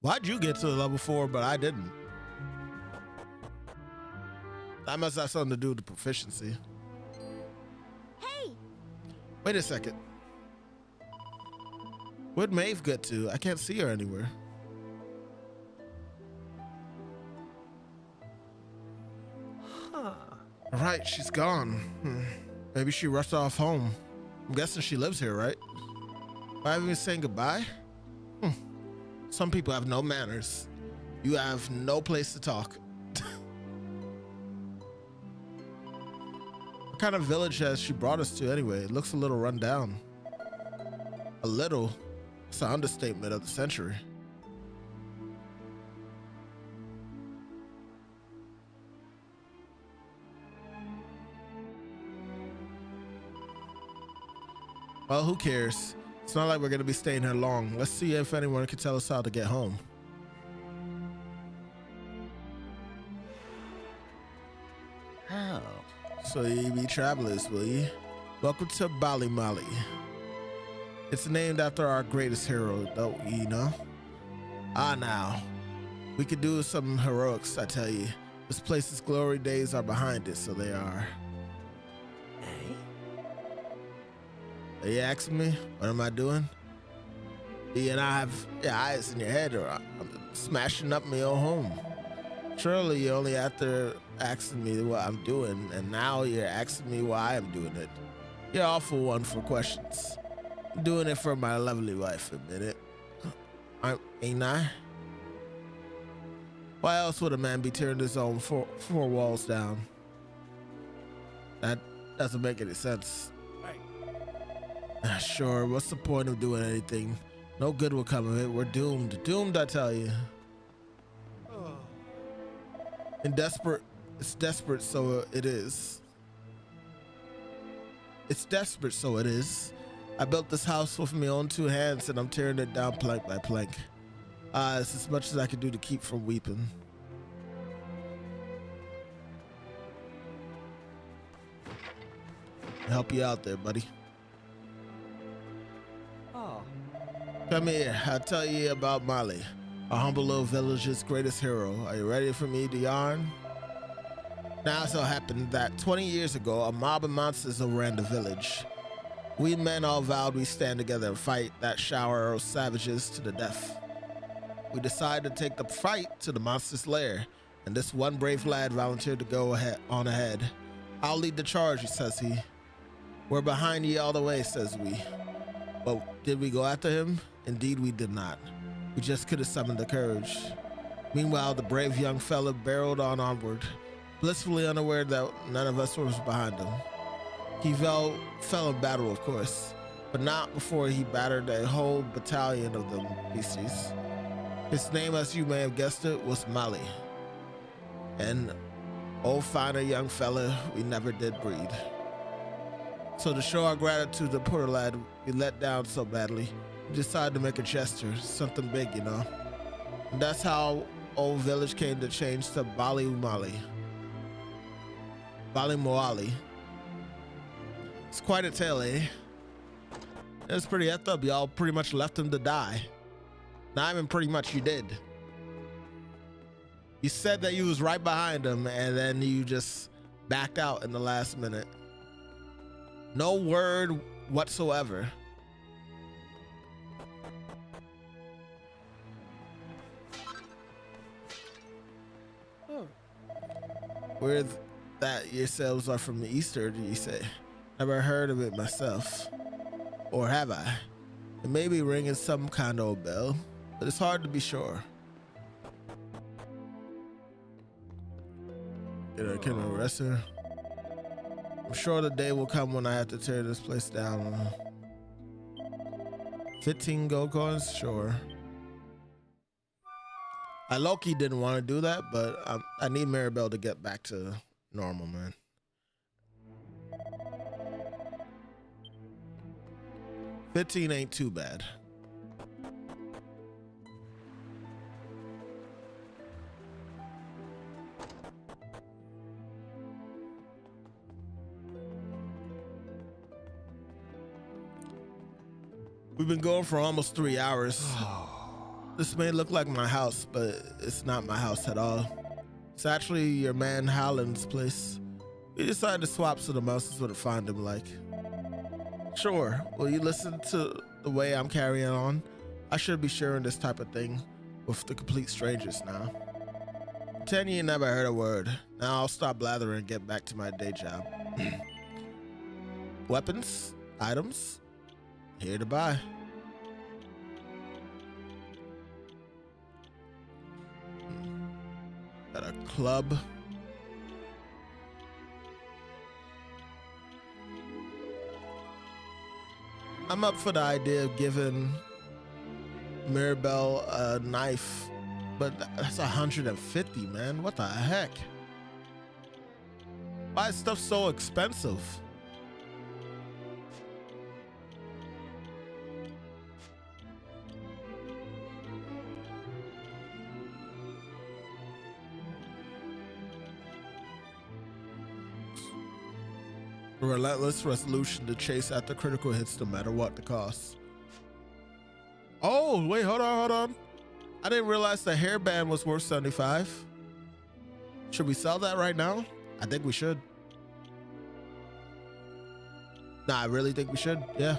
Why'd you get to level 4, but I didn't? That must have something to do with the proficiency. Hey! Wait a second. Where'd Maeve get to? I can't see her anywhere. Huh. Right, she's gone. Maybe she rushed off home. I'm guessing she lives here, right? Why haven't we saying goodbye? Some people have no manners. You have no place to talk. What kind of village has she brought us to anyway? It looks a little run down. A little? It's an understatement of the century. Well, who cares? It's not like we're gonna be staying here long. Let's see if anyone can tell us how to get home. Oh. So ye be travelers, will ye? Welcome to Ballymolly. It's named after our greatest hero, don't ye know? Ah, now. We could do some heroics, I tell ye. This place's glory days are behind it, so they are. Are you asking me? What am I doing? You and I have your eyes in your head, or I'm smashing up my own home. Surely you're only after asking me what I'm doing, and now you're asking me why I'm doing it. You're awful one for questions. I'm doing it for my lovely wife, admit it. Ain't I? Why else would a man be tearing his own four walls down? That doesn't make any sense. Sure, what's the point of doing anything? No good will come of it. We're doomed. Doomed, I tell you. And it's desperate, so it is. It's desperate, so it is. I built this house with my own 2 hands, and I'm tearing it down plank by plank. It's as much as I can do to keep from weeping. I'll help you out there, buddy. Come here, I'll tell you about Molly, our humble little village's greatest hero. Are you ready for me to yarn? Now it so happened that 20 years ago, a mob of monsters overran the village. We men all vowed we'd stand together and fight that shower of savages to the death. We decided to take the fight to the monster's lair, and this one brave lad volunteered to go on ahead. I'll lead the charge, says he. We're behind ye all the way, says we. But did we go after him? Indeed we did not. We just could have summoned the courage. Meanwhile, the brave young fella barreled onward, blissfully unaware that none of us was behind him. He fell in battle, of course, but not before he battered a whole battalion of them beasties. His name, as you may have guessed it, was Molly. And oh, finer young fella we never did breed. So to show our gratitude to the poor lad we let down so badly, we decided to make a gesture, something big, you know. And that's how old village came to change to Ballymolly. Ballymolly. It's quite a tale, eh? It's pretty effed up. Y'all pretty much left him to die. Not even pretty much, you did. You said that you was right behind him, and then you just backed out in the last minute. No word whatsoever. Where that yourselves are from Easter, do you say? Never heard of it myself. Or have I? It may be ringing some kind of old bell, but it's hard to be sure. Can I arrest her? I'm sure the day will come when I have to tear this place down. 15 gold coins? Sure. Loki didn't want to do that, but I need Maribel to get back to normal, man. $15 ain't too bad. We've been going for almost 3 hours. This may look like my house, but it's not my house at all. It's actually your man Howland's place. We decided to swap so the mouses wouldn't find him like. Sure, will you listen to the way I'm carrying on? I should be sharing this type of thing with the complete strangers now. Pretend you never heard a word. Now I'll stop blathering and get back to my day job. Weapons? Items? Here to buy. Got a club. I'm up for the idea of giving Maribel a knife, but that's 150, man. What the heck? Why is stuff so expensive? A relentless resolution to chase after critical hits no matter what the cost. Oh, wait, hold on. I didn't realize the hairband was worth 75. Should we sell that right now? I think we should. Nah, I really think we should. Yeah.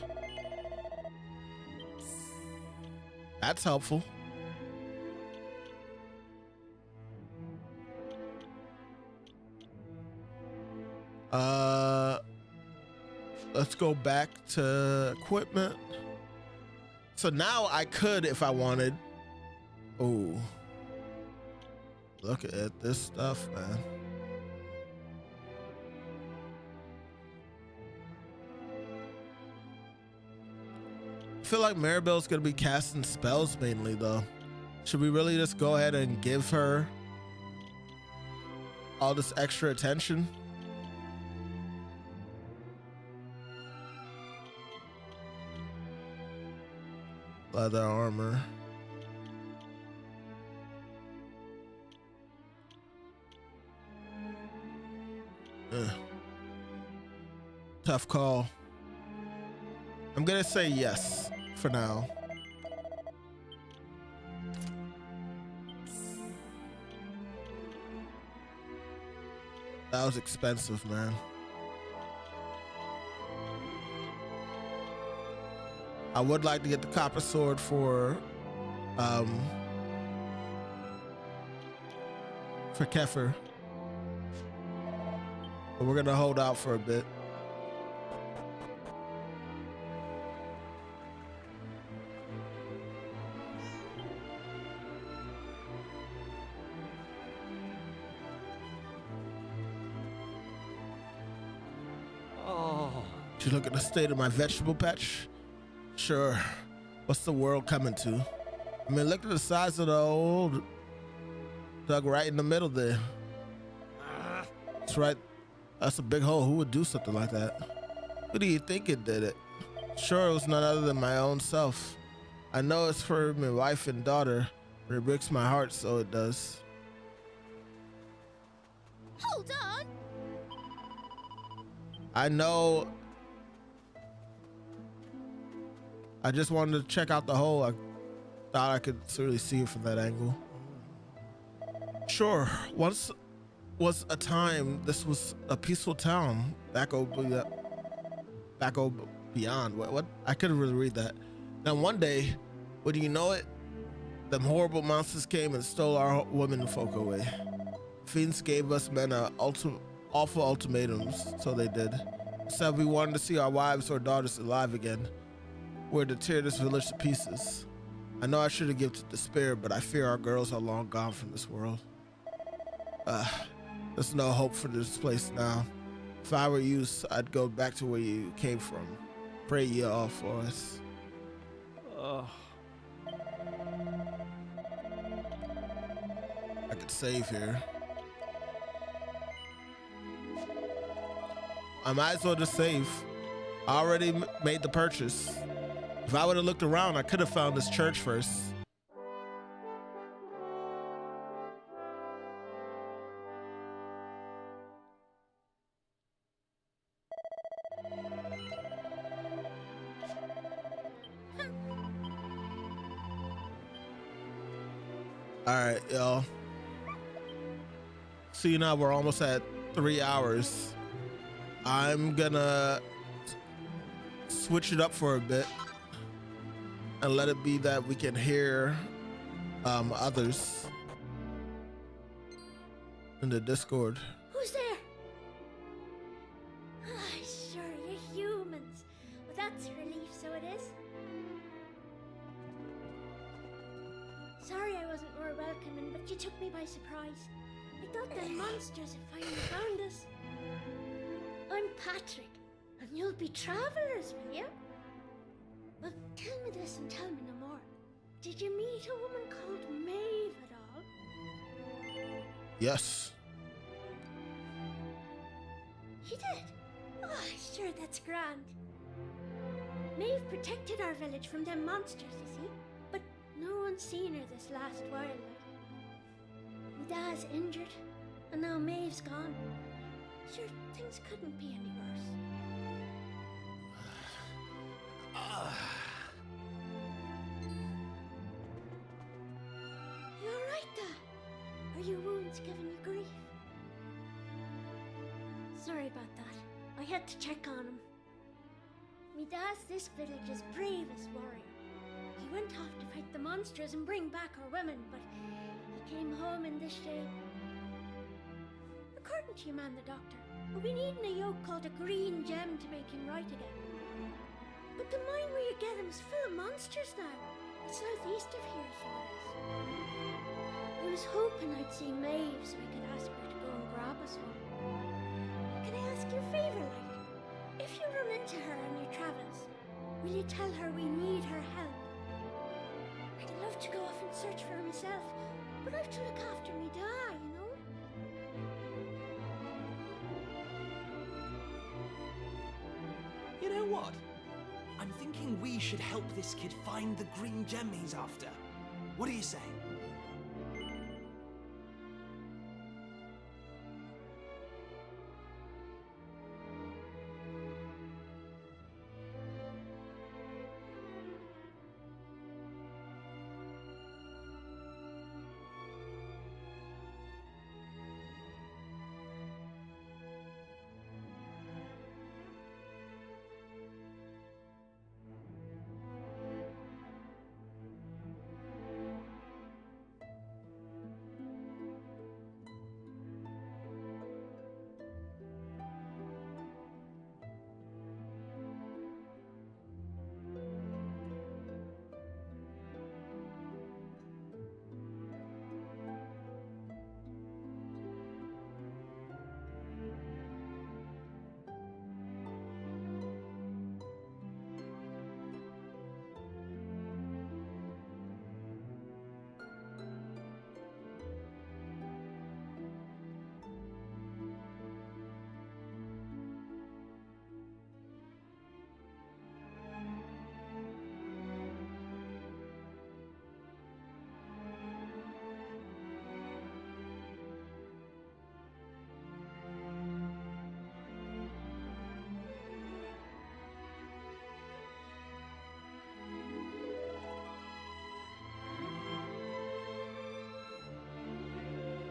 That's helpful. Let's go back to equipment. So now I could, if I wanted. Oh, look at this stuff, man. I feel like Maribel's gonna be casting spells mainly though. Should we really just go ahead and give her all this extra attention? Leather armor. Tough call. I'm gonna say yes for now. That was expensive, man. I would like to get the copper sword for Kefir, but we're gonna hold out for a bit. Did you look at the state of my vegetable patch? Sure. What's the world coming to? I mean, look at the size of the old dug right in the middle there. That's right. That's a big hole. Who would do something like that? Who do you think it did it? Sure, it was none other than my own self. I know it's for my wife and daughter, but it breaks my heart, so it does. Hold on. I know. I just wanted to check out the hole. I thought I could really see it from that angle. Sure, once was a time this was a peaceful town back over back over beyond. What? I couldn't really read that. Then one day, what do you know it? Them horrible monsters came and stole our women folk away. Fiends gave us men awful ultimatums, so they did. Said we wanted to see our wives or daughters alive again. We're to tear this village to pieces. I know I should have given to despair, but I fear our girls are long gone from this world. There's no hope for this place now. If I were you, I'd go back to where you came from. Pray ye all for us. I could save here. I might as well just save. I already made the purchase. If I would have looked around, I could have found this church first. All right, y'all. See, now we're almost at 3 hours. I'm gonna switch it up for a bit and let it be that we can hear others in the Discord. Who's there? Ah, sure, you're humans. Well, that's a relief, so it is. Sorry I wasn't more welcoming, but you took me by surprise. I thought the monsters had finally found us. I'm Patrick, and you'll be travelers, will you? Well, tell me this and tell me no more. Did you meet a woman called Maeve at all? Yes. You did? Oh, sure, that's grand. Maeve protected our village from them monsters, you see, but no one's seen her this last while. My dad's injured, and now Maeve's gone. Sure, things couldn't be any worse. You alright, Dad? Are your wounds giving you grief? Sorry about that. I had to check on him. Me dad's this village's bravest warrior. He went off to fight the monsters and bring back our women, but he came home in this shape. According to your man, the doctor, we'll be needing a yoke called a green gem to make him right again. But the mine where you get him's full of monsters now. It's southeast of here, so it is. I was hoping I'd see Maeve so I could ask her to go and grab us one. Can I ask you a favour, like? If you run into her on your travels, will you tell her we need her help? I'd love to go off and search for her myself, but I have to look after me dad, you know? You know what? I'm thinking we should help this kid find the green gem he's after. What do you say?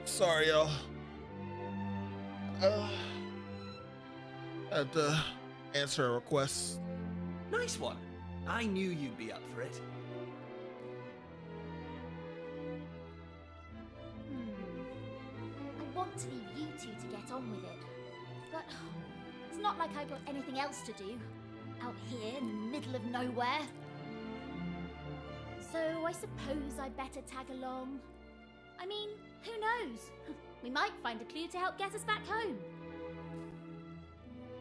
Sorry, y'all. Had to answer a request. Nice one. I knew you'd be up for it. I want to leave you two to get on with it, but it's not like I've got anything else to do out here in the middle of nowhere. So I suppose I'd better tag along. I mean, who knows? We might find a clue to help get us back home.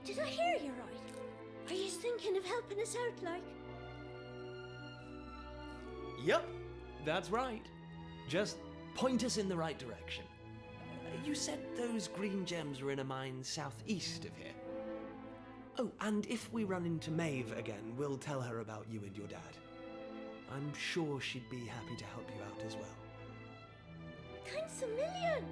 Did I hear you right? Are you thinking of helping us out, like? Yup, that's right. Just point us in the right direction. You said those green gems were in a mine southeast of here. Oh, and if we run into Maeve again, we'll tell her about you and your dad. I'm sure she'd be happy to help you out as well. Thanks a million.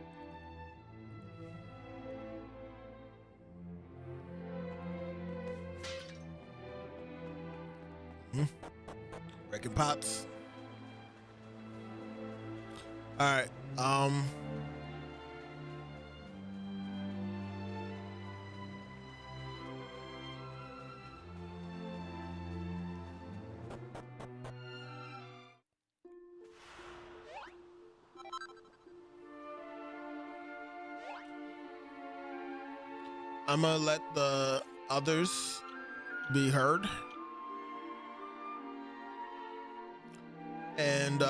Breaking pots. All right. I'm gonna let the others be heard. And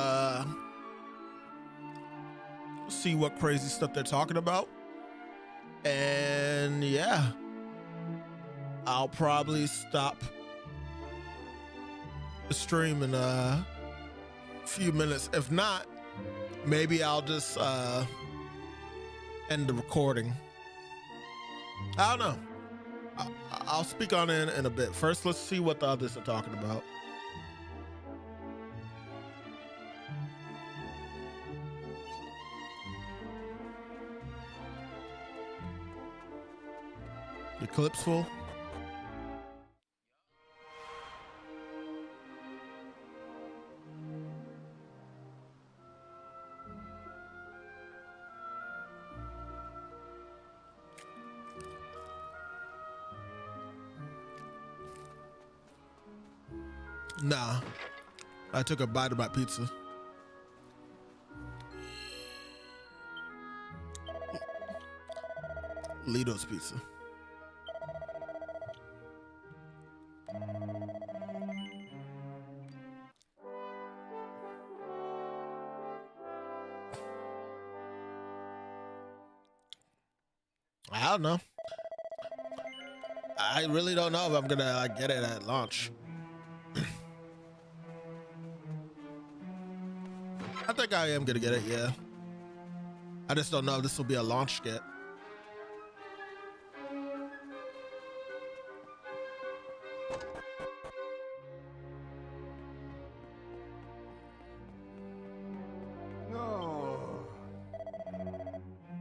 see what crazy stuff they're talking about. And yeah, I'll probably stop the stream in a few minutes. If not, maybe I'll just end the recording. I don't know. I'll speak on it in a bit. First, let's see what the others are talking about. The clip's full. Nah, I took a bite of my pizza. Lito's pizza. I don't know. I really don't know if I'm gonna get it at launch. I think I am gonna get it, yeah. I just don't know if this will be a launch get. No.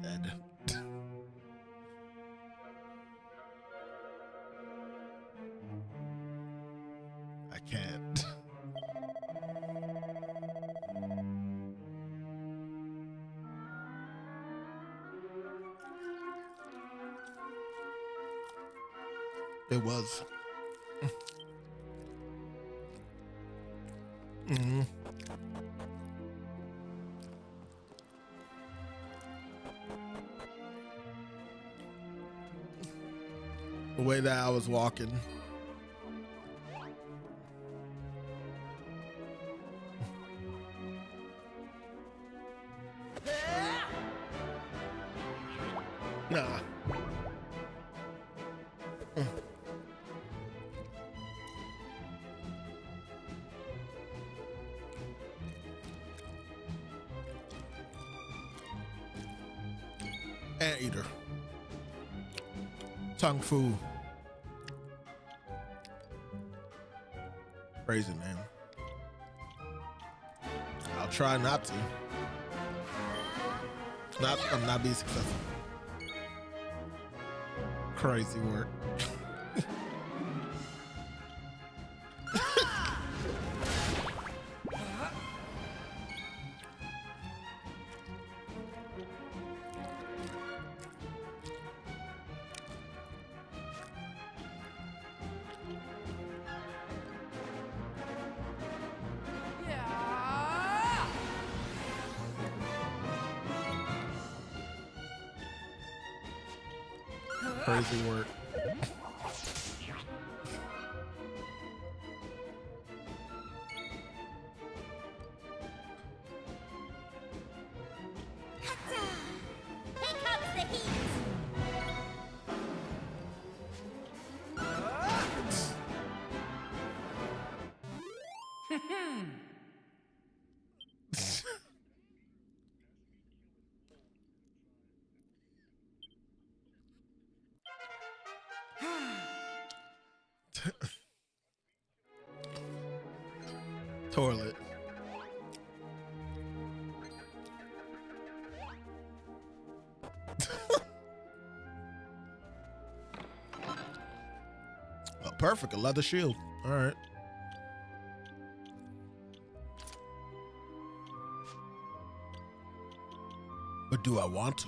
Dead. I can't. It was. Mm-hmm. The way that I was walking. Nah. Anteater. Tongue Fu. Crazy name. I'll try not to. I'm not being successful. Crazy work. crazy work. Here comes the heat! Toilet. Oh, perfect. A leather shield. All right. But do I want to?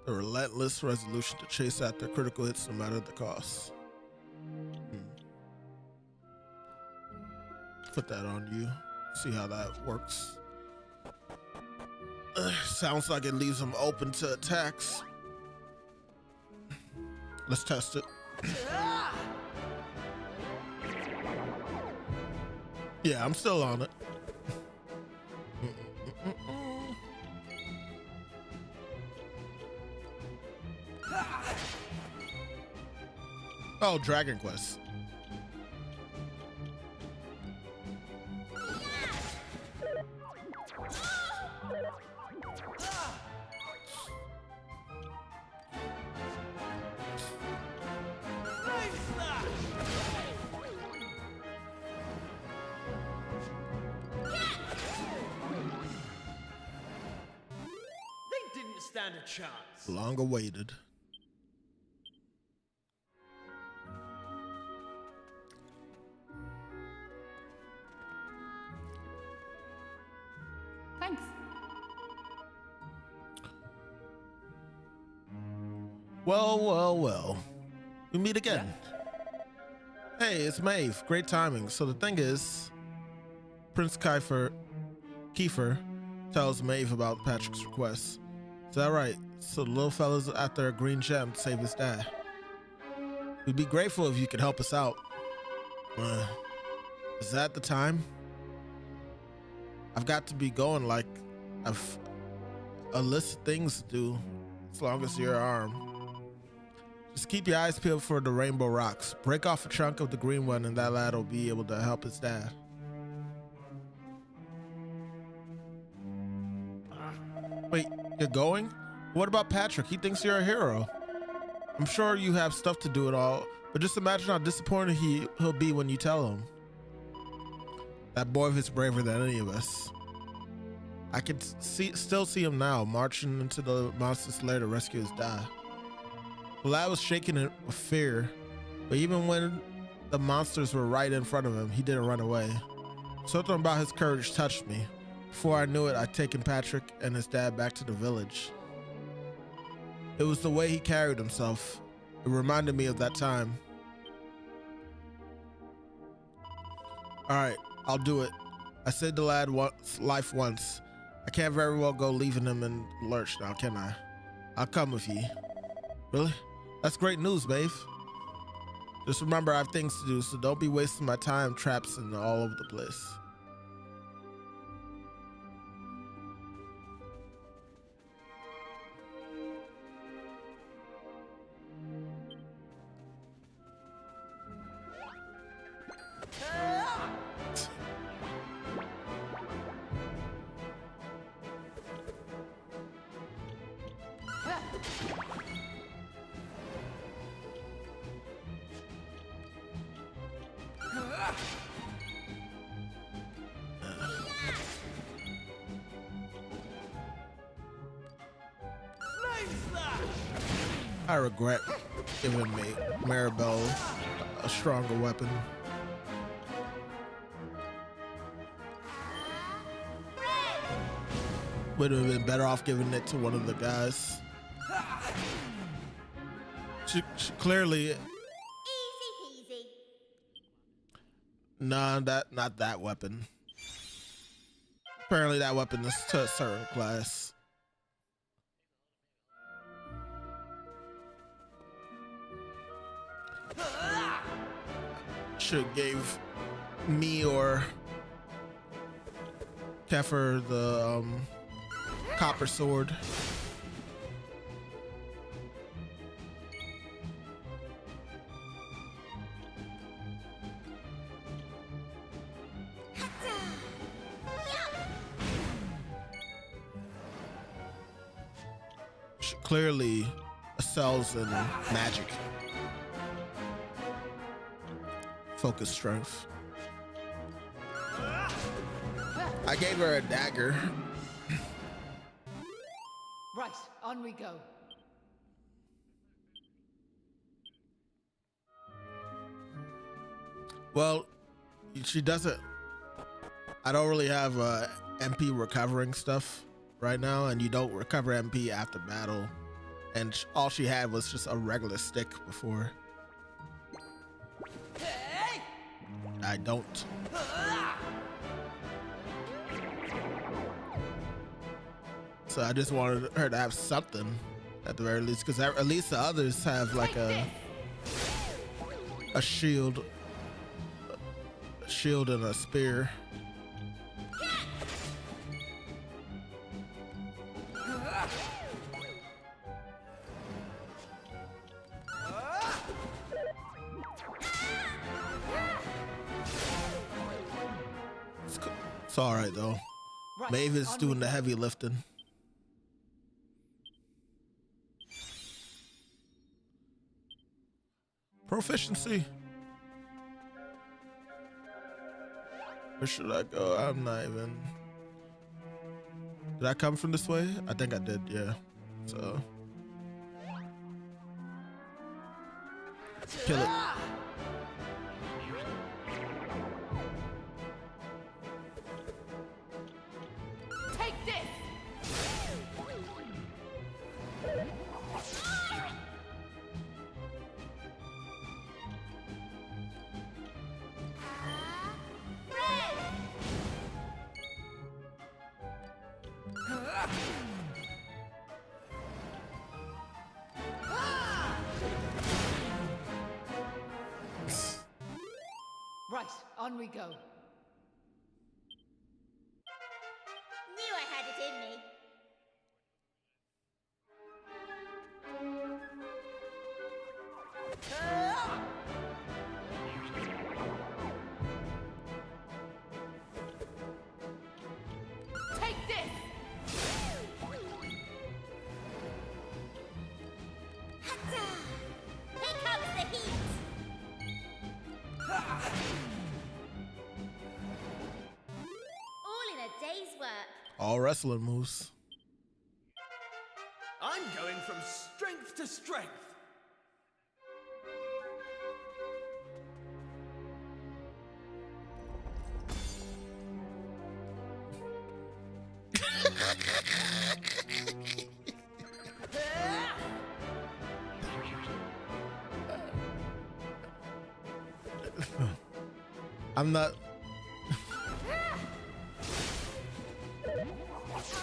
The relentless resolution to chase after critical hits no matter the cost. Put that on you. See how that works. Sounds like it leaves him open to attacks. Let's test it. Yeah, I'm still on it. Oh, Dragon Quest. They didn't stand a chance. Long awaited. Thanks. Well. We meet again. Hey, it's Maeve. Great timing. So the thing is, Prince Kiefer tells Maeve about Patrick's request. Is that right? So the little fella's after a green gem to save his dad. We'd be grateful if you could help us out. Is that the time? I've got to be going, like I've a list of things to do as long as your arm. Just keep your eyes peeled for the rainbow rocks. Break off a chunk of the green one and that lad will be able to help his dad. Wait, you're going? What about Patrick? He thinks you're a hero. I'm sure you have stuff to do it all, but just imagine how disappointed he'll be when you tell him. That boy is braver than any of us. I can still see him now, marching into the monster's lair to rescue his dad. The lad was shaking in fear, but even when the monsters were right in front of him, he didn't run away. Something about his courage touched me. Before I knew it, I'd taken Patrick and his dad back to the village. It was the way he carried himself. It reminded me of that time. All right, I'll do it. I saved the lad life once. I can't very well go leaving him in lurch now, can I? I'll come with you. Really? That's great news, Maeve. Just remember I have things to do, so don't be wasting my time traipsing all over the place. I regret giving Maribel a stronger weapon. Would have been better off giving it to one of the guys. She clearly. Easy peasy. Nah, not that weapon. Apparently that weapon is to a certain class. Should gave me or Kefir the copper sword. She clearly excels in magic. Focus strength. I gave her a dagger. Right, on we go. Well, she doesn't. I don't really have MP recovering stuff right now, and you don't recover MP after battle. And all she had was just a regular stick before. I don't. So I just wanted her to have something at the very least, because at least the others have like a shield, and a spear. It's all right though. Right, Maeve is on doing we the go. heavy lifting. Proficiency. Where should I go? I'm not even. Did I come from this way? I think I did, yeah. So. Kill it. Take this! Right, on we go. Knew I had it in me. Take this! Here comes the heat. All in a day's work. All wrestling moves. I'm going from strength to strength. I'm not.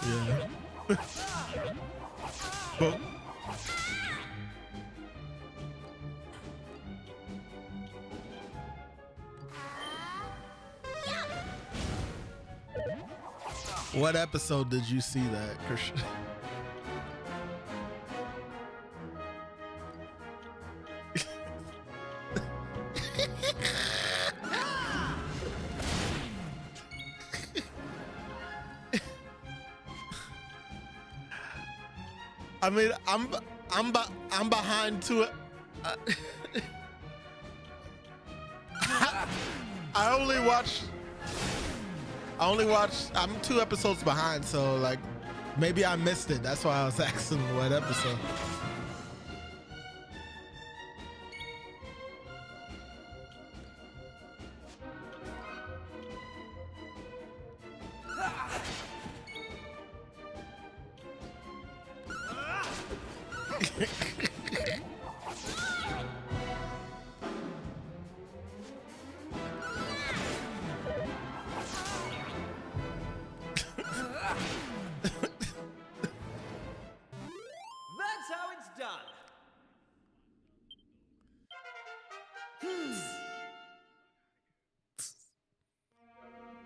Yeah. But what episode did you see that, Christian? I mean, I'm behind two. I only watched. I'm 2 episodes behind, so like, maybe I missed it. That's why I was asking what episode.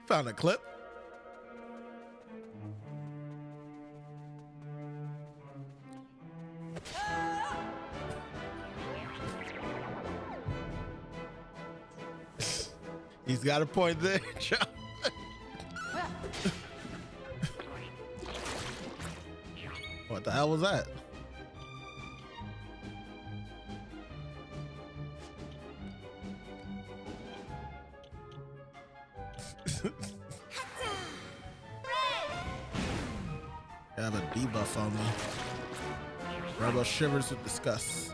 Found a clip. He's got a point there, John. What the hell was that? I have a debuff on me. Rebel shivers with disgust.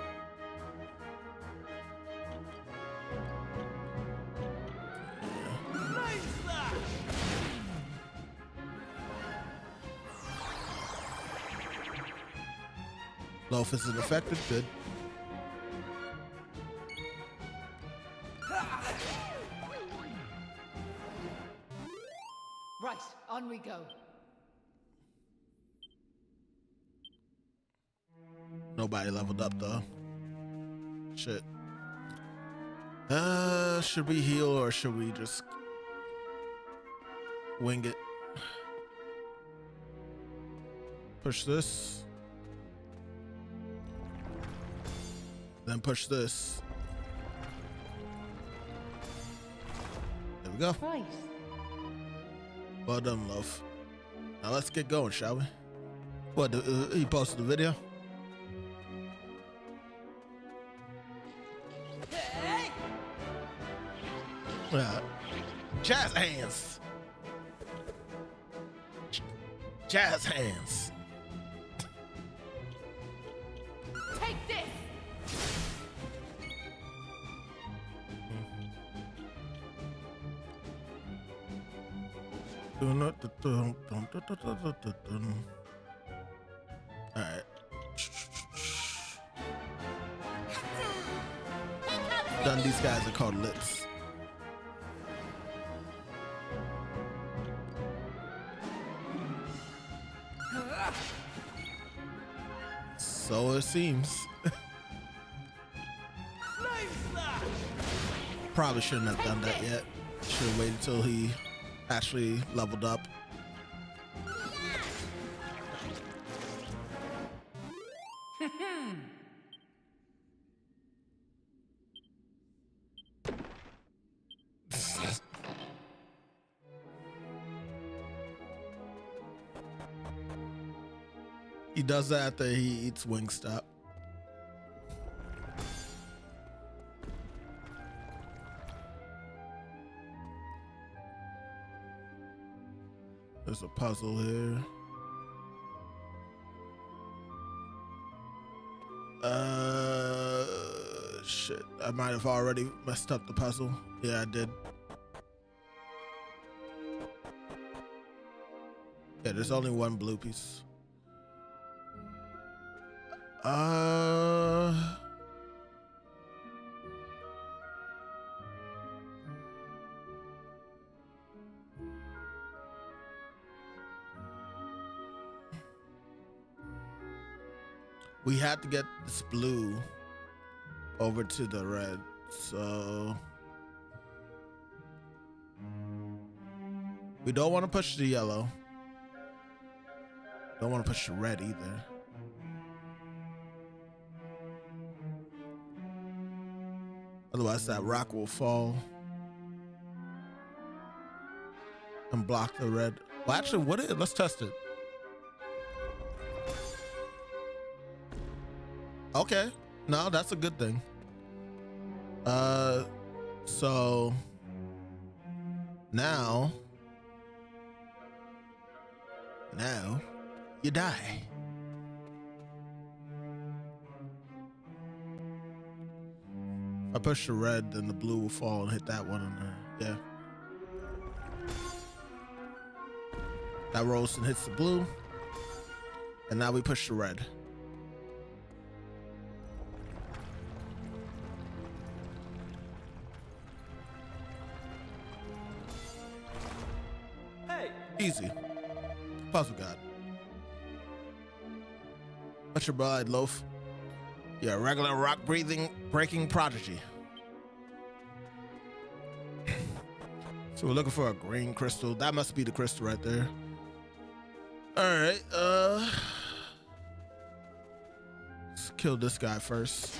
Loaf isn't affected. Good. Right, on we go. Nobody leveled up though. Shit. Should we heal or should we just wing it? Push this. Then push this. There we go. Right. Well done, Loaf. Now let's get going, shall we? What, he posted the video? Jazz hands. Jazz hands. Take this. All right. Done. These guys are called lips. So it seems. Probably shouldn't have done that yet. Should have waited till he actually leveled up. He does that after he eats Wingstop. There's a puzzle here. Shit. I might have already messed up the puzzle. Yeah, I did. Yeah, there's only one blue piece. We had to get this blue over to the red, so we don't want to push the yellow. Don't want to push the red either. Otherwise that rock will fall and block the red. Well, actually, what is it? Let's test it. Okay. No, that's a good thing. So now you die. If I push the red, then the blue will fall and hit that one in there. Yeah. That rolls and hits the blue. And now we push the red. Easy. Puzzle god. What's your bride, Loaf? You're a regular rock breathing, breaking prodigy. So we're looking for a green crystal. That must be the crystal right there. All right. Let's kill this guy first.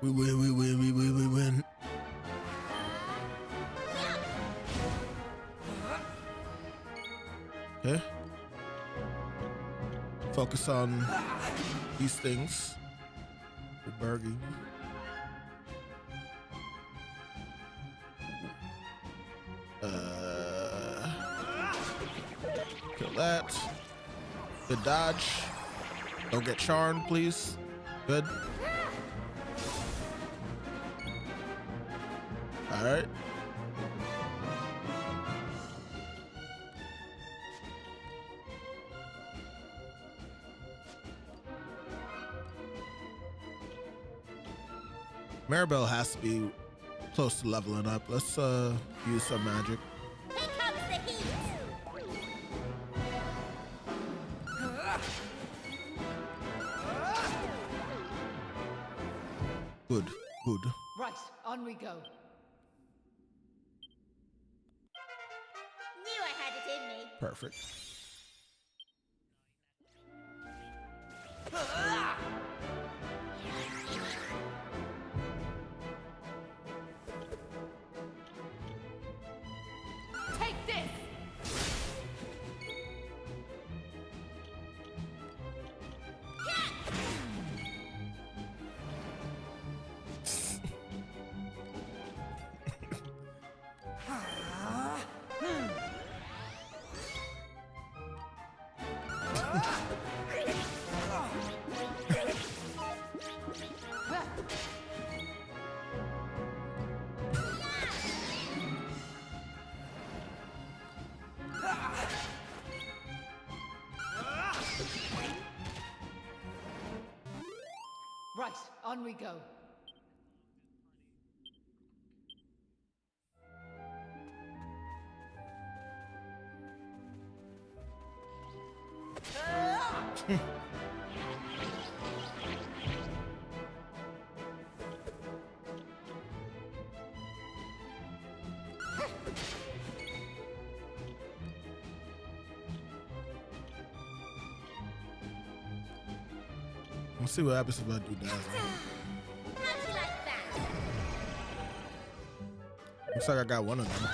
We win. Okay. Focus on these things. The Bergie. Kill that. Good dodge. Don't get charmed, please. Good. All right. Maribel has to be close to leveling up. Let's use some magic. Here comes the heat! Good. Right, on we go. Knew I had it in me. Perfect. Take this! Right, on we go. Let's see what happens if I do dazzle. How'd you like that? Looks like I got one of them.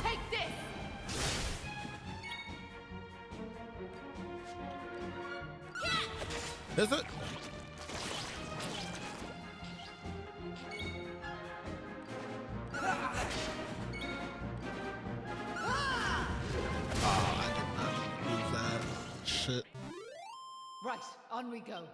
Take this! Is it? Oh, I did not use that. Shit. Right, on we go.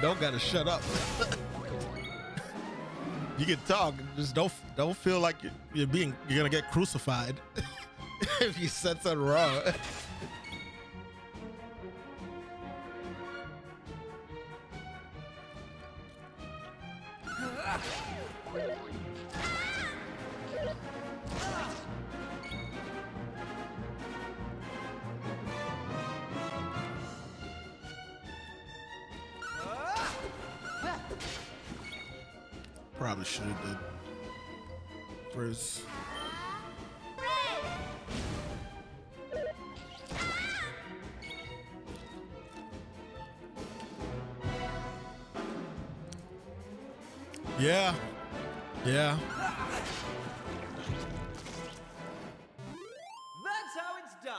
Don't gotta shut up. You can talk, just don't feel like you're gonna get crucified if you said something wrong. Probably should have did. Frizz. Yeah. Yeah. That's how it's done.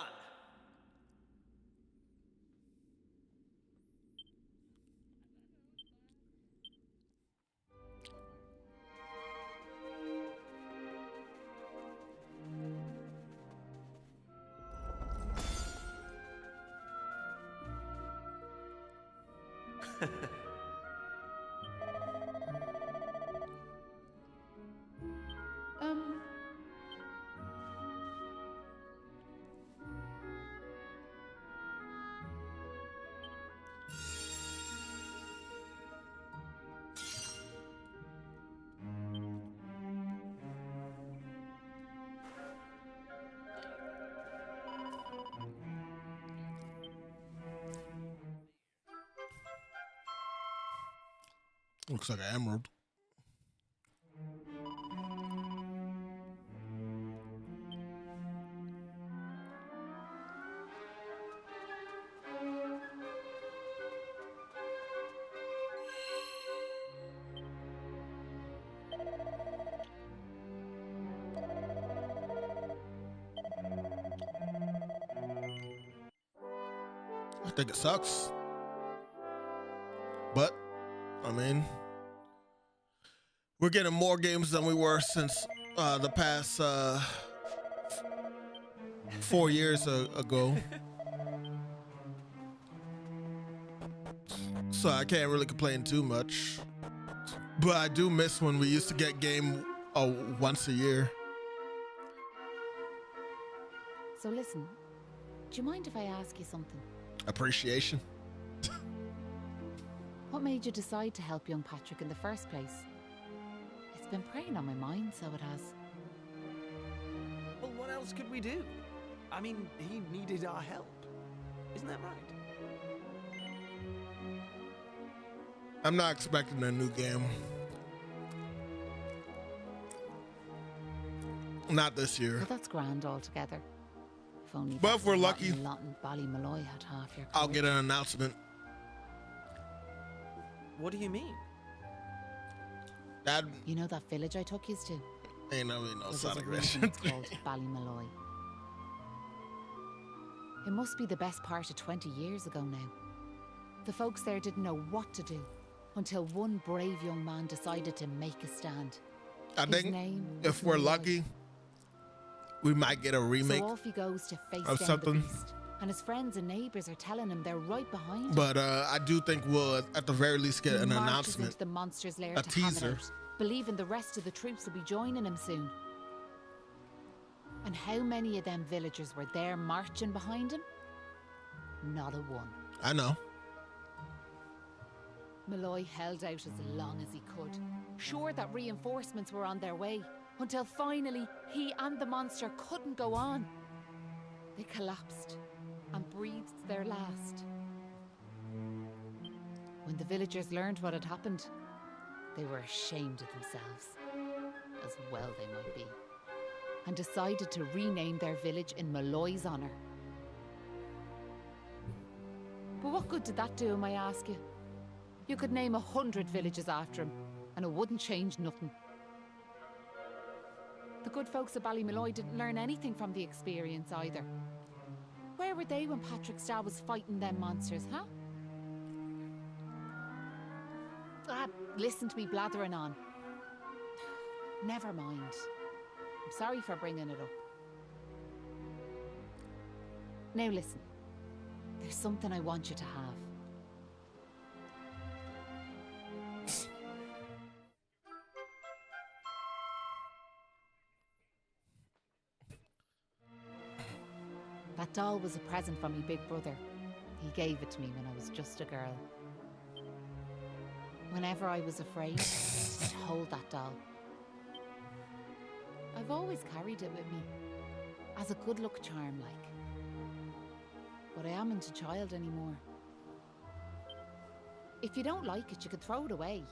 Looks like an emerald. I think it sucks. But, I mean, we're getting more games than we were since the past 4 years ago. So I can't really complain too much. But I do miss when we used to get game once a year. So listen, do you mind if I ask you something? Appreciation. What made you decide to help young Patrick in the first place? It's been preying on my mind, so it has. Well, what else could we do? I mean, he needed our help. Isn't that right? I'm not expecting a new game. Not this year. Well, that's grand altogether. If only But if we're lucky, lot in Ballymalloy had half your I'll career. get an announcement. What do you mean? That You know that village I took you to? ain't no Well, there's sound a aggression. reason it's called Ballymalloy. It must be the best part of 20 years ago now. The folks there didn't know what to do until one brave young man decided to make a stand. I His think name if was we're Malloy. lucky, we might get a remake. So off he goes to face of down something. the beast. And his friends and neighbours are telling him they're right behind him. But I do think we'll, at the very least, get He an marches announcement. into the monster's lair a to have it teaser. out, believing the rest of the troops will be joining him soon. And how many of them villagers were there marching behind him? Not a one. I know. Malloy held out as long as he could, sure that reinforcements were on their way, until finally he and the monster couldn't go on. They collapsed and breathed their last. When the villagers learned what had happened, they were ashamed of themselves, as well they might be, and decided to rename their village in Malloy's honour. But what good did that do him, I ask you? You could name 100 villages after him, and it wouldn't change nothing. The good folks of Ballymalloy didn't learn anything from the experience either. Where were they when Patrick's dad was fighting them monsters, huh? Listen to me blathering on. Never mind. I'm sorry for bringing it up. Now listen. There's something I want you to have. That doll was a present from my big brother. He gave it to me when I was just a girl. Whenever I was afraid, I'd hold that doll. I've always carried it with me, as a good luck charm like. But I amn't a child anymore. If you don't like it, you could throw it away.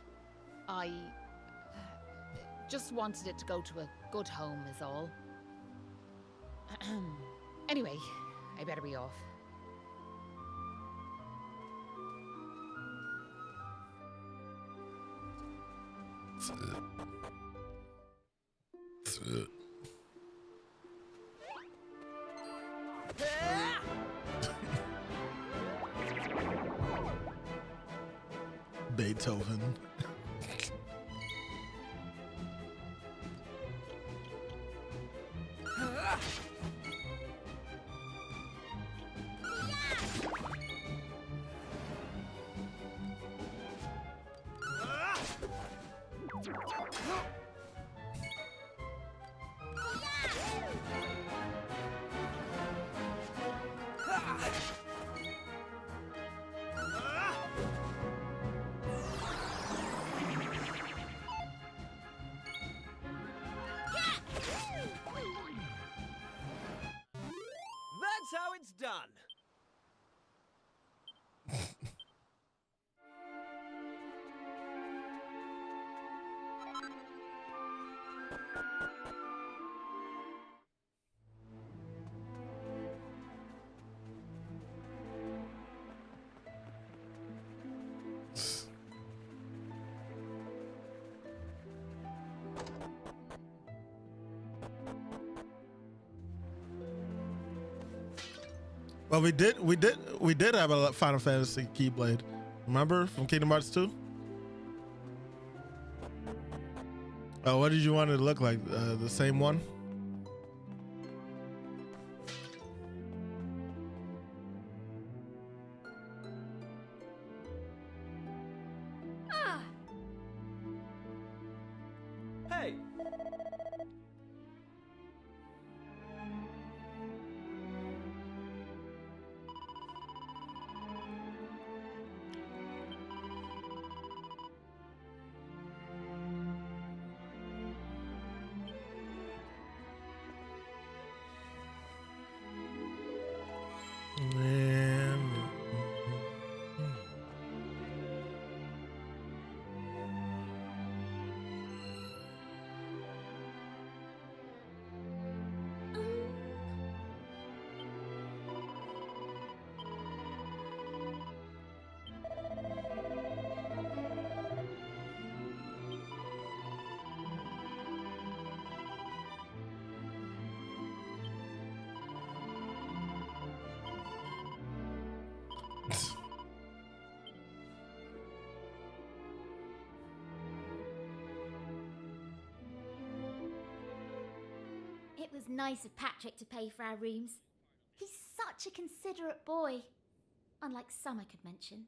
Just wanted it to go to a good home is all. Anyway, I better be off. Beethoven. That's how it's done. Well, we did have a Final Fantasy Keyblade. Remember from Kingdom Hearts 2? Oh, what did you want it to look like? The same one? Ah, Hey, it was nice of Patrick to pay for our rooms. He's such a considerate boy. Unlike some I could mention.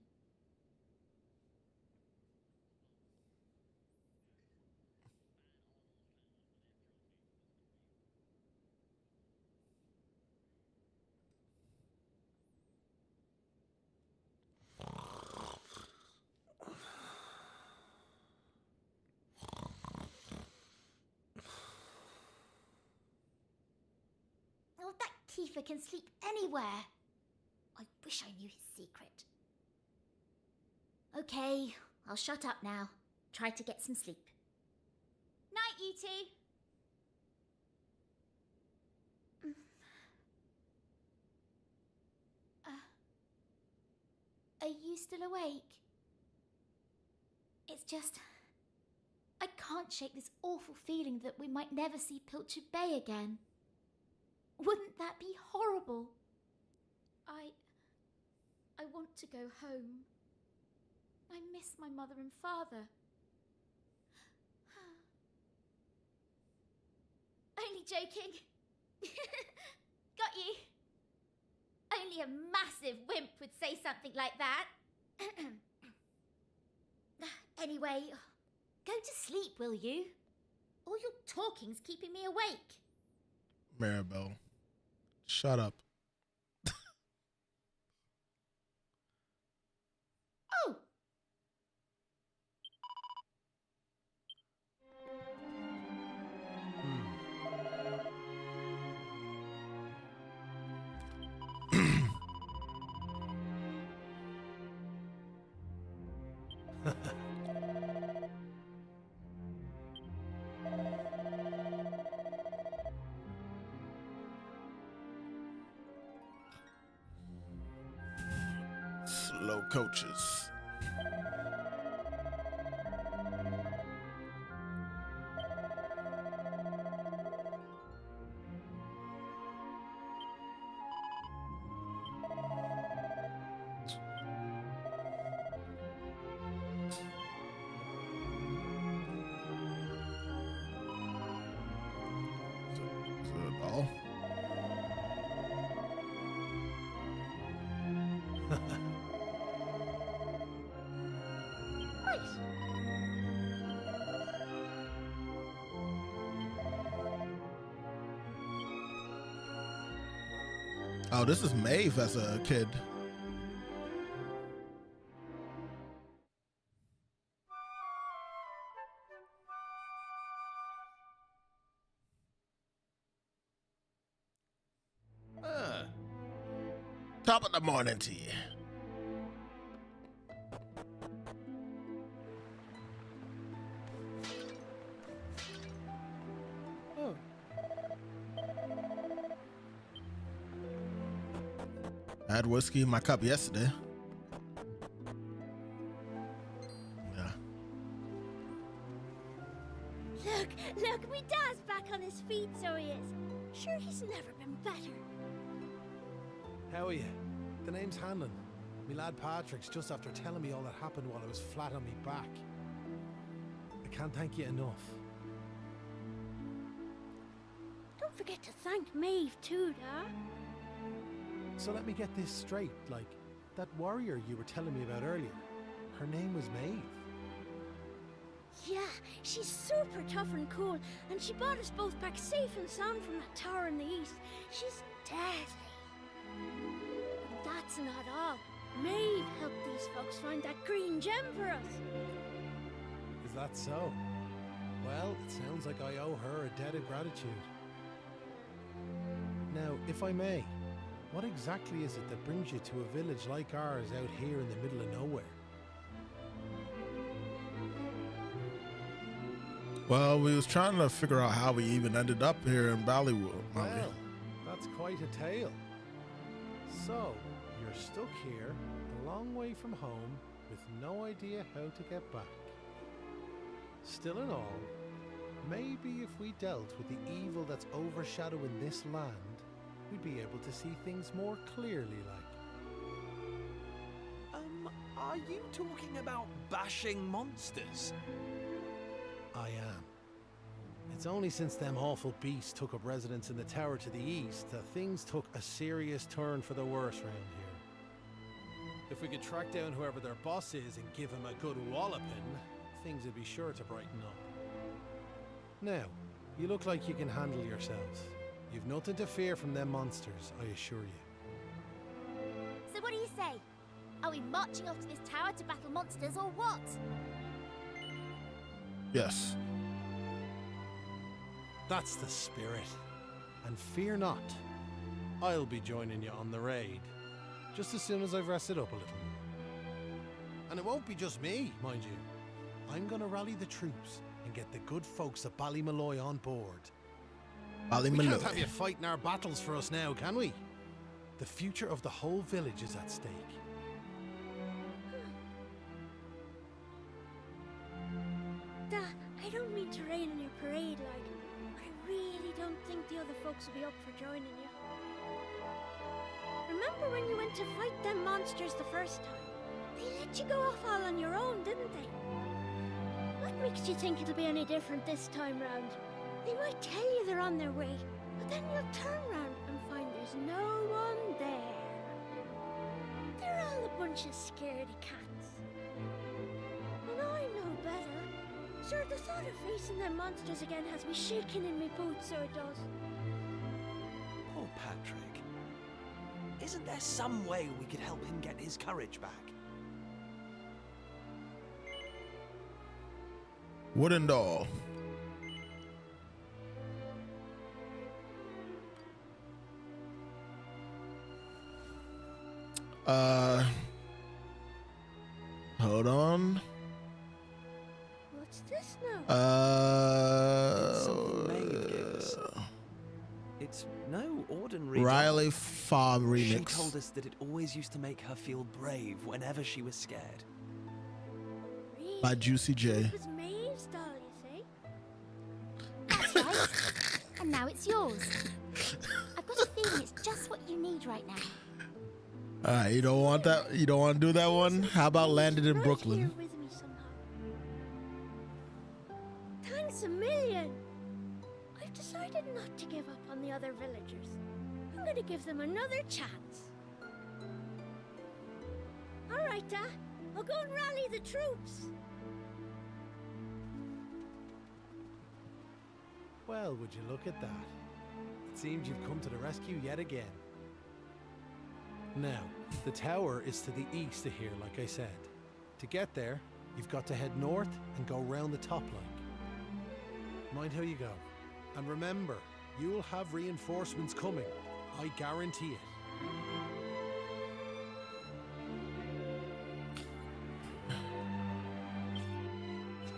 Oh, that Kiefer can sleep anywhere. I wish I knew his secret. Okay, I'll shut up now. Try to get some sleep. Night, you two. Are you still awake? It's just... I can't shake this awful feeling that we might never see Pilchard Bay again. Wouldn't that be horrible? I want to go home. I miss my mother and father. Only joking. Got you. Only a massive wimp would say something like that. Anyway, go to sleep, will you? All your talking's keeping me awake. Maribel, shut up. Oh! low coaches. Oh, this is Maeve as a kid. Top of the morning to you. I had whiskey in my cup yesterday. Yeah. Look, me dad's back on his feet, so he is. Sure, he's never been better. How are you? The name's Hanlon. Me lad Patrick's just after telling me all that happened while I was flat on me back. I can't thank you enough. Don't forget to thank Maeve too, Dad. So let me get this straight, like, that warrior you were telling me about earlier, her name was Maeve. Yeah, she's super tough and cool, and she brought us both back safe and sound from that tower in the east. She's deadly. And that's not all. Maeve helped these folks find that green gem for us. Is that so? Well, it sounds like I owe her a debt of gratitude. Now, if I may, what exactly is it that brings you to a village like ours out here in the middle of nowhere? Well, we was trying to figure out how we even ended up here in Ballywood. Well, that's quite a tale. So, you're stuck here, a long way from home, with no idea how to get back. Still in all, maybe if we dealt with the evil that's overshadowing this land, we'd be able to see things more clearly, like. Are you talking about bashing monsters? I am. It's only since them awful beasts took up residence in the tower to the east that things took a serious turn for the worse round here. If we could track down whoever their boss is and give him a good walloping, things would be sure to brighten up. Now, you look like you can handle yourselves. You've nothing to fear from them monsters, I assure you. So what do you say? Are we marching off to this tower to battle monsters or what? Yes. That's the spirit. And fear not. I'll be joining you on the raid, just as soon as I've rested up a little more. And it won't be just me, mind you. I'm gonna rally the troops and get the good folks of Ballymalloy on board. We can't have you fighting our battles for us now, can we? The future of the whole village is at stake. I don't mean to rain on your parade, but I really don't think the other folks will be up for joining you. Remember when you went to fight them monsters the first time? They let you go off all on your own, didn't they? What makes you think it'll be any different this time round? They might tell you they're on their way, but then you'll turn round and find there's no one there. They're all a bunch of scaredy cats. And I know better. Sure, the thought of facing them monsters again has me shaking in my boots, so it does. Poor Patrick. Isn't there some way we could help him get his courage back? Wooden doll. Hold on. What's this now? It's something Maeve gave us. It's No ordinary doll. Riley Fobb remix. She told us that it always used to make her feel brave whenever she was scared. Really? By Juicy J. It was Maeve's doll, you see? That's right. And now it's yours. I've got a feeling it's just what you need right now. Alright, you don't want that? You don't want to do that one? How about Landed in Right Brooklyn? here with me somehow. Thanks a million. I've decided not to give up on the other villagers. I'm going to give them another chance. All right, Dad. I'll go and rally the troops. Well, would you look at that? It seems you've come to the rescue yet again. Now, the tower is to the east of here, like I said. To get there, you've got to head north and go round the top like. Mind how you go. And remember, you will have reinforcements coming. I guarantee it.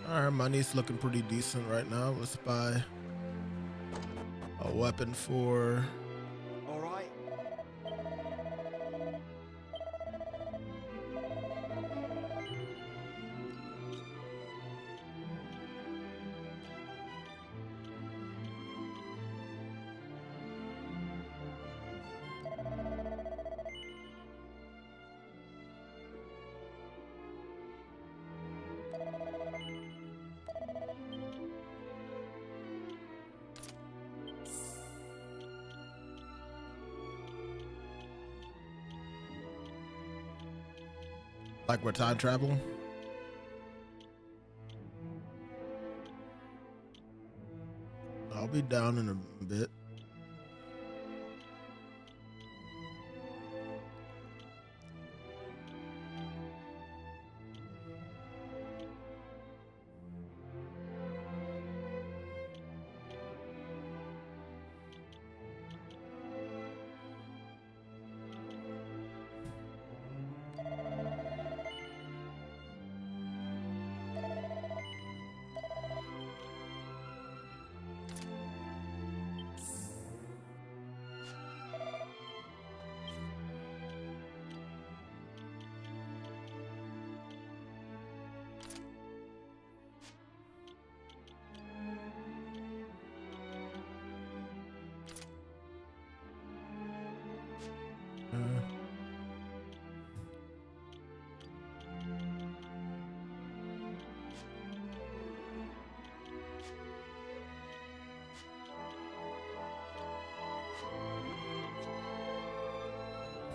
Our money's looking pretty decent right now. Let's buy a weapon for... All right. Like we're time traveling? I'll be down in a bit.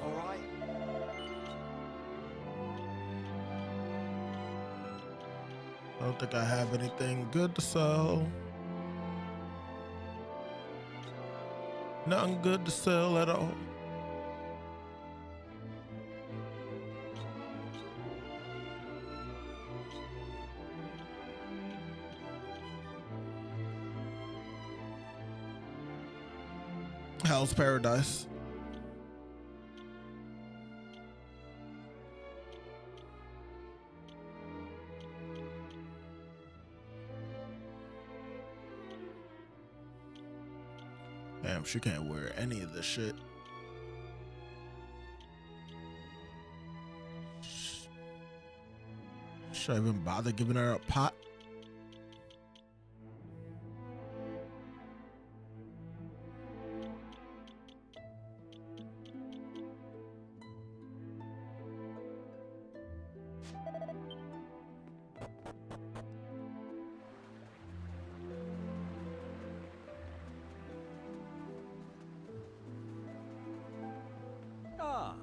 All right. I don't think I have anything good to sell. Nothing good to sell at all. Hell's Paradise. Damn, she can't wear any of this shit. Should I even bother giving her a pot? Ah.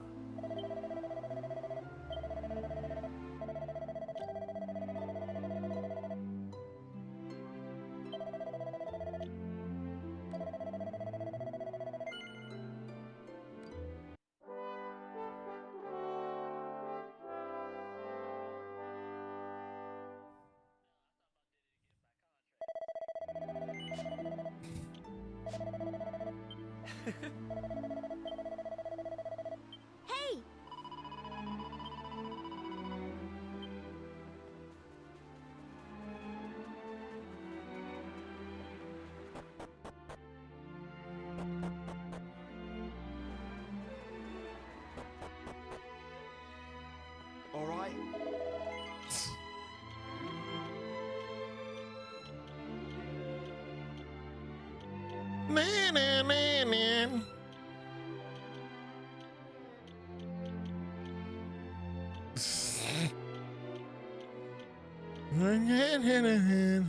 Hey! try. Na, na, na, na.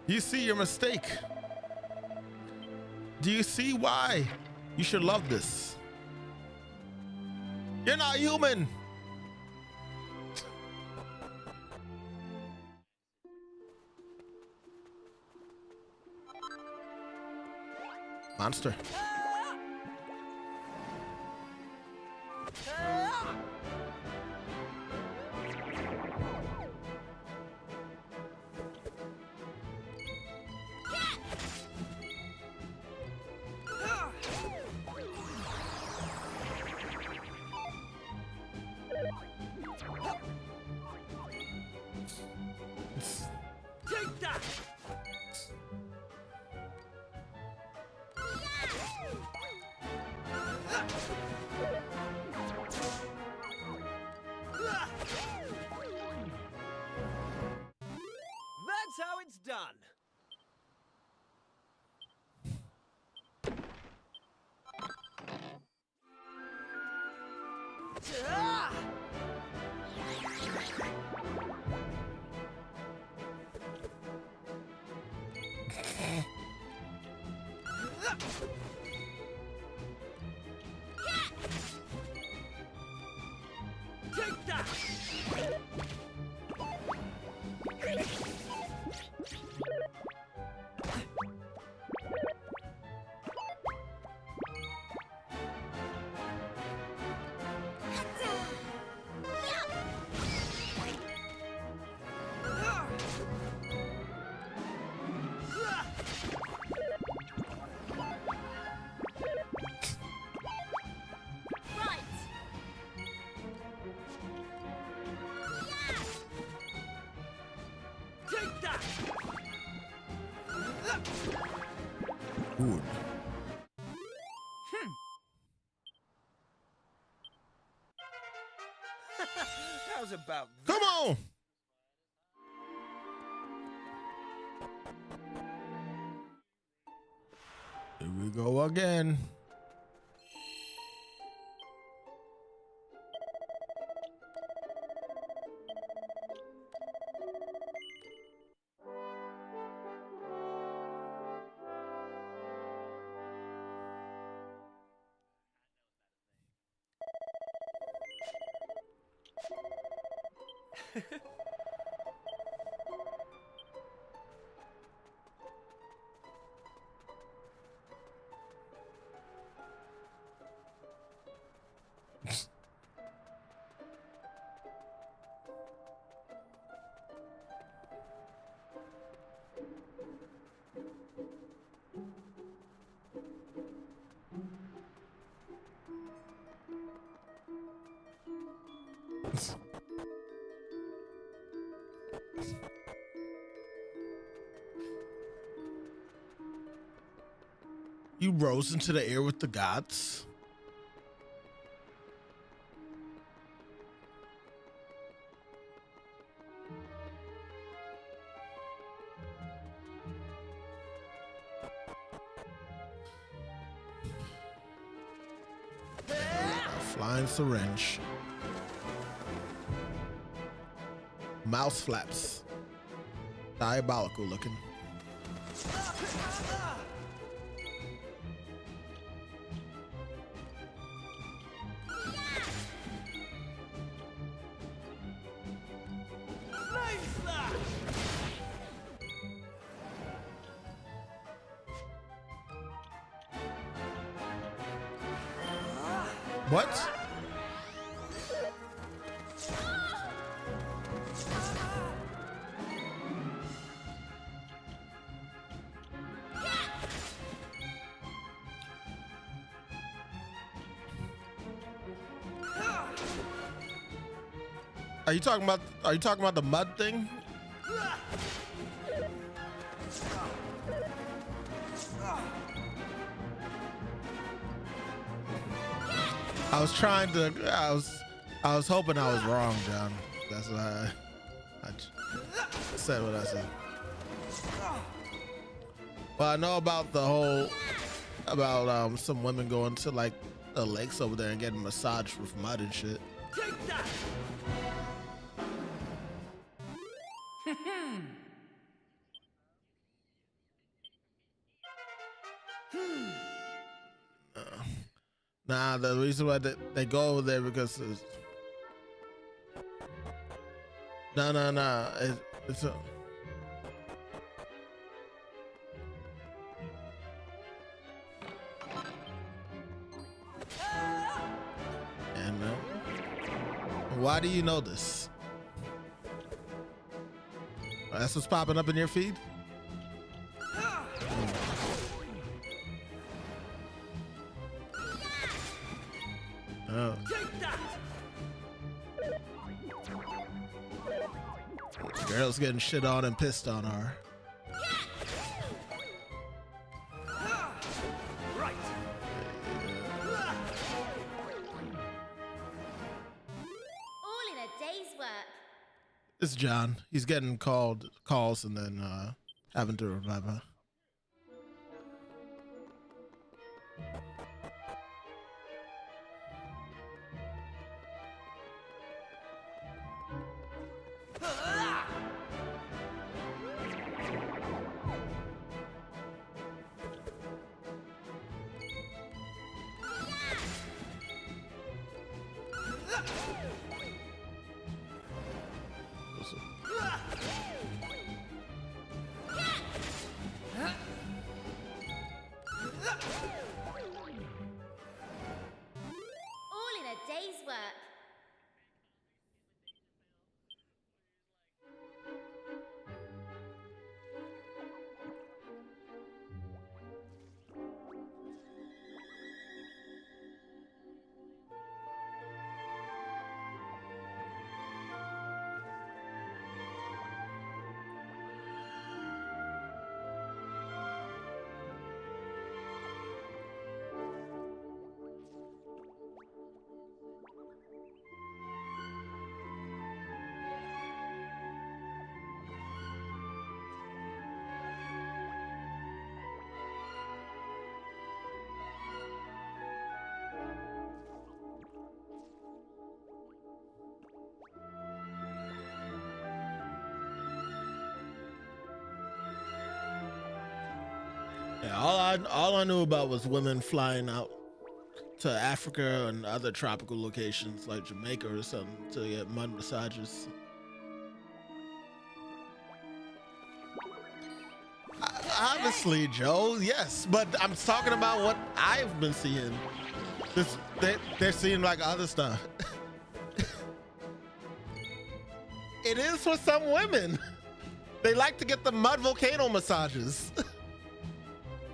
You see your mistake. Do you see why you should love this? You're not human. Monster. Take that! That's how it's done. Take that! Right. Take that! Good. How's about Come on. Here we go again. You rose into the air with the gods. Flying syringe. Mouse flaps. Diabolical looking. What? Are you talking about the mud thing? I was hoping I was wrong, John. That's why I said what I said. But I know about the whole about some women going to like the lakes over there and getting massaged with mud and shit. Take that! Nah, the reason why they go over there because it's, no, it's a, and why do you know this? That's what's popping up in your feed? Oh. Girls getting shit on and pissed on are. Right. All in a day's work. It's John. He's getting calls and then having to revive her. All in a day's work. Yeah, all I knew about was women flying out to Africa and other tropical locations like Jamaica or something to get mud massages. Obviously, Joe, yes, but I'm talking about what I've been seeing. They're seeing like other stuff. It is for some women. They like to get the mud volcano massages.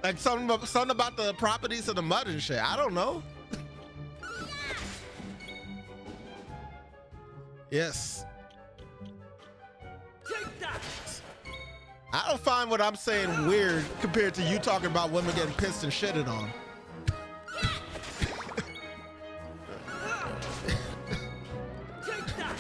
Like something about the properties of the mud and shit. I don't know. Yes. Take that! I don't find what I'm saying weird compared to you talking about women getting pissed and shitted on. Take that!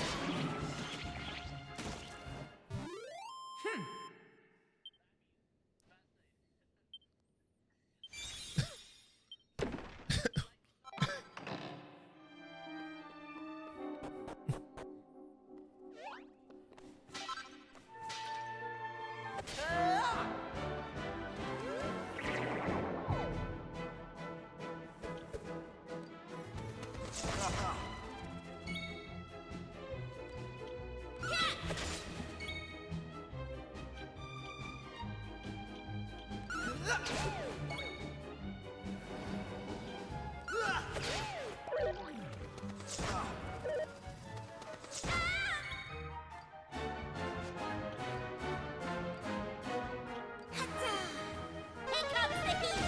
Here comes the heat!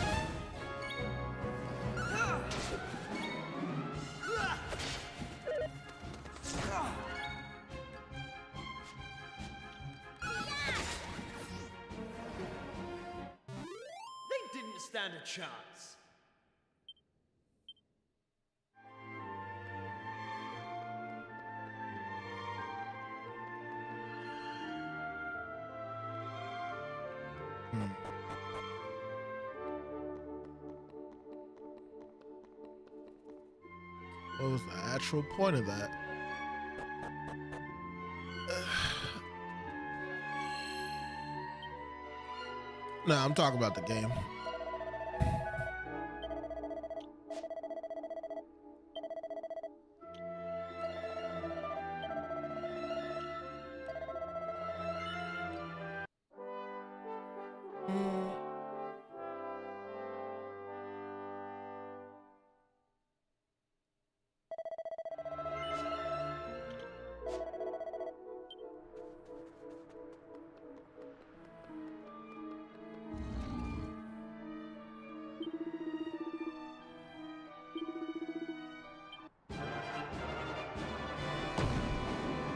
They didn't stand a chance. What was the actual point of that? No, I'm talking about the game.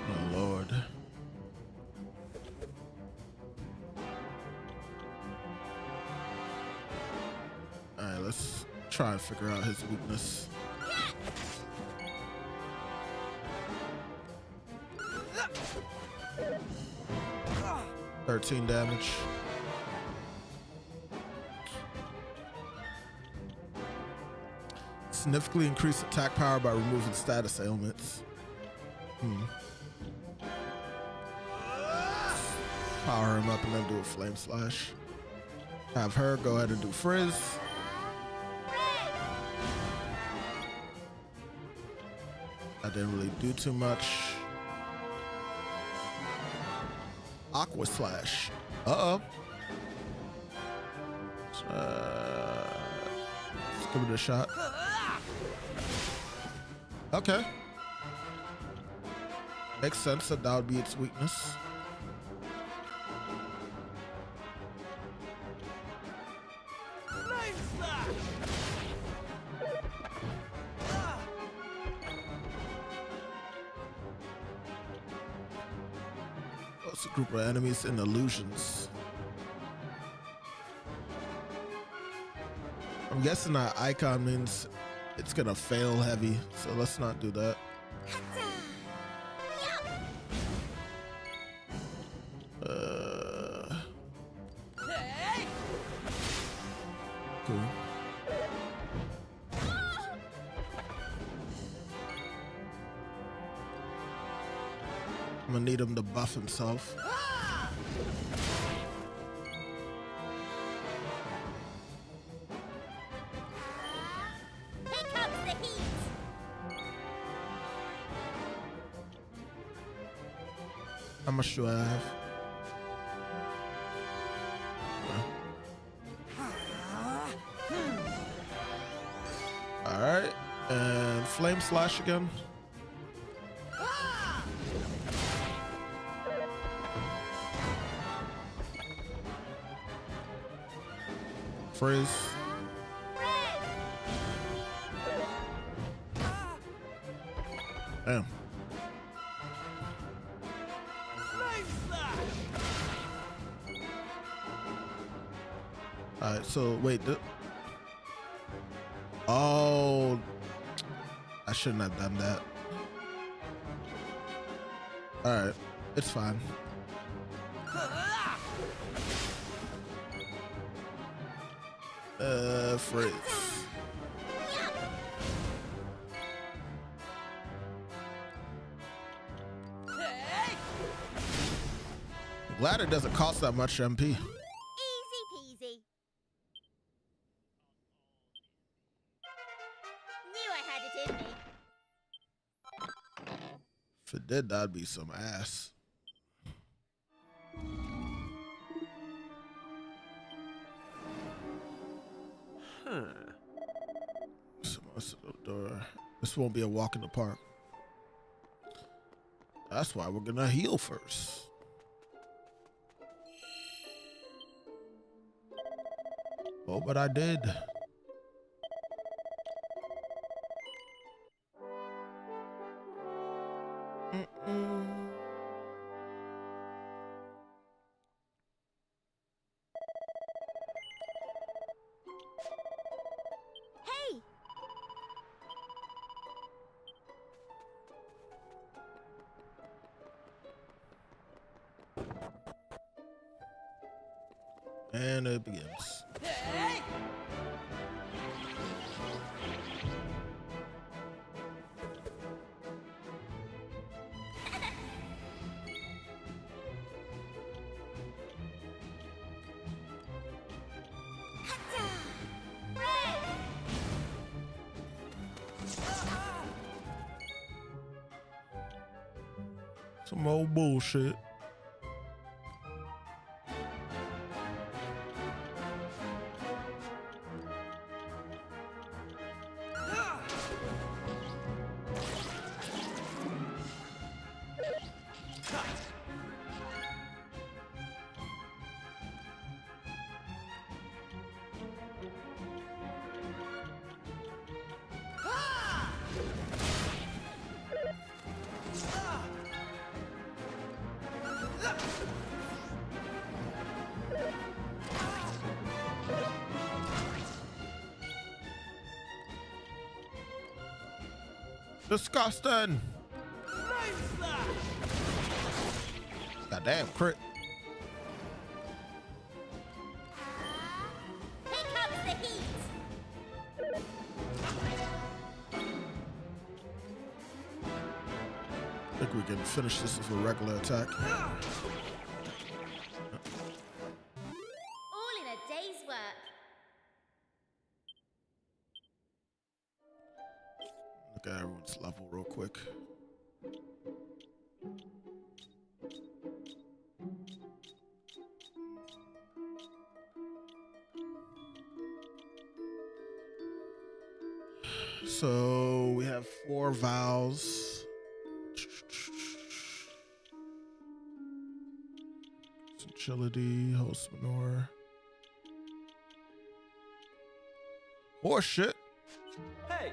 Oh, Lord. All right, let's try and figure out his weakness. 13 damage. Significantly increase attack power by removing status ailments. Power him up and then do a flame slash. Have her go ahead and do frizz. That didn't really do too much. Aqua slash. Uh-oh. Let's give it a shot. Okay. Makes sense that would be its weakness. It's a group of enemies and illusions. I'm guessing that icon means it's gonna fail heavy, so let's not do that. Cool. I'm gonna need him to buff himself. Here comes the heat! How much do I have? All right, and flame slash again. Frizz. Damn. All right, so wait. Oh, I shouldn't have done that. All right, it's fine. Frizz. Glad it doesn't cost that much MP. Easy peasy. Knew I had it in me. If it did, that'd be some ass. This won't be a walk in the park. That's why we're gonna heal first. Oh, but I did. Hey! And it begins. Some old bullshit. Disgusting. Goddamn crit. Here comes the heat! I think we can finish this with a regular attack. All in a day's work. Look at everyone's level real quick. So we have 4 vows. Agility, host manure. Horse shit. Hey!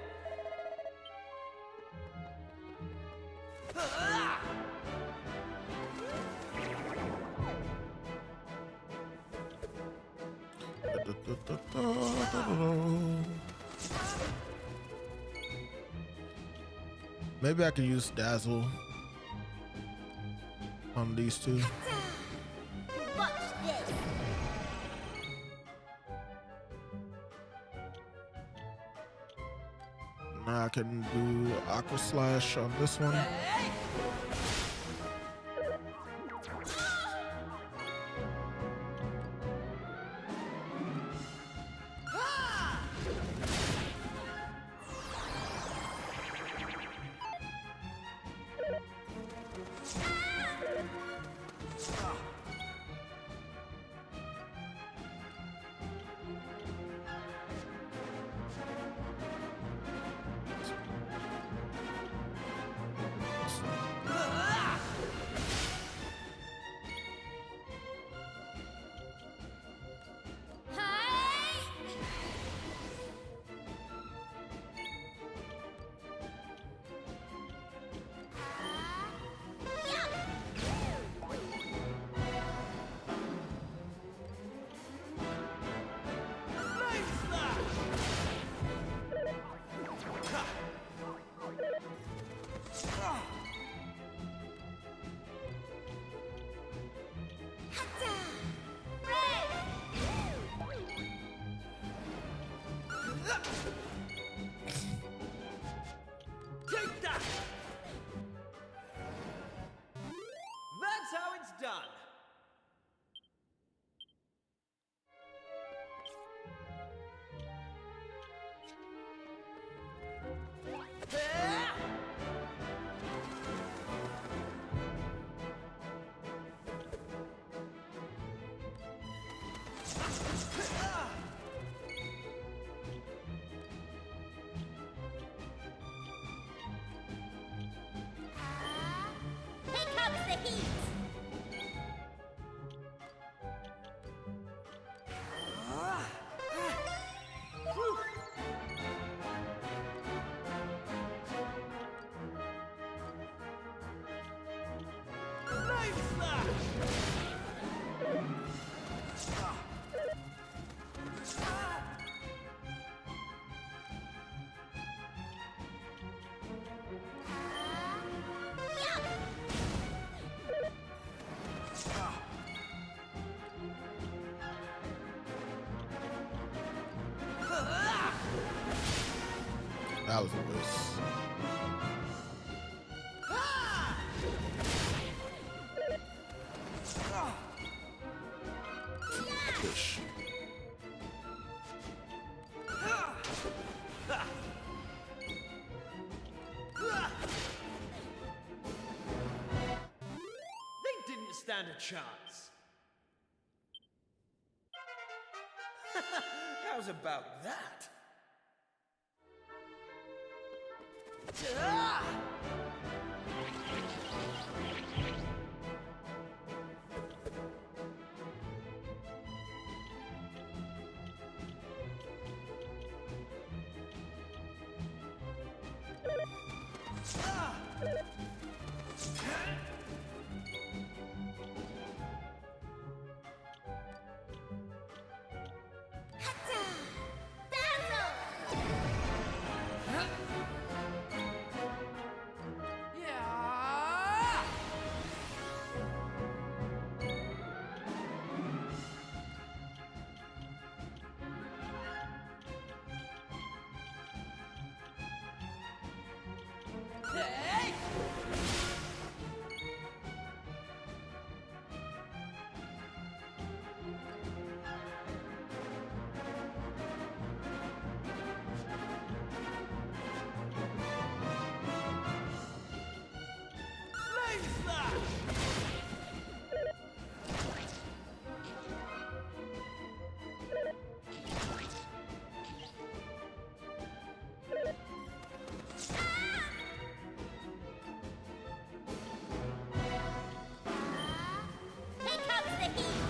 Maybe I can use Dazzle on these two. Watch this! Now I can do Aqua Slash on this one. Take that! That's how it's done. That was a waste. Push. They didn't stand a chance. How's about that? Here comes the heat!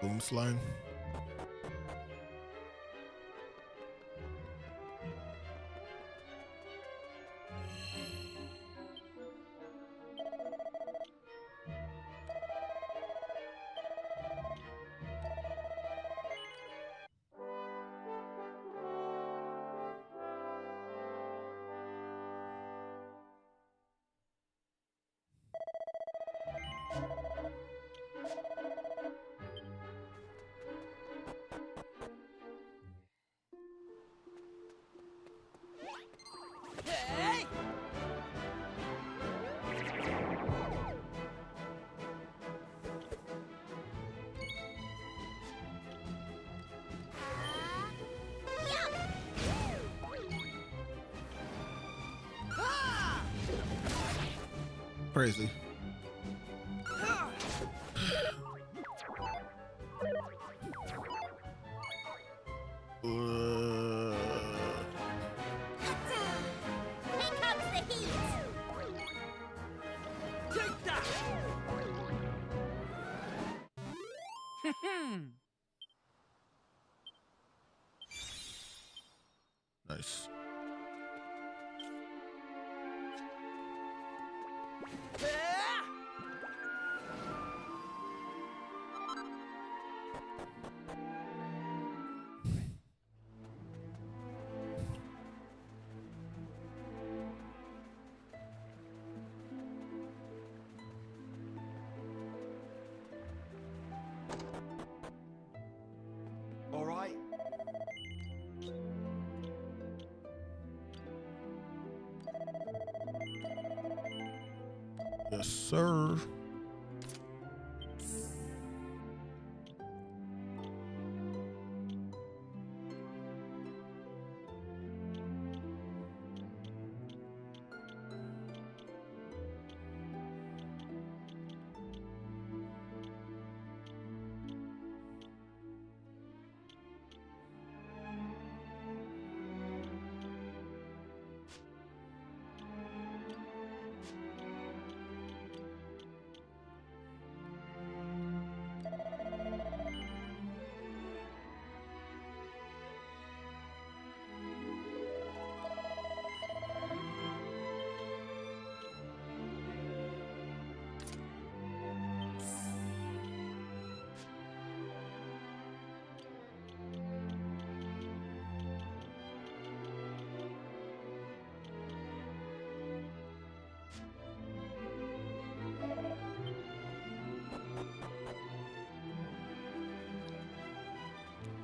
Boom slime. Crazy. Here comes the heat! Take that! Nice. All right. Yes, sir.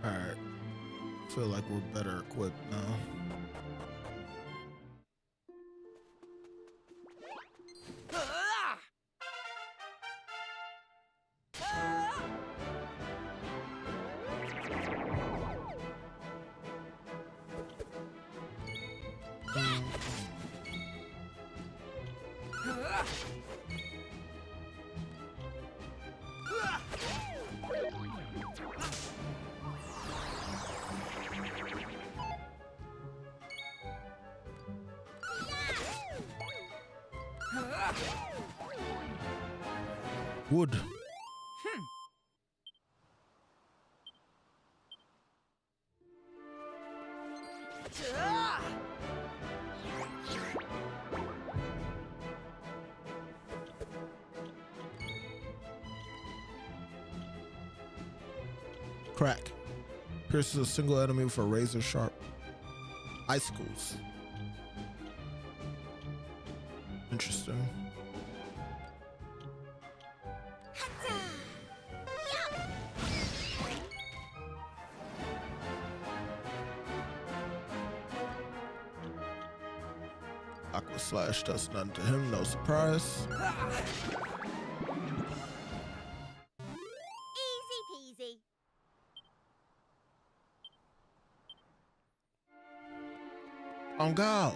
Alright. Feel like we're better equipped now. Wood. Crack. Pierces a single enemy with a razor sharp icicles. Interesting. Aqua Slash does nothing to him, no surprise. Easy peasy. On go.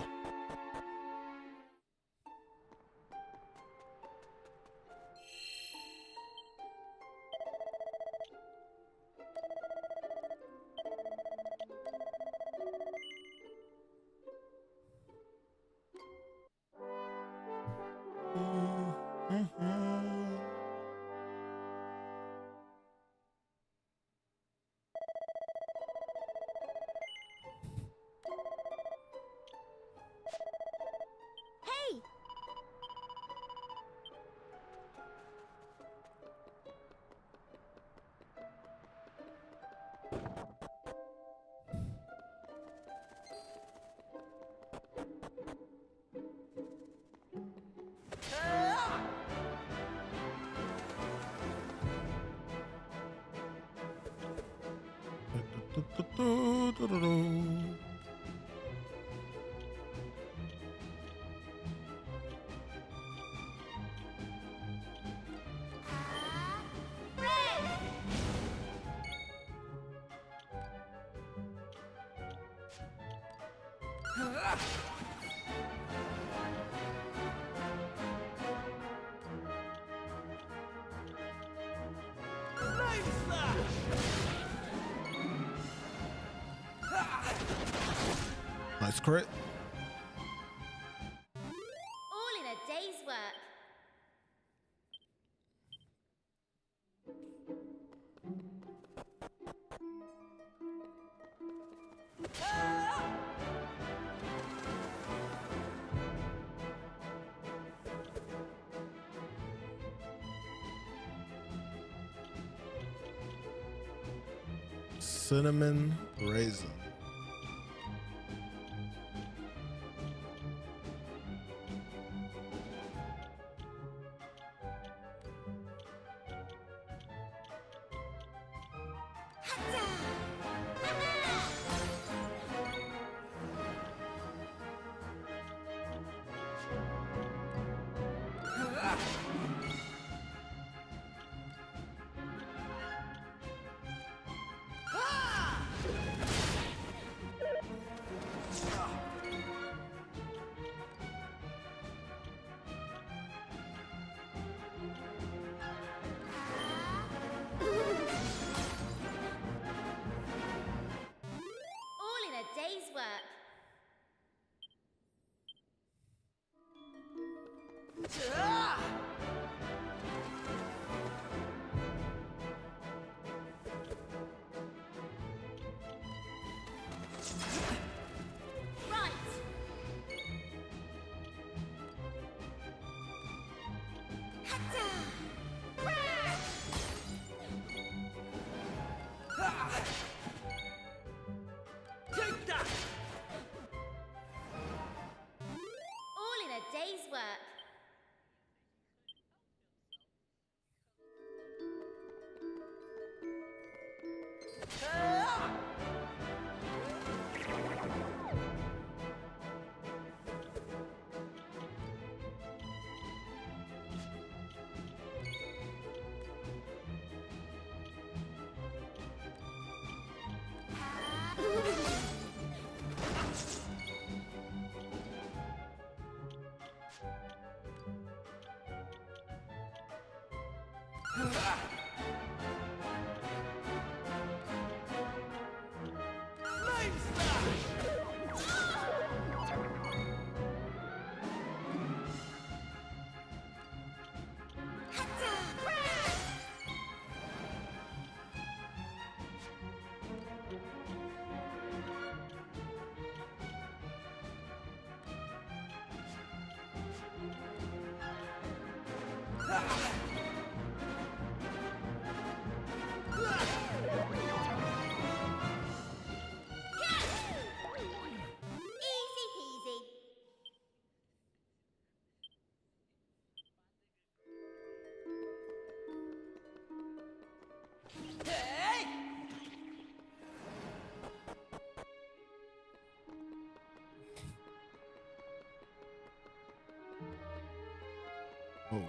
Hey! Nice crit. All in a day's work. Cinnamon raisin. All in a day's work. Right. Take that! All in a day's work. Easy peasy. Oh.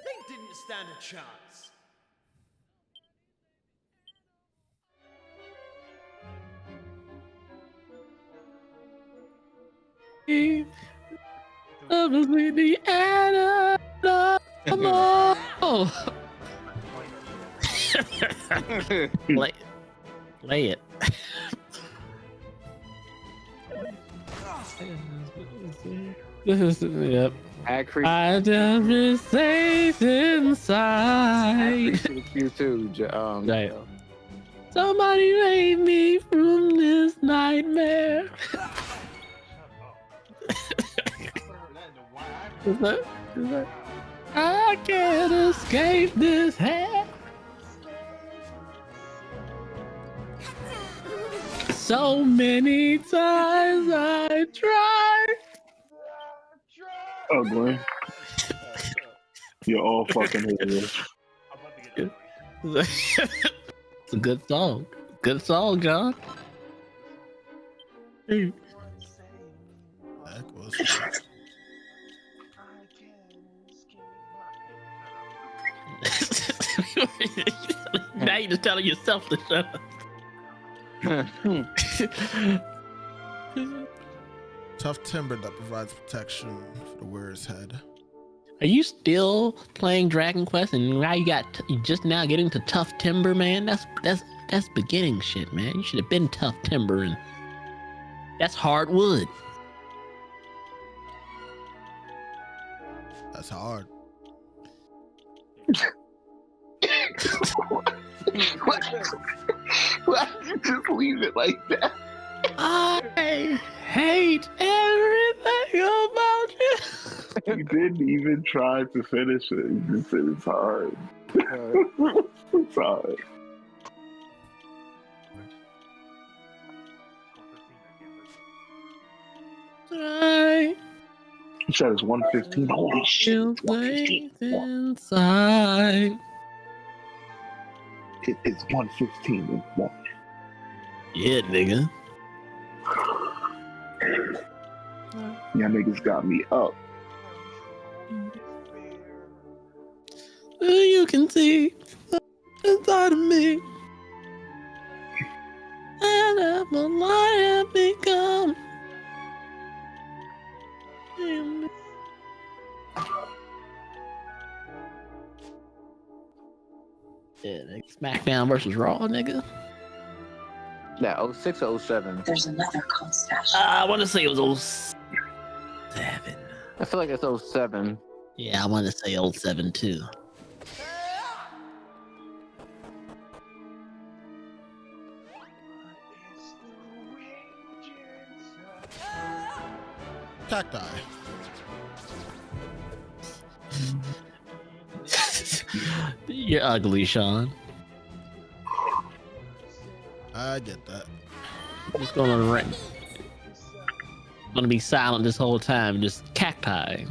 They didn't stand a chance. The animal. Lay it. This is yep. I just been safe inside. You too, Right. Somebody save me from this nightmare. Is that? I can't escape this hell. So many times I tried. Oh boy. You're all fucking hilarious. It's a good song. Good song, John. Hey. That was Now you're just telling yourself to shut up. tough timber that provides protection for the wearer's head. Are you still playing Dragon Quest and now you just now getting to tough timber, man? That's beginning shit, man. You should have been tough timber and that's hard wood. That's hard. Why did you just leave it like that? I hate everything about you. You didn't even try to finish it. You just said it's hard. It's hard. I You said it's 1:15. Holy shit. feel It's 1:15. inside. It's 1:15 in the morning. Yeah, nigga. Y'all niggas got me up. You can see inside of me. And I'm a liar become. Yeah, nigga. SmackDown versus Raw, nigga. Yeah, 06 or 07. There's another called Stash. I want to say it was 07. I feel like it's 07. Yeah, I want to say 07 too. Cacti. You're ugly, Sean. I get that. I'm just gonna be silent this whole time. Just cacti.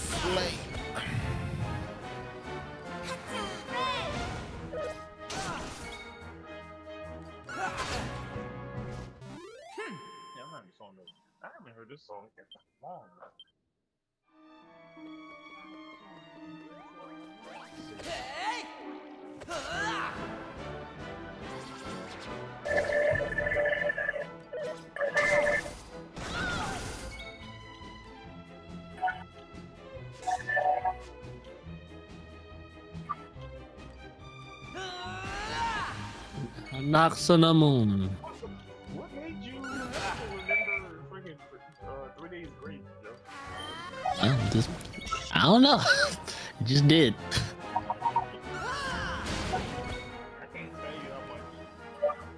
Flame. I haven't heard this song in long. Knocks on the moon. What made you remember freaking 3 Days Grace, Joe? I don't know. Just did. I can't tell you how much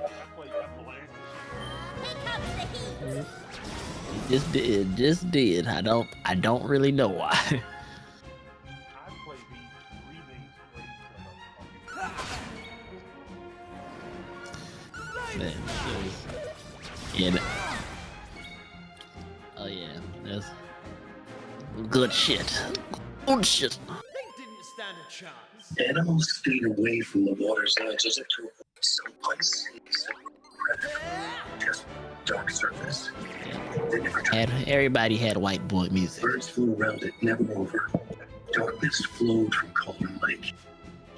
I played that blast. Just did. I don't really know why. I played these 3 Days Grace. Man, yeah. Oh yeah, that's good shit. Good shit. They didn't stand a chance. Animals stayed away from the water's edge as if to avoid some unseen predator. Just dark surface. They never tried. Everybody had white boy music. Birds flew around it, never over. Darkness flowed from Calden Lake.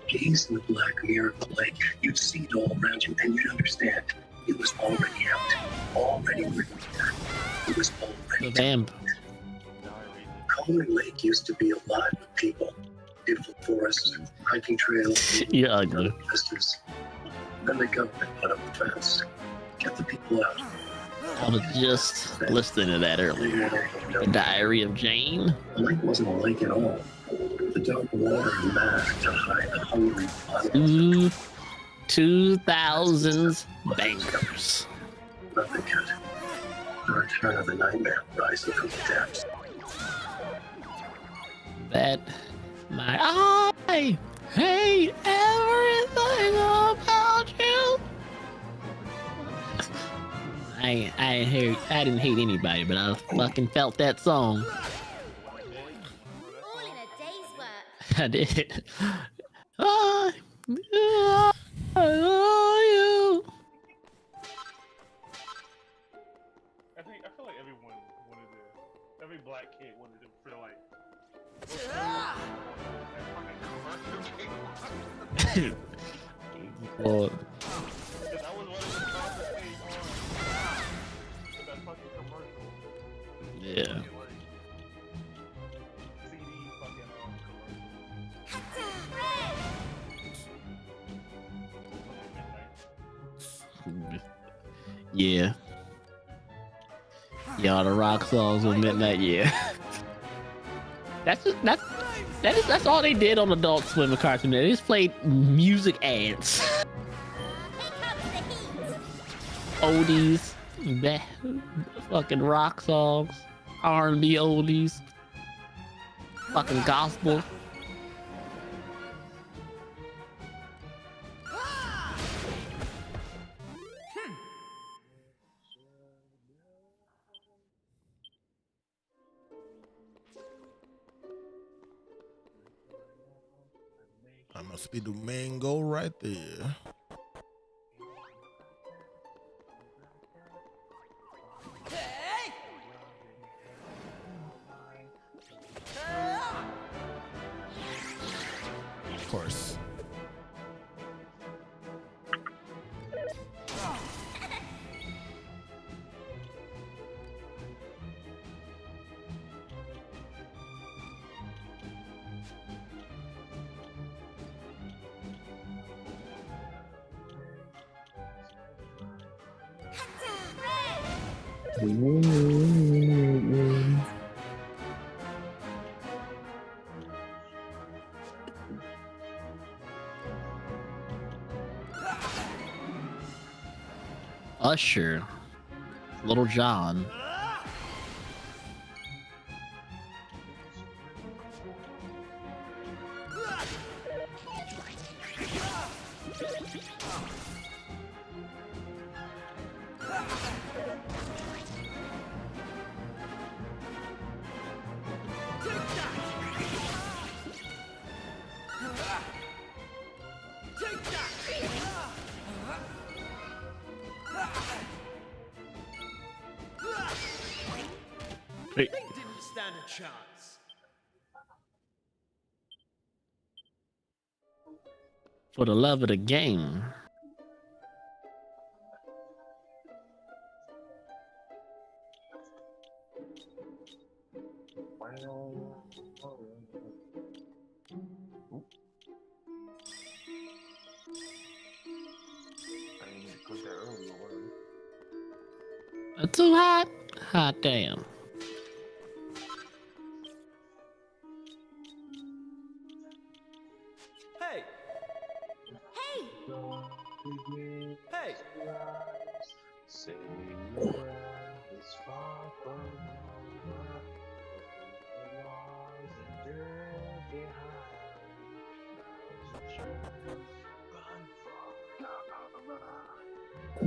Gaze in the black mirror of the lake, you'd see it all around you, and you'd understand. It was already out, already written there. It was already The vamp. Calden Lake used to be alive with people. Beautiful forests, hiking trails, You're ugly. vistas. Then the government put up a fence, kept the people out. I was just listening to that earlier. The Diary of Jane. The lake wasn't a lake at all. The dark water masked to hide the hungry bottom. 2000s bangers. Nothing could. The return of the nightmare rising from the depths. That my I hate everything about you. I didn't hate anybody, but I fucking felt that song. All in a day's work. I did. I love you. I feel like everyone wanted to, every black kid wanted to feel like Well, because I was one of the concentrate on that fucking commercial. yeah. CD fucking commercial. Yeah. Y'all the rock songs with Midnight, yeah. That's all they did on Adult Swim and Cartoon Network. They just played music ads. Oldies, fucking rock songs, R&B oldies, fucking gospel. That must be the mango right there. Of course. Usher, Little John. They didn't stand a chance. For the love of the game. Too hot? Hot damn. Hey! Hey! Hey!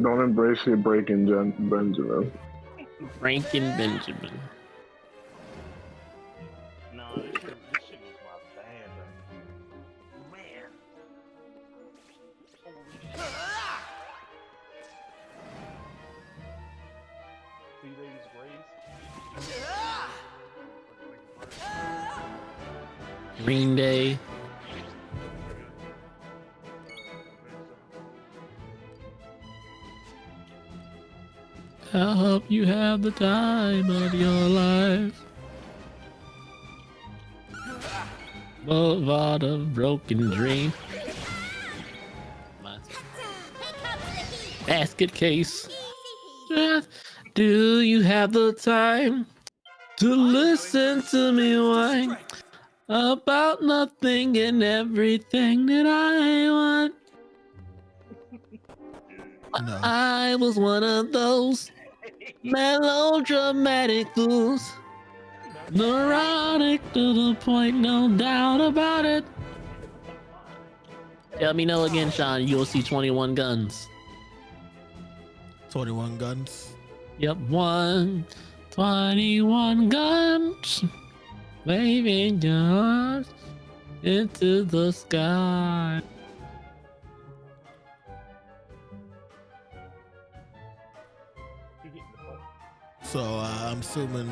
Don't embrace your breaking, Benjamin. Franken Benjamin. No, this shit was my band. Man. See ladies race. Green Day. I hope you have the time of your life. Boulevard of Broken Dream. Basket case. Do you have the time to listen to me whine about nothing and everything that I want? No. I was one of those melodramatic fools, neurotic to the point, no doubt about it. Tell me no again, Sean. You'll see 21 guns. 21 guns. Yep, 21 guns, waving yours into the sky. So I'm assuming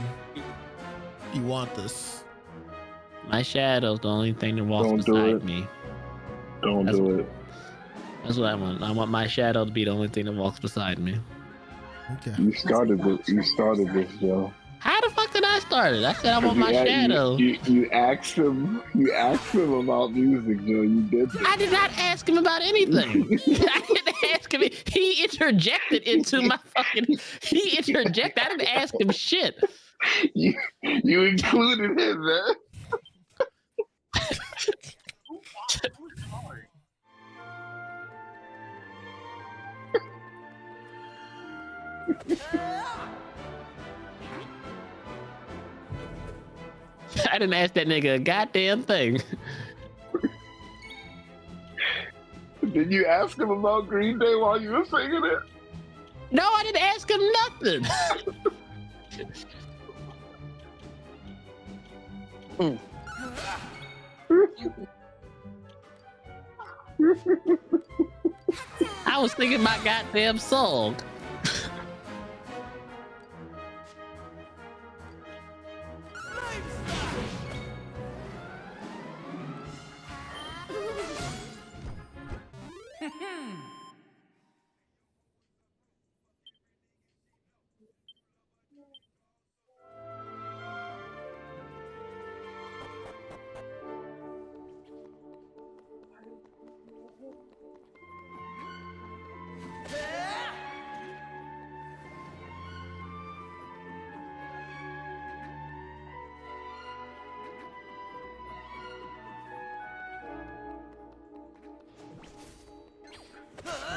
you want this. My shadow's the only thing that walks Don't do beside it. me. Don't do it. That's what I want. I want my shadow to be the only thing that walks beside me. Okay. You started this, Joe. How the fuck did I start it? I said I want my shadow. You asked him about music, Joe. You did that. I did not ask him about anything. I didn't ask him. He interjected into my fucking. He interjected. I didn't ask him shit. You included him, man. I didn't ask that nigga a goddamn thing. Did you ask him about Green Day while you were singing it? No, I didn't ask him nothing. I was thinking my goddamn song.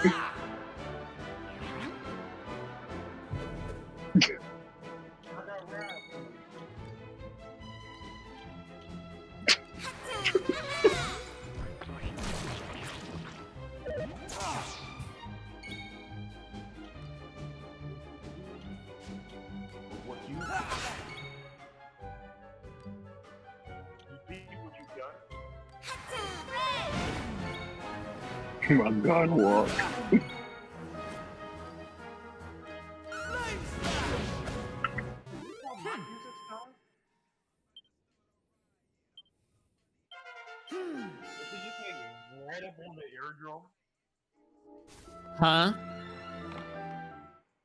What you beat what you done? My God, walk. Right up on the airdrome. Huh?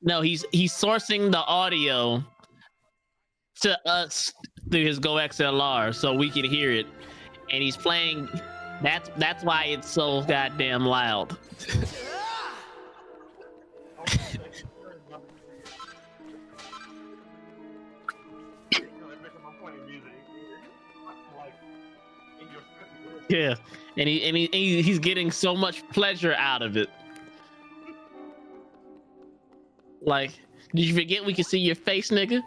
No, he's sourcing the audio to us through his Go XLR so we can hear it, and he's playing. That's why it's so goddamn loud. Yeah, and he's getting so much pleasure out of it. Like, did you forget we can see your face, nigga?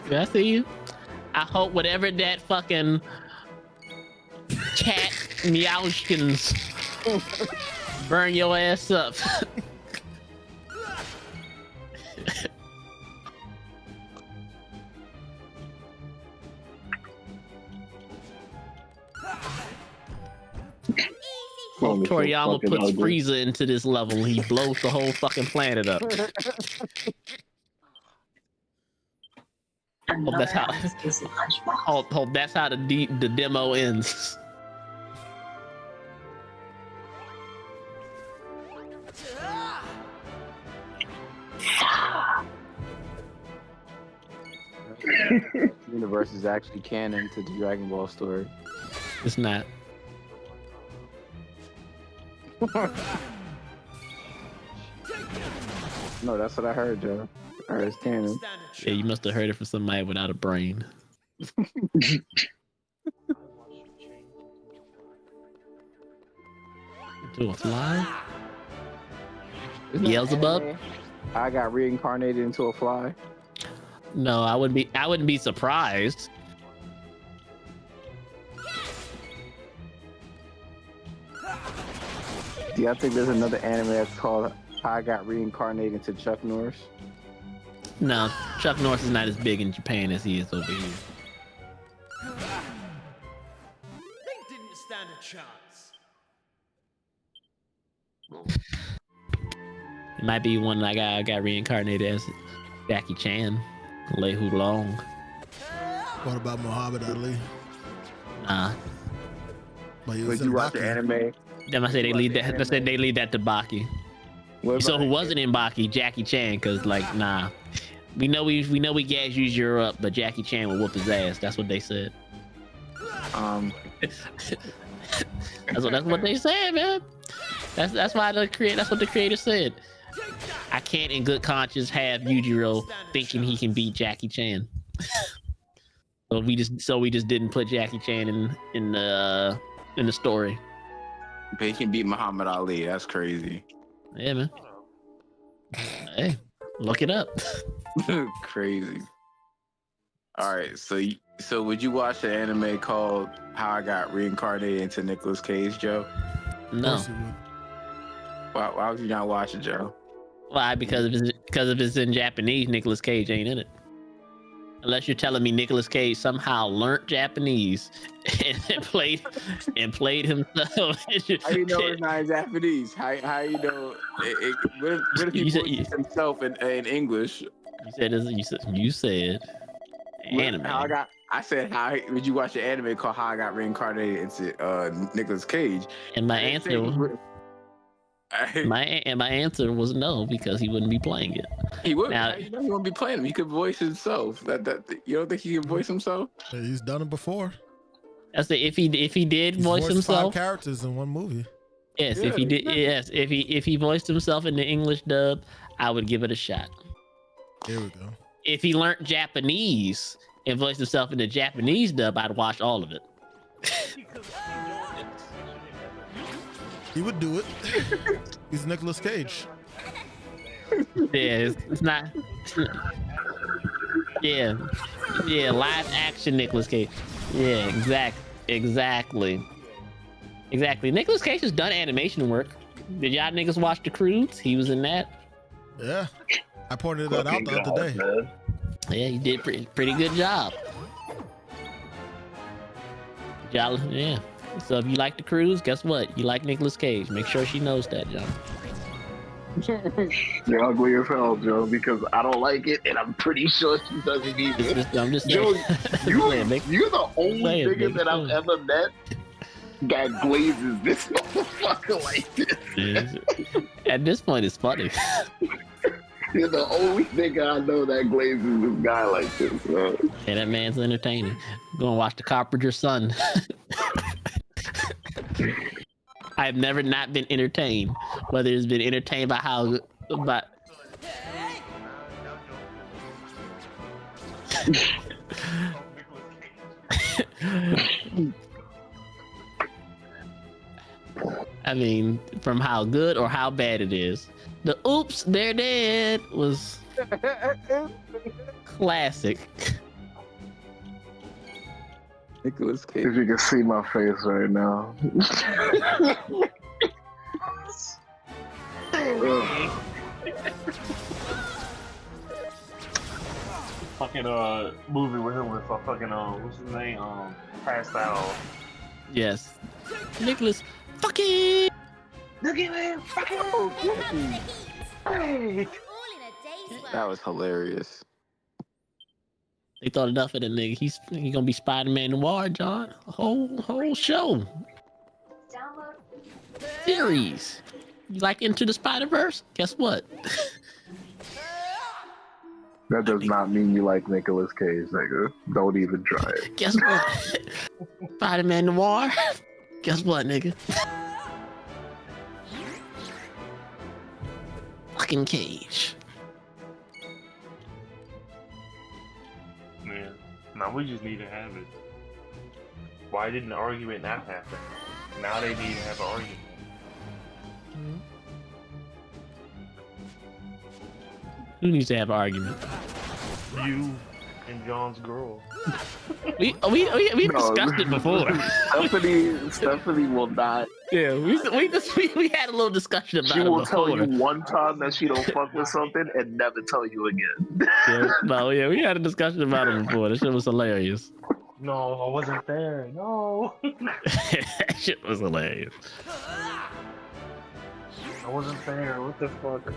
Yeah, I see you. I hope whatever that fucking cat meowskins burn your ass up. Hope Toriyama puts Frieza into this level. He blows the whole fucking planet up. Hope that's how. Hope that's how the demo ends. The universe is actually canon to the Dragon Ball story. It's not. No, that's what I heard, Joe. I heard it's canon. Yeah, you must have heard it from somebody without a brain. To a fly? Beelzebub? I got reincarnated into a fly. No, I wouldn't be surprised. Do y'all think there's another anime that's called How I Got Reincarnated into Chuck Norris? No, Chuck Norris is not as big in Japan as he is over here. They didn't stand a chance. It might be one like I got reincarnated as Jackie Chan, Lei Hu Long. What about Muhammad Ali? Nah. But Would you watch the anime? Then I said they leave that. I said they leave that to Baki. So who wasn't in Baki? Jackie Chan, because like nah, we know we gas use Europe, but Jackie Chan will whoop his ass. That's what they said. That's what they said, man. That's why that's what the creator said. I can't in good conscience have Yujiro thinking he can beat Jackie Chan. So we just didn't put Jackie Chan in the story. But he can beat Muhammad Ali. That's crazy. Yeah, man. Hey, look it up. Crazy. All right, so would you watch an anime called How I Got Reincarnated into Nicolas Cage, Joe? No. Why would you not watch it, Joe? Why? Because if it's in Japanese, Nicolas Cage ain't in it. Unless you're telling me Nicolas Cage somehow learned Japanese and played himself. How you know it's not in Japanese? How you know? What if he voiced himself in English? You said anime. I said how would you watch an anime called How I Got Reincarnated into Nicolas Cage? And my answer was no, because he wouldn't be playing it. He would. Now, he wouldn't be playing him. He could voice himself. That you don't think he can voice himself? Yeah, he's done it before. I say if he did voice himself, 5 characters in one movie. Yes, yeah, if he voiced himself in the English dub, I would give it a shot. Here we go. If he learned Japanese and voiced himself in the Japanese dub, I'd watch all of it. He would do it. He's Nicolas Cage. Yeah, it's not. Yeah, live action Nicolas Cage. Yeah, exactly. Nicolas Cage has done animation work. Did y'all niggas watch The Croods? He was in that. Yeah, I pointed that out the other day. Man. Yeah, he did pretty good job. Y'all, yeah. So if you like The Croods, guess what? You like Nicolas Cage. Make sure she knows that, John. You're ugly as hell, Joe, because I don't like it, and I'm pretty sure she doesn't either. I'm just Joe, saying. you're the only nigga that I've ever met that glazes this motherfucker like this. At this point, it's funny. You're the only nigga I know that glazes this guy like this, man. Hey, that man's entertaining. Go and watch The Carpenter's Son. I have never not been entertained, whether it's been entertained by how, but I mean, from how good or how bad it is. The "Oops, they're dead" was classic. Nicolas Cage. If you can see my face right now. Fucking movie with him with fucking what's his name? Passed Out. Yes, Nicholas fucking. Look at him, fucking. Hey. That was hilarious. They thought enough of the nigga. He's gonna be Spider-Man Noir, John. Whole show. Series. You like Into the Spider-Verse? Guess what? That does not mean you like Nicolas Cage, nigga. Don't even try it. Guess what? Spider-Man Noir. Guess what, nigga? Fucking Cage. Man, now we just need to have it. Why didn't the argument not happen? Now they need to have an argument. Who needs to have an argument? You and John's girl. We discussed it before. Stephanie will not. Yeah, we had a little discussion about it. She will before. tell you one time that she don't fuck with something and never tell you again. Yeah, we had a discussion about it before. That shit was hilarious. No, I wasn't there. No. That shit was hilarious. I wasn't there. What the fuck?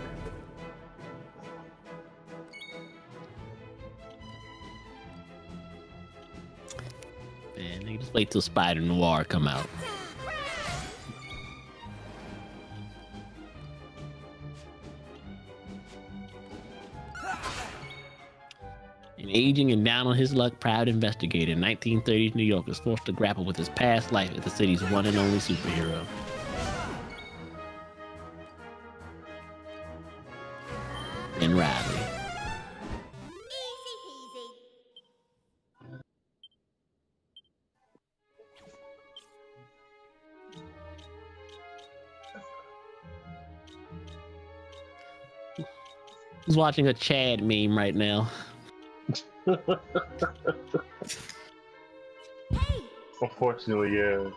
Man, nigga, just wait till Spider Noir come out. An aging and down on his luck proud investigator in 1930s New York is forced to grapple with his past life as the city's one and only superhero. Ben Riley. Who's watching a Chad meme right now? Unfortunately, yeah.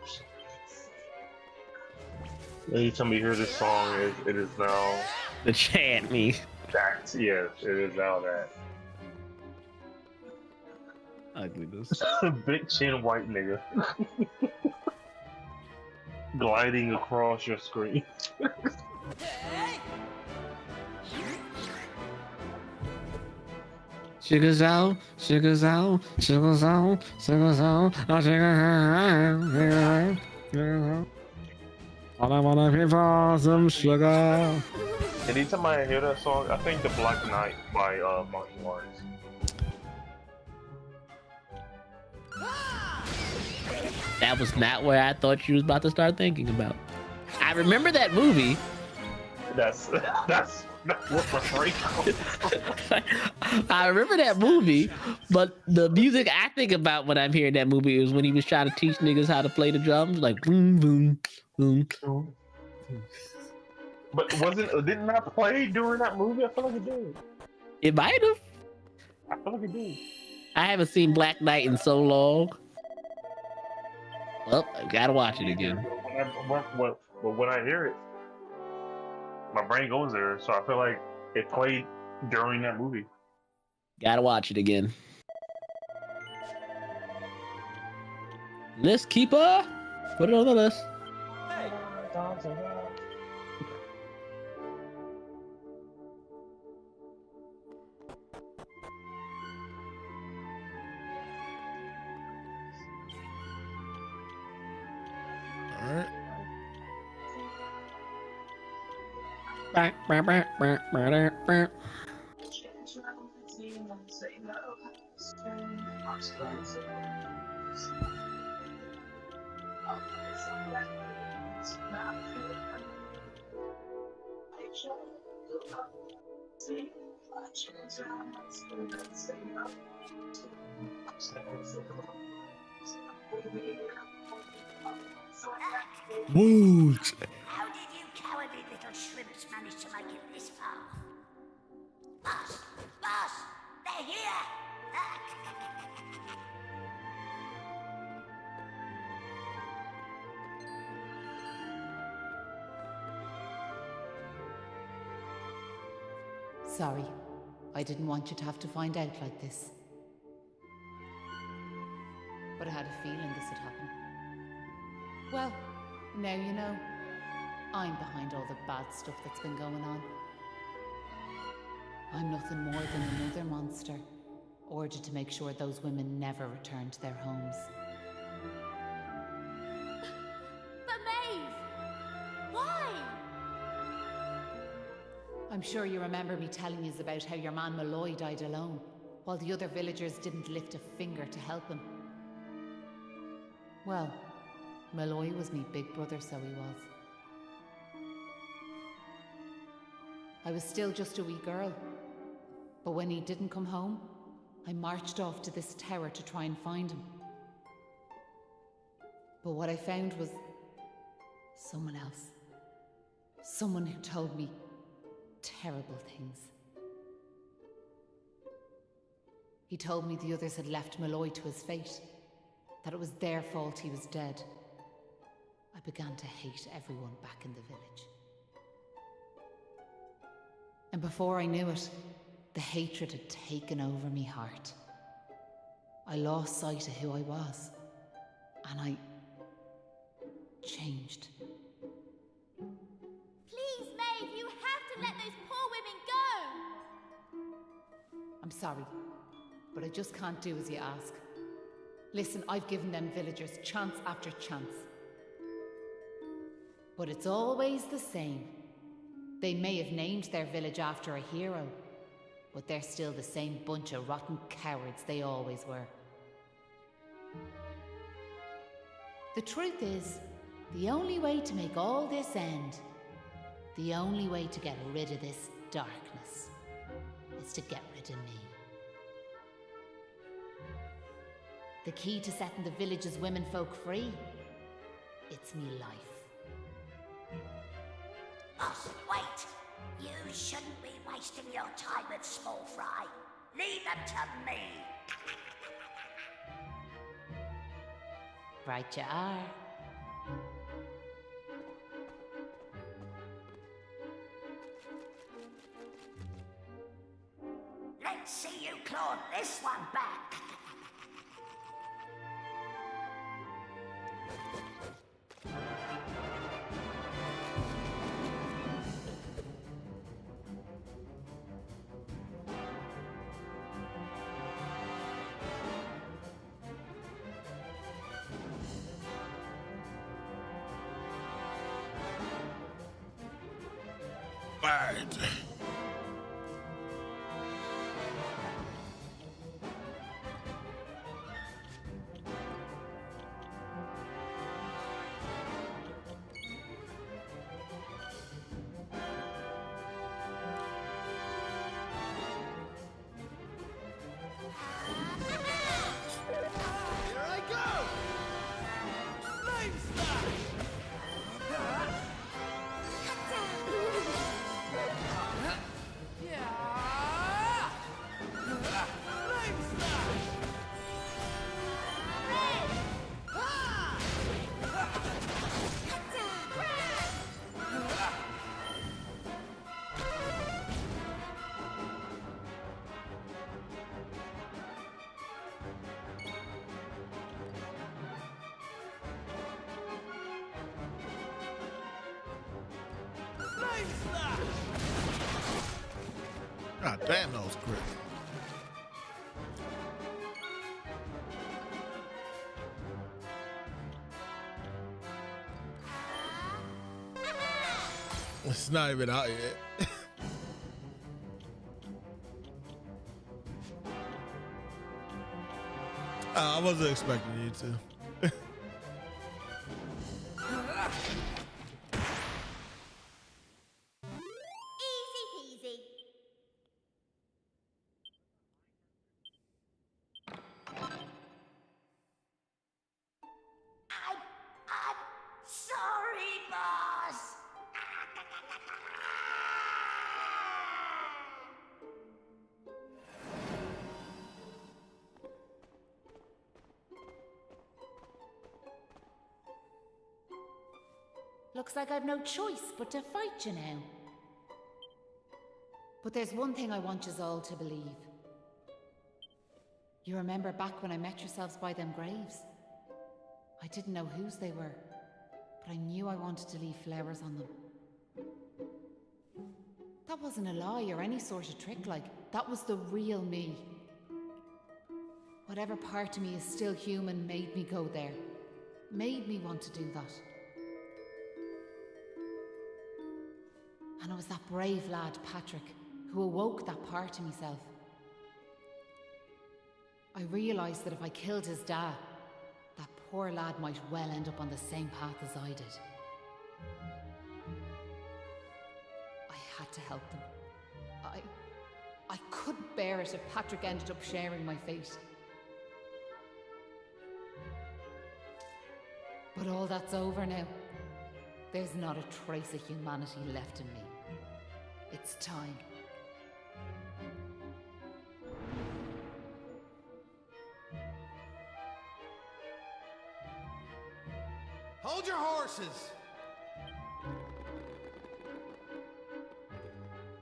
Anytime you hear this song, it is now the Chad meme. That, yes, it is now that. Ugliness. Big chin white nigga. Gliding across your screen. Sugars out, sugars out, sugars out, sugars out, oh, sugars out, sugars out. All I wanna be for some sugar. Anytime I hear that song, I think The Black Knight by Martial Arts. That was not where I thought you was about to start thinking about. I remember that movie. That's what my brain. I remember that movie, but the music I think about when I'm hearing that movie is when he was trying to teach niggas how to play the drums, like boom, boom, boom, But didn't that play during that movie? I feel like it did. It might have. I feel like it did. I haven't seen Black Knight in so long. Well, I gotta watch it again. When I hear it, my brain goes there. So I feel like it played during that movie. Gotta watch it again. List keeper, put it on the list. Hey. All right. Woods. How did you cowardly little shrimps manage to make it this far? Boss! Boss! They're here! Sorry. I didn't want you to have to find out like this. But I had a feeling this would happen. Well, now you know. I'm behind all the bad stuff that's been going on. I'm nothing more than another monster, ordered to make sure those women never return to their homes. But Maeve! Why? I'm sure you remember me telling you about how your man Malloy died alone, while the other villagers didn't lift a finger to help him. Well, Malloy was me big brother, so he was. I was still just a wee girl. But when he didn't come home, I marched off to this tower to try and find him. But what I found was someone else. Someone who told me terrible things. He told me the others had left Malloy to his fate, that it was their fault he was dead. I began to hate everyone back in the village. And before I knew it, the hatred had taken over me heart. I lost sight of who I was, and I changed. Please, Maeve, you have to let those poor women go! I'm sorry, but I just can't do as you ask. Listen, I've given them villagers chance after chance. But it's always the same. They may have named their village after a hero, but they're still the same bunch of rotten cowards they always were. The truth is, the only way to make all this end, the only way to get rid of this darkness, is to get rid of me. The key to setting the village's womenfolk free, it's me life. Boss, wait! You shouldn't be wasting your time with small fry. Leave them to me. Right you are. Let's see you claw this one back. Right. Here I go! Flame slash! God damn, that was quick. It's not even out yet. I wasn't expecting you to. Easy peasy. I'm sorry, boss. Looks like I've no choice but to fight you now. But there's one thing I want yous all to believe. You remember back when I met yourselves by them graves? I didn't know whose they were, but I knew I wanted to leave flowers on them. That wasn't a lie or any sort of trick, like, that was the real me. Whatever part of me is still human made me go there. Made me want to do that. And it was that brave lad, Patrick, who awoke that part of myself. I realised that if I killed his dad, that poor lad might well end up on the same path as I did. I had to help them. I couldn't bear it if Patrick ended up sharing my fate. But all that's over now. There's not a trace of humanity left in me. It's time. Hold your horses!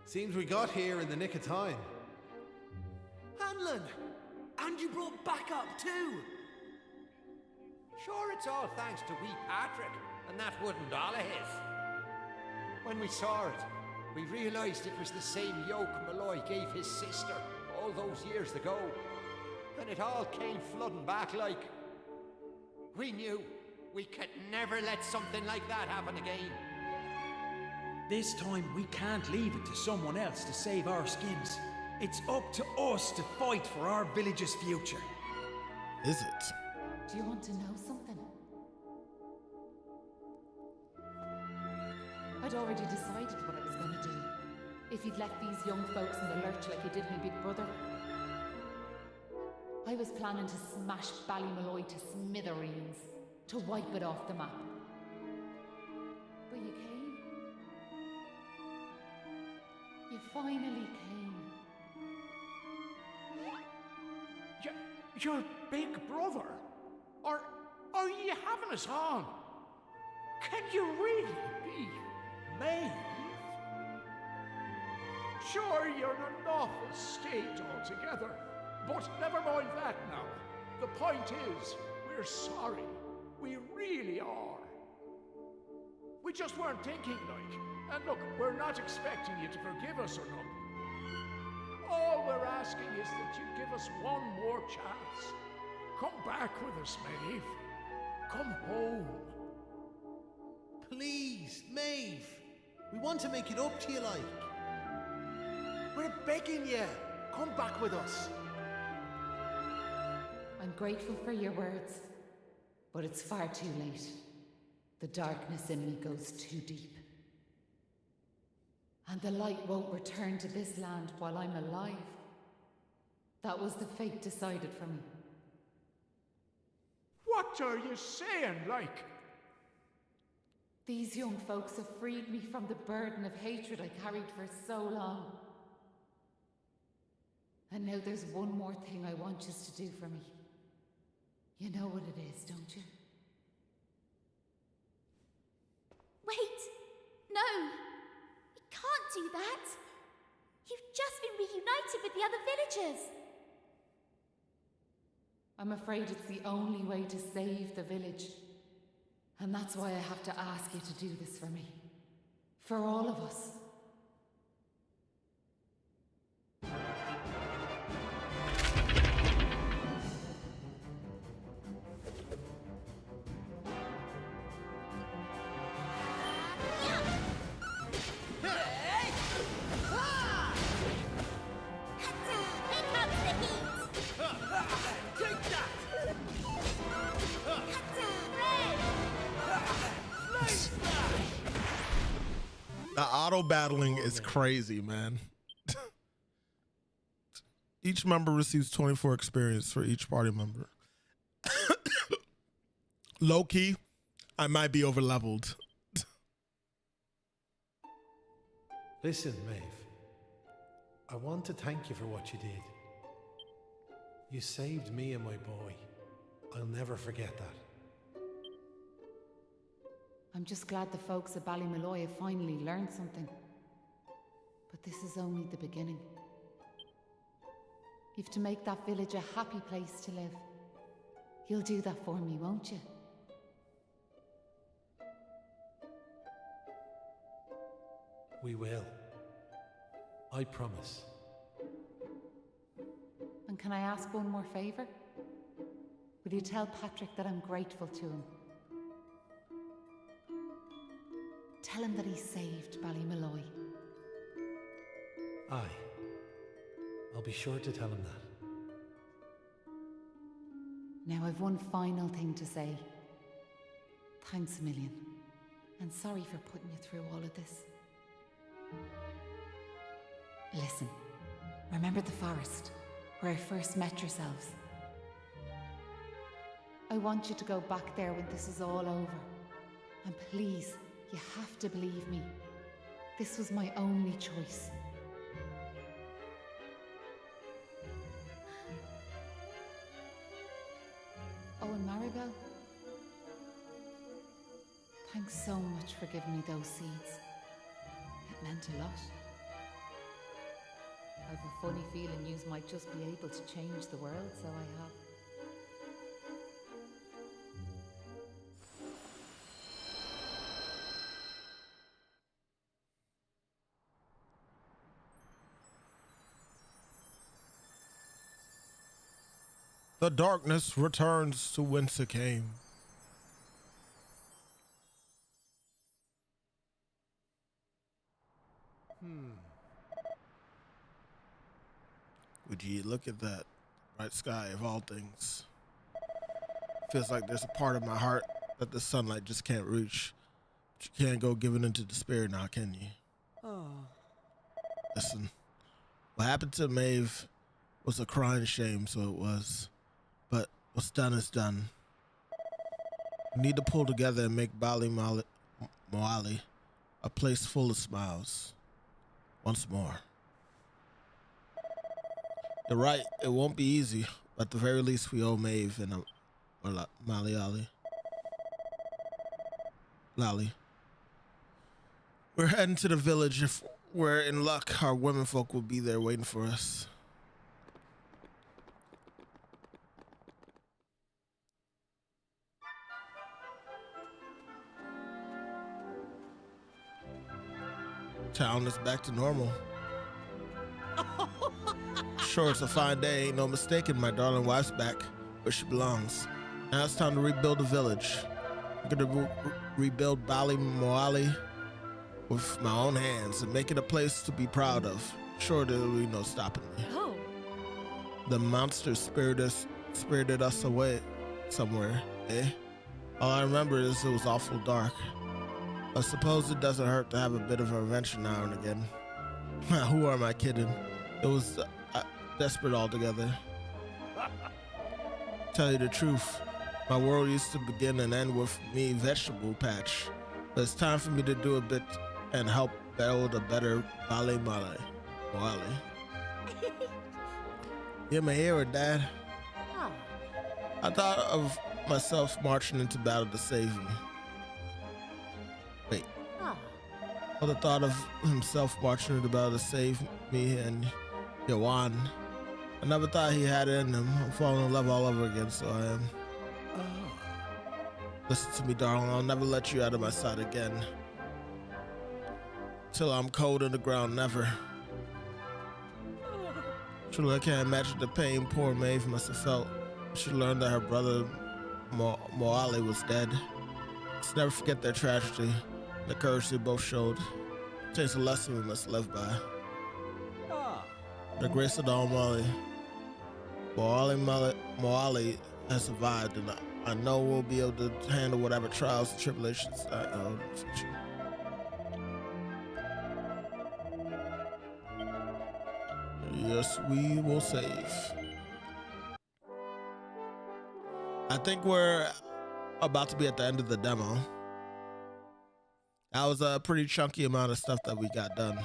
Seems we got here in the nick of time. Hanlon! And you brought backup too! Sure, it's all thanks to wee Patrick and that wooden doll of his. When we saw it, we realised it was the same yoke Malloy gave his sister all those years ago. And it all came flooding back like... We knew we could never let something like that happen again. This time we can't leave it to someone else to save our skins. It's up to us to fight for our village's future. Is it? Do you want to know something? I'd already decided what I was going to do. If you'd left these young folks in the lurch like you did me big brother. I was planning to smash Ballymalloy to smithereens, to wipe it off the map. But you came. You finally came. Your big brother? Or are you having us on? Can you really be Maeve? Sure, you're an awful state altogether, but never mind that now. The point is, we're sorry. We really are. We just weren't thinking, like. And look, we're not expecting you to forgive us or nothing. All we're asking is that you give us one more chance. Come back with us, Maeve. Come home. Please, Maeve. We want to make it up to you, like. We're begging you. Come back with us. I'm grateful for your words, but it's far too late. The darkness in me goes too deep. And the light won't return to this land while I'm alive. That was the fate decided for me. What are you saying, like? These young folks have freed me from the burden of hatred I carried for so long. And now there's one more thing I want you to do for me. You know what it is, don't you? Wait! No! You can't do that! You've just been reunited with the other villagers! I'm afraid it's the only way to save the village. And that's why I have to ask you to do this for me. For all of us. The auto battling is crazy, man. Each member receives 24 experience for each party member. Low key, I might be over leveled. Listen, Maeve. I want to thank you for what you did. You saved me and my boy. I'll never forget that. I'm just glad the folks at Ballymalloy have finally learned something. But this is only the beginning. You've to make that village a happy place to live. You'll do that for me, won't you? We will. I promise. And can I ask one more favour? Will you tell Patrick that I'm grateful to him? Tell him that he saved Ballymalloy. Aye. I'll be sure to tell him that. Now I've one final thing to say. Thanks a million. And sorry for putting you through all of this. Listen, remember the forest where I first met yourselves? I want you to go back there when this is all over. And please, you have to believe me. This was my only choice. Oh, and Maribel, thanks so much for giving me those seeds. It meant a lot. I've a funny feeling yous might just be able to change the world, so I have. The darkness returns to whence it came. Would you look at that bright sky of all things? Feels like there's a part of my heart that the sunlight just can't reach. But you can't go giving into despair now, can you? Oh. Listen, what happened to Maeve was a crying shame, so it was. But what's done is done. We need to pull together and make Ballymalloy a place full of smiles. Once more. You're right, it won't be easy, but at the very least we owe Maeve and Lally. We're heading to the village. If we're in luck, our womenfolk will be there waiting for us. Town is back to normal. Sure, it's a fine day, ain't no mistaking my darling wife's back where she belongs. Now it's time to rebuild the village. I'm gonna rebuild Ballymalloy with my own hands and make it a place to be proud of. Sure, there'll be no stopping me. Oh. The monster spirited us away somewhere, eh? All I remember is it was awful dark. I suppose it doesn't hurt to have a bit of an adventure now and again. Who am I kidding? It was desperate altogether. Tell you the truth, my world used to begin and end with me vegetable patch. But it's time for me to do a bit and help build a better Ballymalloy. You may hear it, Dad. Oh. I thought of myself marching into battle to save me. Wait. Oh. Or the thought of himself marching into battle to save me and Yawan. I never thought he had it in him. I'm falling in love all over again, so I am. Listen to me, darling. I'll never let you out of my sight again. till I'm cold in the ground, never. Truly, I can't imagine the pain poor Maeve must have felt when she learned that her brother Moali was dead. Let's never forget their tragedy, the courage they both showed. It takes a lesson we must live by. The grace of the Almighty, Moali has survived, and I know we'll be able to handle whatever trials and tribulations that in the future. Yes, we will save. I think we're about to be at the end of the demo. That was a pretty chunky amount of stuff that we got done.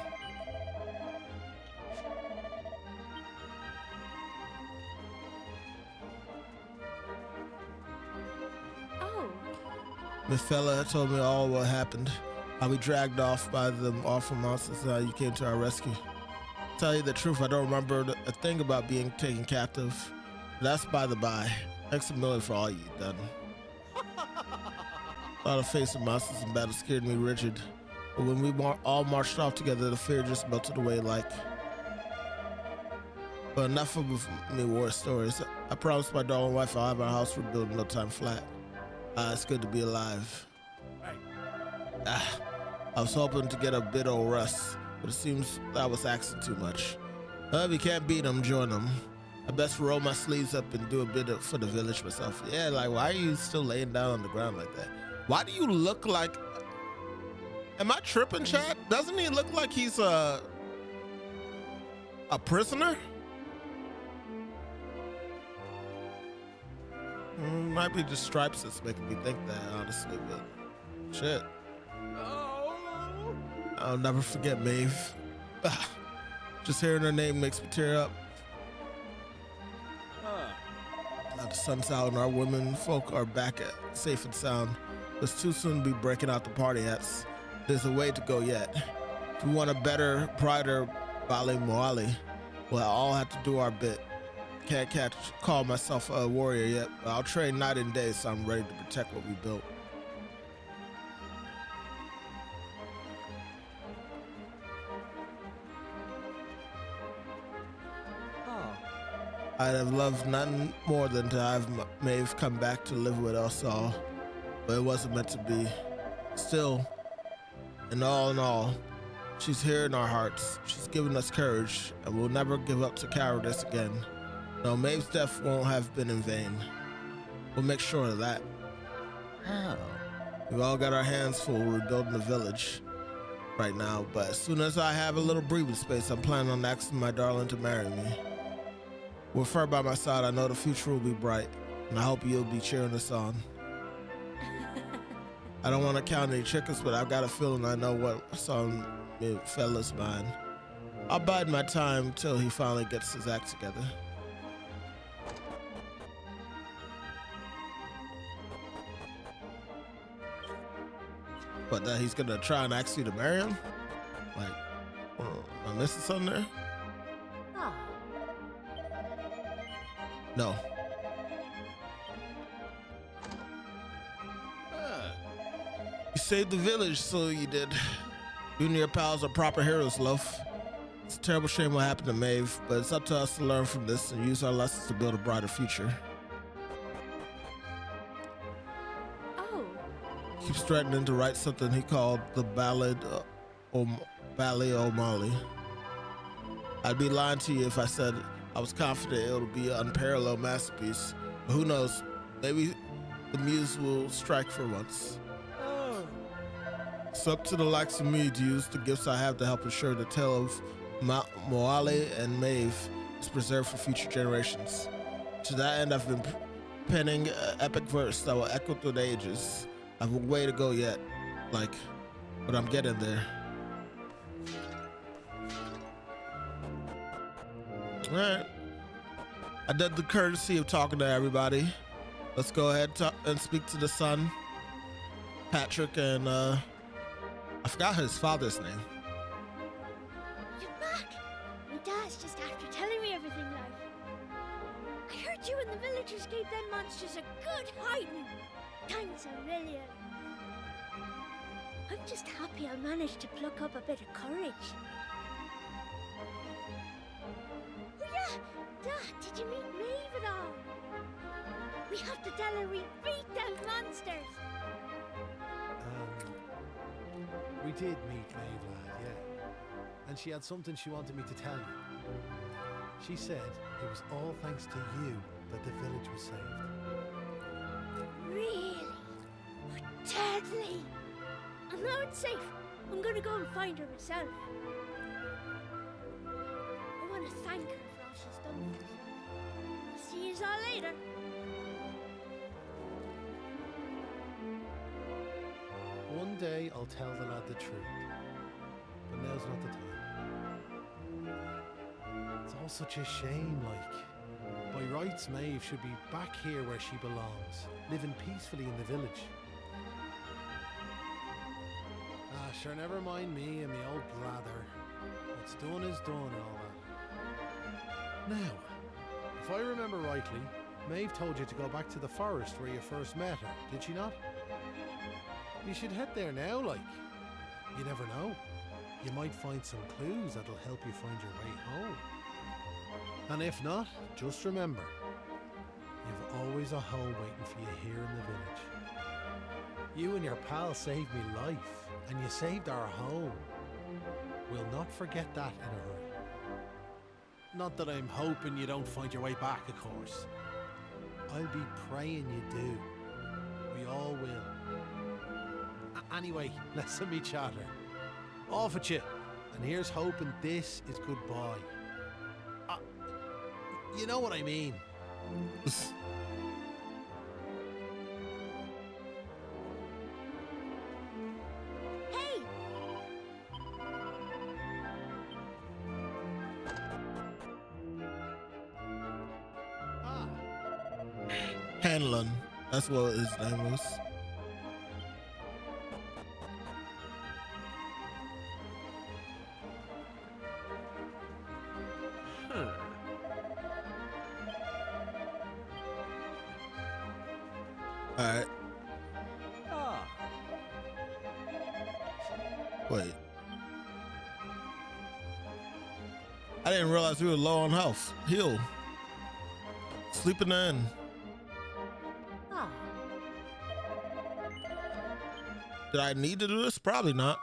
Oh. Miss Fella told me all what happened. How we dragged off by them awful monsters and how you came to our rescue. Tell you the truth, I don't remember a thing about being taken captive. That's by the by. Thanks a million for all you've done. Thought of facing monsters in battle scared me rigid. But when we all marched off together, the fear just melted away like... But enough of me war stories. I promised my darling wife I'll have our house rebuilt in no time flat. It's good to be alive. I was hoping to get a bit of rest, but it seems I was asking too much. If you can't beat them, join them. I best roll my sleeves up and do a bit for the village myself. Yeah, like, why are you still laying down on the ground like that? Why do you look like... Am I tripping, chat? Doesn't he look like he's a prisoner? Might be just stripes that's making me think that, honestly, but shit. I'll never forget Maeve. Just hearing her name makes me tear up. Now the sun's out and our women folk are back at safe and sound. It's too soon to be breaking out the party hats. There's a way to go yet. If we want a better, brighter Bali Moali, we'll all have to do our bit. Can't call myself a warrior yet, but I'll train night and day so I'm ready to protect what we built. I'd have loved nothing more than to have Maeve come back to live with us all, but it wasn't meant to be. Still, in all, she's here in our hearts. She's given us courage, and we'll never give up to cowardice again. No, Maeve's death won't have been in vain. We'll make sure of that. Oh. We've all got our hands full rebuilding the village right now, but as soon as I have a little breathing space, I'm planning on asking my darling to marry me. With her by my side, I know the future will be bright, and I hope you'll be cheering us on. I don't want to count any chickens, but I've got a feeling I know what's on me fella's mind. I'll bide my time till he finally gets his act together. But that he's gonna try and ask you to marry him? Like, am I missing something there? Oh. No. You saved the village, so you did. You and your pals are proper heroes, Loaf. It's a terrible shame what happened to Maeve, but it's up to us to learn from this and use our lessons to build a brighter future. Keeps threatening to write something he called the Ballad O'Malley. I'd be lying to you if I said I was confident it would be an unparalleled masterpiece. But who knows? Maybe the muse will strike for once. It's up to the likes of me to use the gifts I have to help ensure the tale of Moali and Maeve is preserved for future generations. To that end, I've been penning an epic verse that will echo through the ages. I have a way to go yet, but I'm getting there. All right. I did the courtesy of talking to everybody. Let's go ahead and speak to the son, Patrick, and I forgot his father's name. You're back! My dad's just after telling me everything, like. I heard you and the villagers gave them monsters a good hiding. Thanks a million. I'm just happy I managed to pluck up a bit of courage. Oh yeah! Dad, did you meet Maeve at all? We have to tell her we beat them monsters! We did meet Maeve, lad, yeah. And she had something she wanted me to tell you. She said it was all thanks to you that the village was saved. Really? But deadly! And now it's safe. I'm gonna go and find her myself. I want to thank her for all she's done for us. I'll see you all later. One day I'll tell the lad the truth, but now's not the time. It's all such a shame, like. By rights, Maeve should be back here where she belongs, living peacefully in the village. Ah, sure, never mind me and me old blather. What's done is done and all that. Now, if I remember rightly, Maeve told you to go back to the forest where you first met her, did she not? You should head there now, like. You never know. You might find some clues that'll help you find your way home. And if not, just remember, you've always a home waiting for you here in the village. You and your pal saved me life, and you saved our home. We'll not forget that in a hurry. Not that I'm hoping you don't find your way back, of course. I'll be praying you do. We all will. Anyway, let's me chatter. Off at you. And here's hoping this is goodbye. You know what I mean. Hey! Hanlon. That's what his name was. Alright. Wait. I didn't realize we were low on health. Heal. Sleeping in. Did I need to do this? Probably not.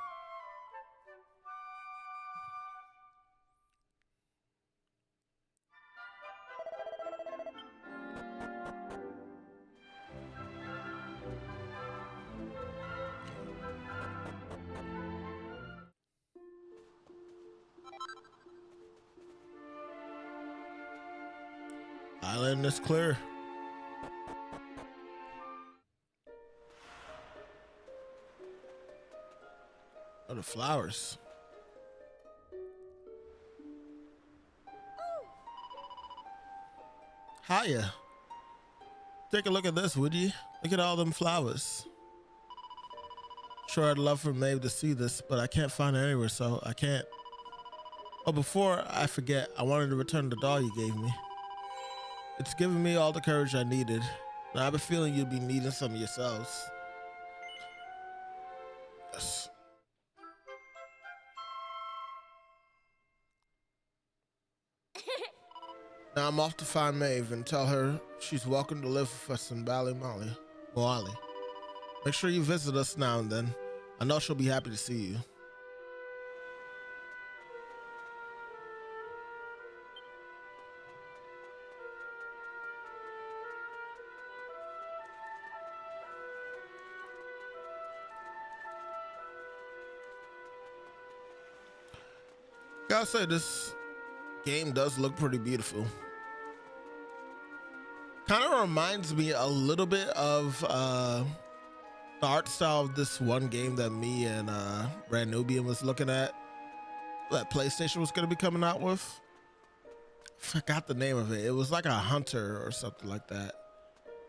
Island is clear. Oh, the flowers. Hiya. Take a look at this, would you? Look at all them flowers. Sure, I'd love for Maeve to see this, but I can't find it anywhere, so I can't. Oh, before I forget, I wanted to return the doll you gave me. It's given me all the courage I needed. Now I have a feeling you'll be needing some of yourselves. Yes. Now I'm off to find Maeve and tell her she's welcome to live with us in Moali. Make sure you visit us now and then. I know she'll be happy to see you. Gotta say, this game does look pretty beautiful. Kind of reminds me a little bit of the art style of this one game that me and Brand Nubian was looking at, that PlayStation was going to be coming out with. Forgot the name of it. It was like a hunter or something like that,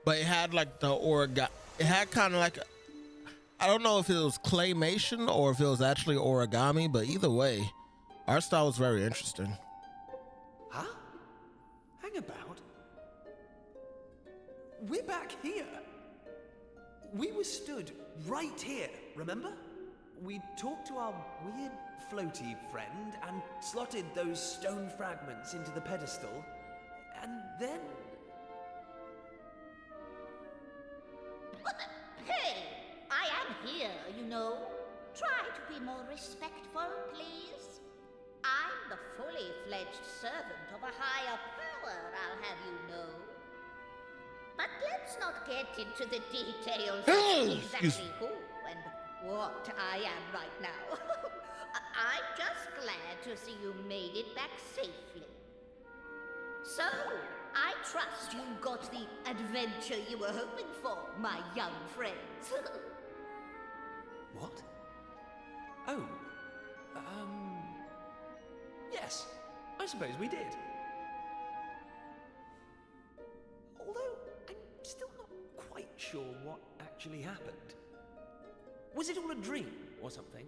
but it had like the origami. It had kind of like I don't know if it was claymation or if it was actually origami, but either way, art style was very interesting. Huh? Hang about. We're back here. We were stood right here, remember? We talked to our weird floaty friend and slotted those stone fragments into the pedestal, and then... Hey, I am here, you know. Try to be more respectful, please. I'm the fully fledged servant of a higher power, I'll have you know. But let's not get into the details of exactly who and what I am right now. I'm just glad to see you made it back safely. So, I trust you got the adventure you were hoping for, my young friends. What? Oh, yes, I suppose we did. Although, I'm still not quite sure what actually happened. Was it all a dream or something?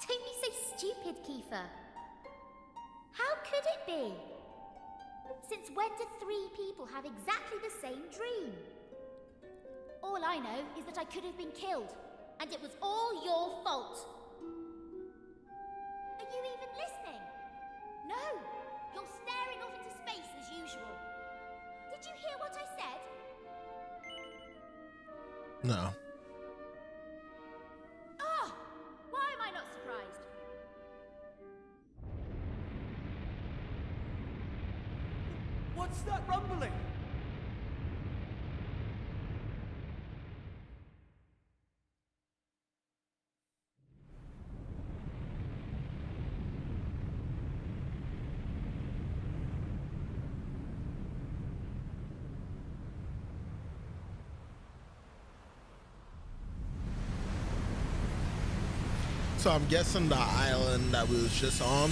Don't be so stupid, Kiefer. How could it be? Since when do 3 people have exactly the same dream? All I know is that I could have been killed, and it was all your fault. Are you even listening? No! You're staring off into space as usual. Did you hear what I said? No. Oh! Why am I not surprised? What's that rumbling? So I'm guessing the island that we was just on.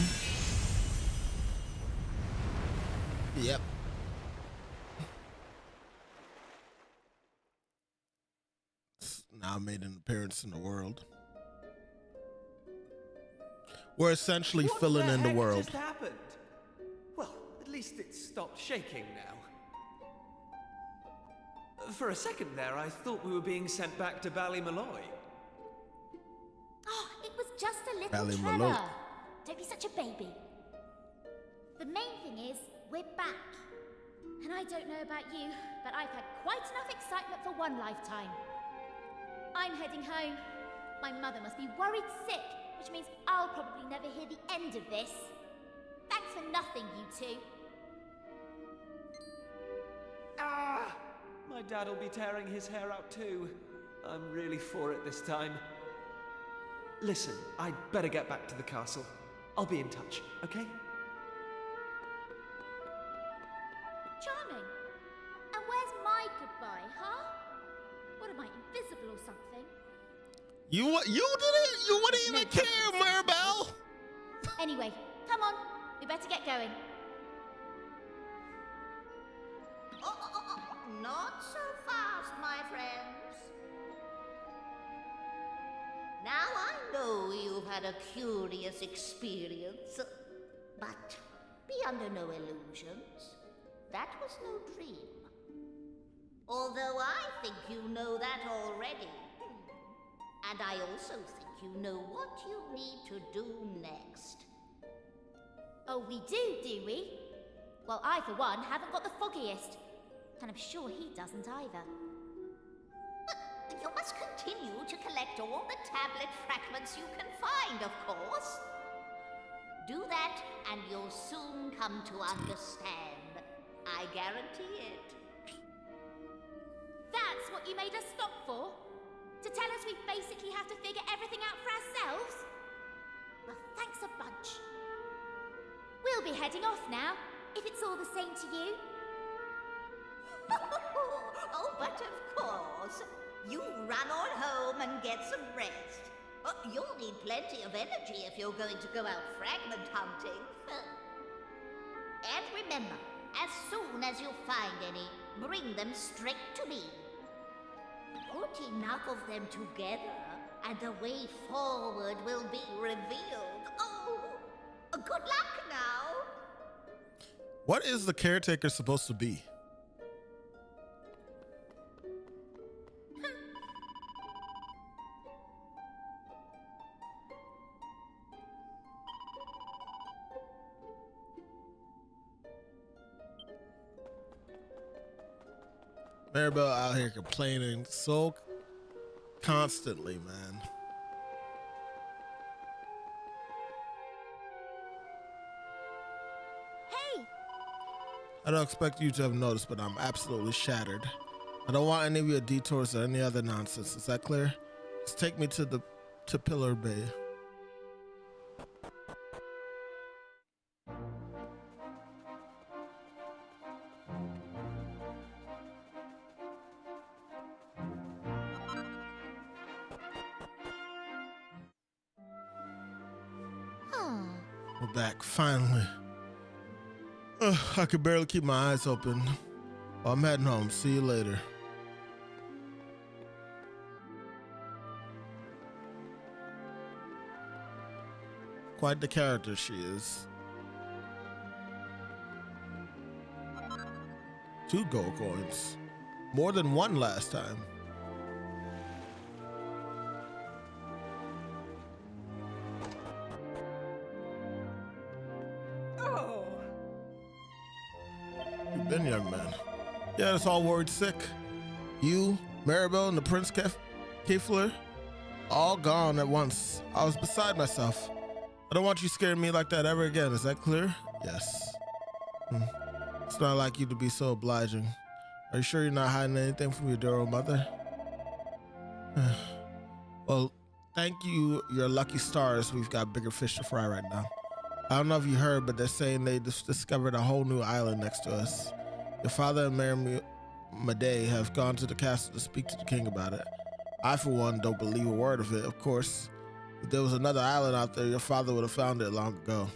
Yep. It's now made an appearance in the world. We're essentially filling in the world. What just happened? Well, at least it stopped shaking now. For a second there, I thought we were being sent back to Ballymalloy. Oh, it was just a little Ballymalloy. tremor. Don't be such a baby. The main thing is, we're back. And I don't know about you, but I've had quite enough excitement for one lifetime. I'm heading home. My mother must be worried sick, which means I'll probably never hear the end of this. Thanks for nothing, you two. Ah! My dad'll be tearing his hair out too. I'm really for it this time. Listen, I'd better get back to the castle. I'll be in touch, okay? Charming. And where's my goodbye, huh? What am I, invisible or something? You didn't. You wouldn't even care, Maribel. Anyway, come on. We better get going. Not so fast, my friends. Now I know you've had a curious experience, but be under no illusions. That was no dream. Although I think you know that already. And I also think you know what you need to do next. Oh, we do we? Well, I, for one, haven't got the foggiest. And I'm sure he doesn't either. You must continue to collect all the tablet fragments you can find, of course. Do that, and you'll soon come to understand. I guarantee it. That's what you made us stop for? To tell us we basically have to figure everything out for ourselves? Well, thanks a bunch. We'll be heading off now, if it's all the same to you. Oh, but of course. You run on home and get some rest. You'll need plenty of energy if you're going to go out fragment hunting. And remember, as soon as you find any, bring them straight to me. Put enough of them together, and the way forward will be revealed. Oh, good luck now. What is the caretaker supposed to be? Maribel out here complaining so constantly, man. Hey! I don't expect you to have noticed, but I'm absolutely shattered. I don't want any of your detours or any other nonsense. Is that clear? Just take me to Pillar Bay. We're back, finally. I could barely keep my eyes open. I'm heading home. See you later. Quite the character she is. 2 gold coins. More than 1 last time. Oh. You've been, young man. Yeah, it's all worried sick. You, Maribel, and the Prince Kefler, all gone at once. I was beside myself. I don't want you scaring me like that ever again. Is that clear? Yes. It's not like you to be so obliging. Are you sure you're not hiding anything from your dear old mother? Well, thank you, your lucky stars. We've got bigger fish to fry right now. I don't know if you heard, but they're saying they just discovered a whole new island next to us. Your father and Mary Madej have gone to the castle to speak to the king about it. I, for one, don't believe a word of it, of course. If there was another island out there, your father would have found it long ago.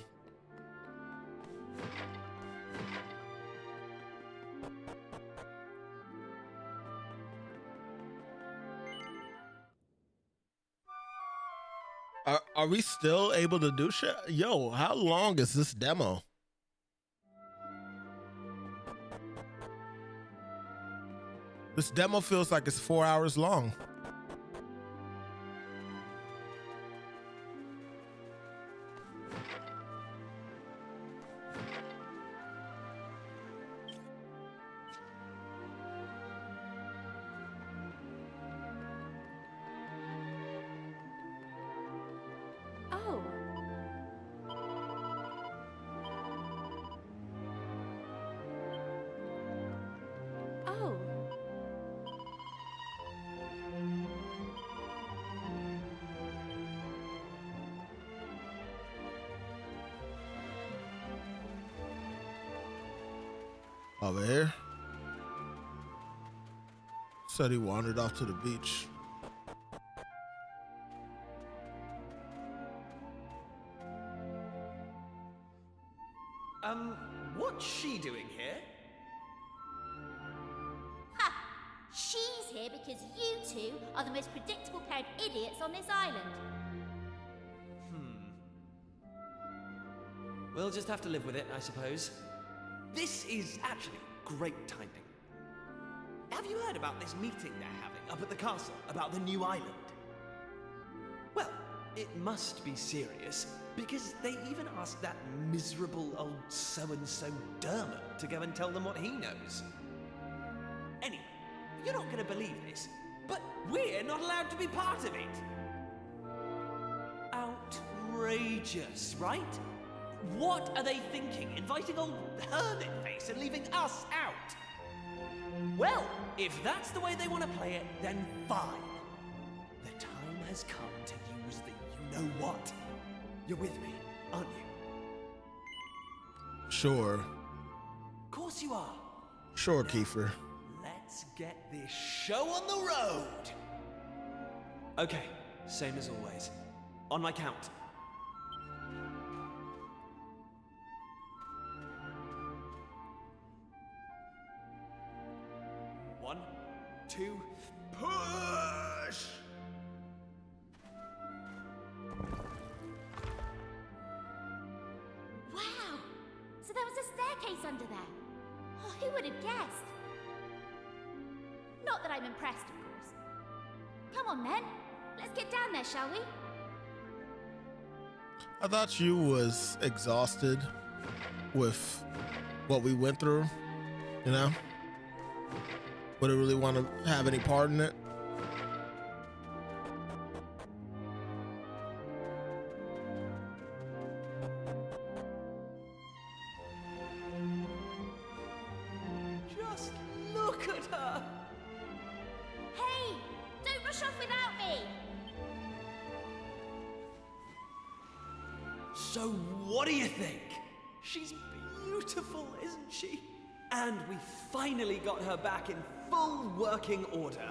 Are we still able to do shit? Yo, how long is this demo? This demo feels like it's 4 hours long. Oh. Oh. Over here. Said he wandered off to the beach. What's she doing here? Ha! She's here because you two are the most predictable pair of idiots on this island. We'll just have to live with it, I suppose. This is actually great timing. Have you heard about this meeting they're having up at the castle about the new island? Well, it must be serious, because they even asked that miserable old so-and-so Dermot to go and tell them what he knows. Anyway, you're not going to believe this, but we're not allowed to be part of it. Outrageous, right? What are they thinking, inviting old Hermit-Face and leaving us out? Well, if that's the way they want to play it, then fine. The time has come to use the you-know-what. You're with me, aren't you? Sure. Of course you are. Sure, Kiefer. Let's get this show on the road. Okay, same as always. On my count. 1, 2, push! Wow! So there was a staircase under there. Oh, who would have guessed? Not that I'm impressed, of course. Come on, then. Let's get down there, shall we? I thought you was exhausted with what we went through, you know? Would it really want to have any part in it? Just look at her. Hey, don't rush off without me. So what do you think? She's beautiful, isn't she? And we finally got her back in full working order.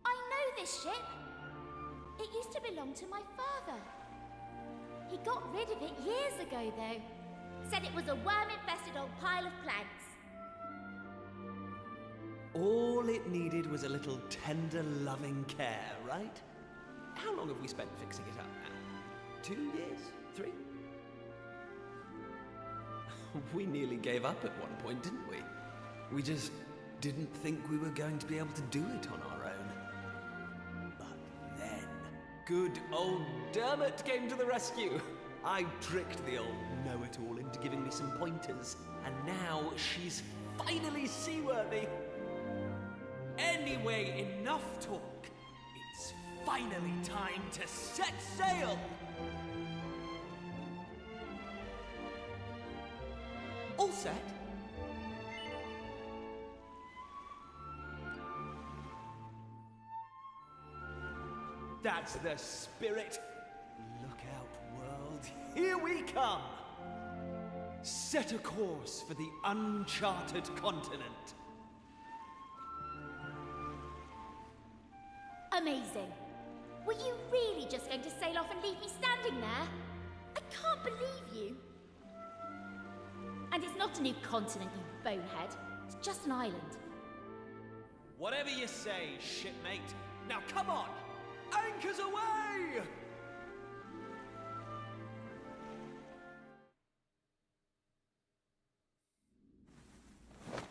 I know this ship. It used to belong to my father. He got rid of it years ago, though. Said it was a worm-infested old pile of planks. All it needed was a little tender, loving care, right? How long have we spent fixing it up now? 2 years? 3? We nearly gave up at one point, didn't we? We just didn't think we were going to be able to do it on our own. But then, good old Dermot came to the rescue. I tricked the old know-it-all into giving me some pointers, and now she's finally seaworthy. Anyway, enough talk. It's finally time to set sail! All set? That's the spirit. Look out, world. Here we come! Set a course for the uncharted continent. Amazing. Were you really just going to sail off and leave me standing there? I can't believe you. And it's not a new continent, you bonehead. It's just an island. Whatever you say, shipmate. Now come on! Anchors away!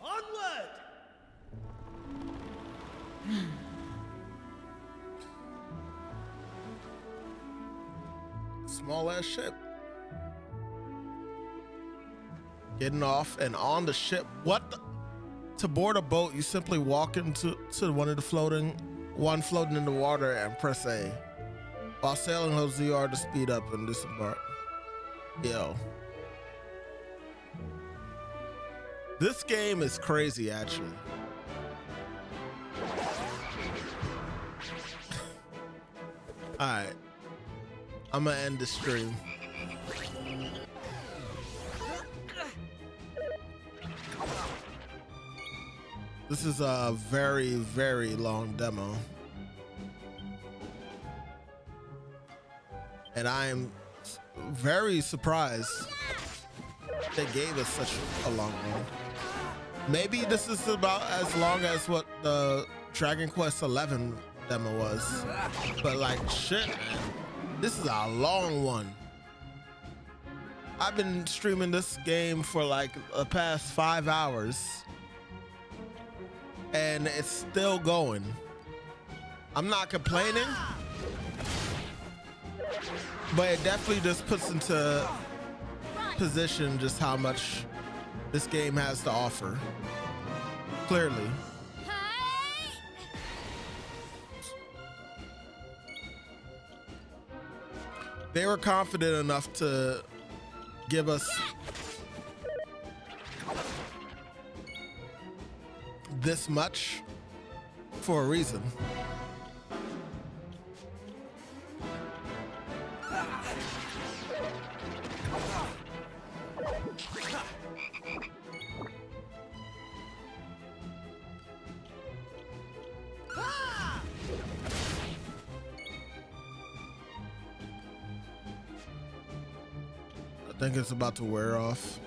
Onward! Small ass ship. Getting off and on the ship. What the? To board a boat, you simply walk into one of the floating in the water and press A. While sailing holds ZR to speed up and disembark. Yo. This game is crazy, actually. Alright. I'm gonna end the stream. This is a very, very long demo. And I am very surprised they gave us such a long one. Maybe this is about as long as what the Dragon Quest XI demo was. But like, shit, man. This is a long one. I've been streaming this game for like the past 5 hours. And it's still going. I'm not complaining. But it definitely just puts into position just how much this game has to offer. Clearly. They were confident enough to give us this much for a reason. I think it's about to wear off.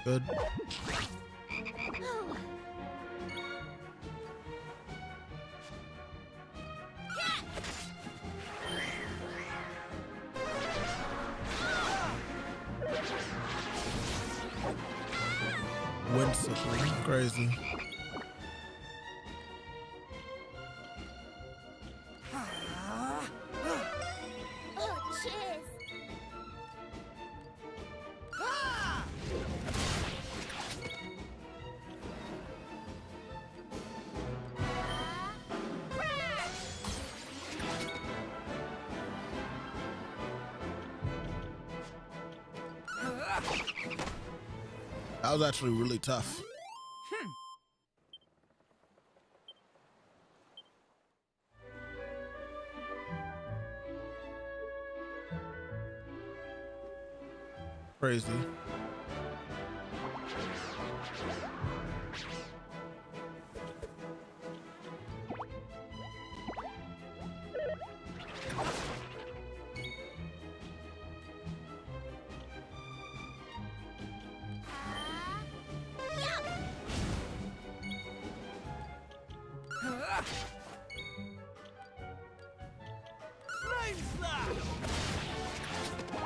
Good. something crazy. Oh, cheers. That was actually really tough. Crazy.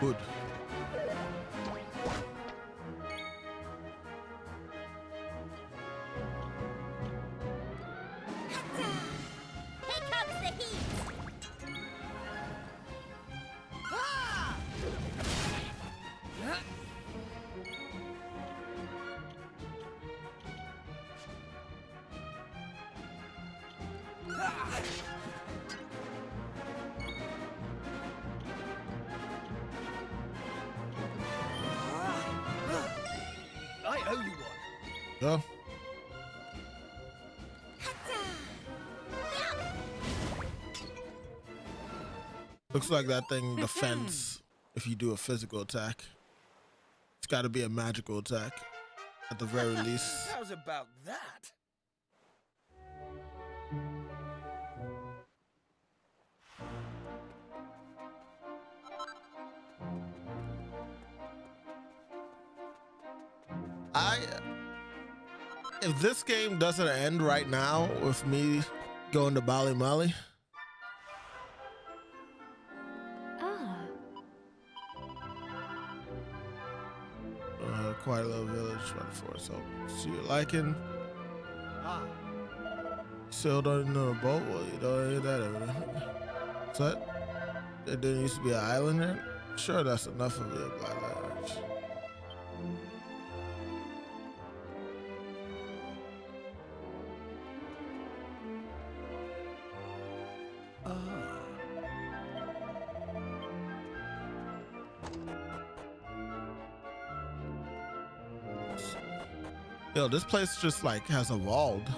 Good. Here comes the heat. I owe you one. Go. Looks like that thing defends if you do a physical attack. It's got to be a magical attack at the very least. How's about that? If this game doesn't end right now with me going to Bali Mali, quite a little village right before it's open. So you're liking? Still don't know a boat? Well, you don't hear that over there. What's that? There didn't used to be an island there? Sure, that's enough of it, black language. Yo, this place just like has evolved.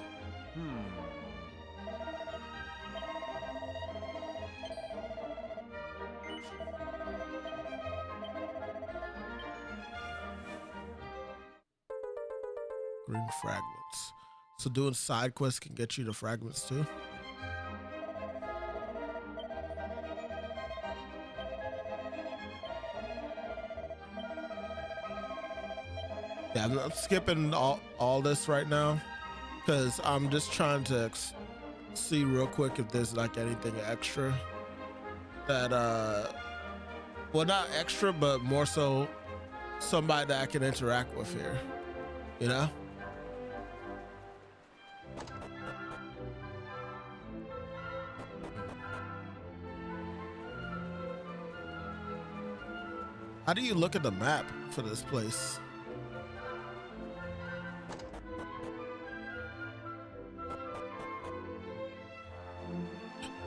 Green fragments. So doing side quests can get you the fragments too. Yeah, I'm skipping all this right now because I'm just trying to see real quick if there's like anything extra that well, not extra, but more so somebody that I can interact with here, you know? How do you look at the map for this place?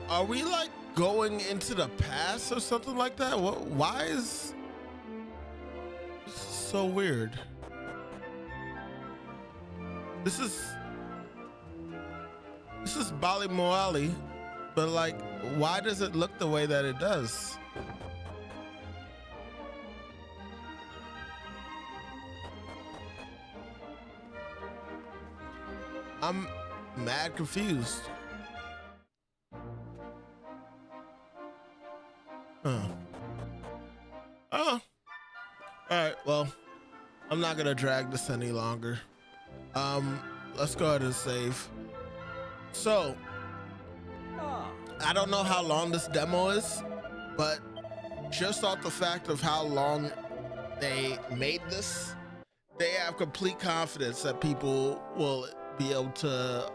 Are we like going into the past or something like that? What? Why is this is so weird? This is Bali Moali, but like, why does it look the way that it does? I'm mad confused. Huh. Oh. Alright, well, I'm not gonna drag this any longer. Let's go ahead and save. So, I don't know how long this demo is, but just off the fact of how long they made this, they have complete confidence that people will be able to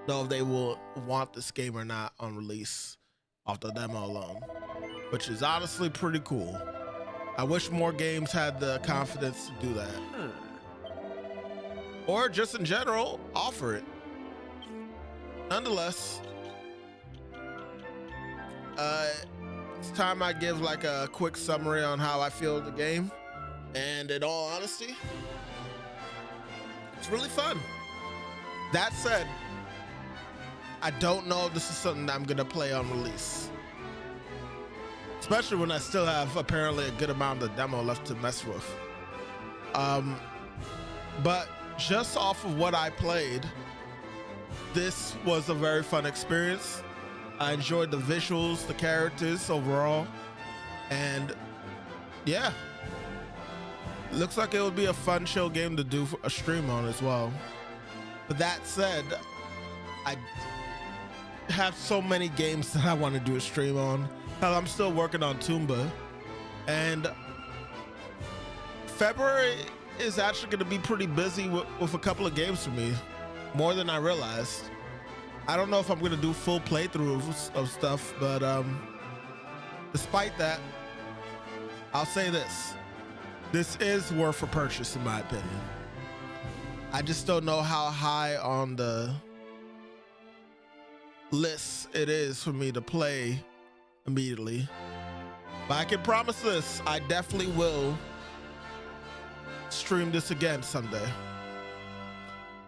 know if they will want this game or not on release off the demo alone, which is honestly pretty cool. I wish more games had the confidence to do that. Or just in general, offer it. Nonetheless, it's time I give like a quick summary on how I feel the game. And in all honesty, it's really fun. That said, I don't know if this is something that I'm gonna play on release. Especially when I still have apparently a good amount of the demo left to mess with. But just off of what I played, this was a very fun experience. I enjoyed the visuals, the characters overall, and yeah. Looks like it would be a fun, chill game to do a stream on as well. But that said, I have so many games that I want to do a stream on. Hell, I'm still working on Toomba. And February is actually going to be pretty busy with a couple of games for me. More than I realized. I don't know if I'm going to do full playthroughs of stuff, but despite that, I'll say this. This is worth a purchase in my opinion. I just don't know how high on the list it is for me to play immediately. But I can promise this, I definitely will stream this again someday.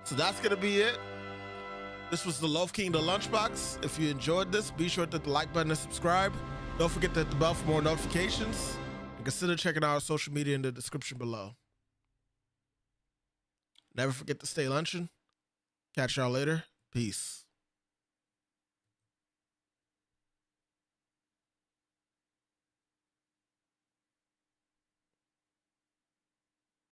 So that's gonna be it. This was the Loaf King, the Lunchbox. If you enjoyed this, be sure to hit the like button and subscribe. Don't forget to hit the bell for more notifications. And consider checking out our social media in the description below. Never forget to stay lunching. Catch y'all later. Peace.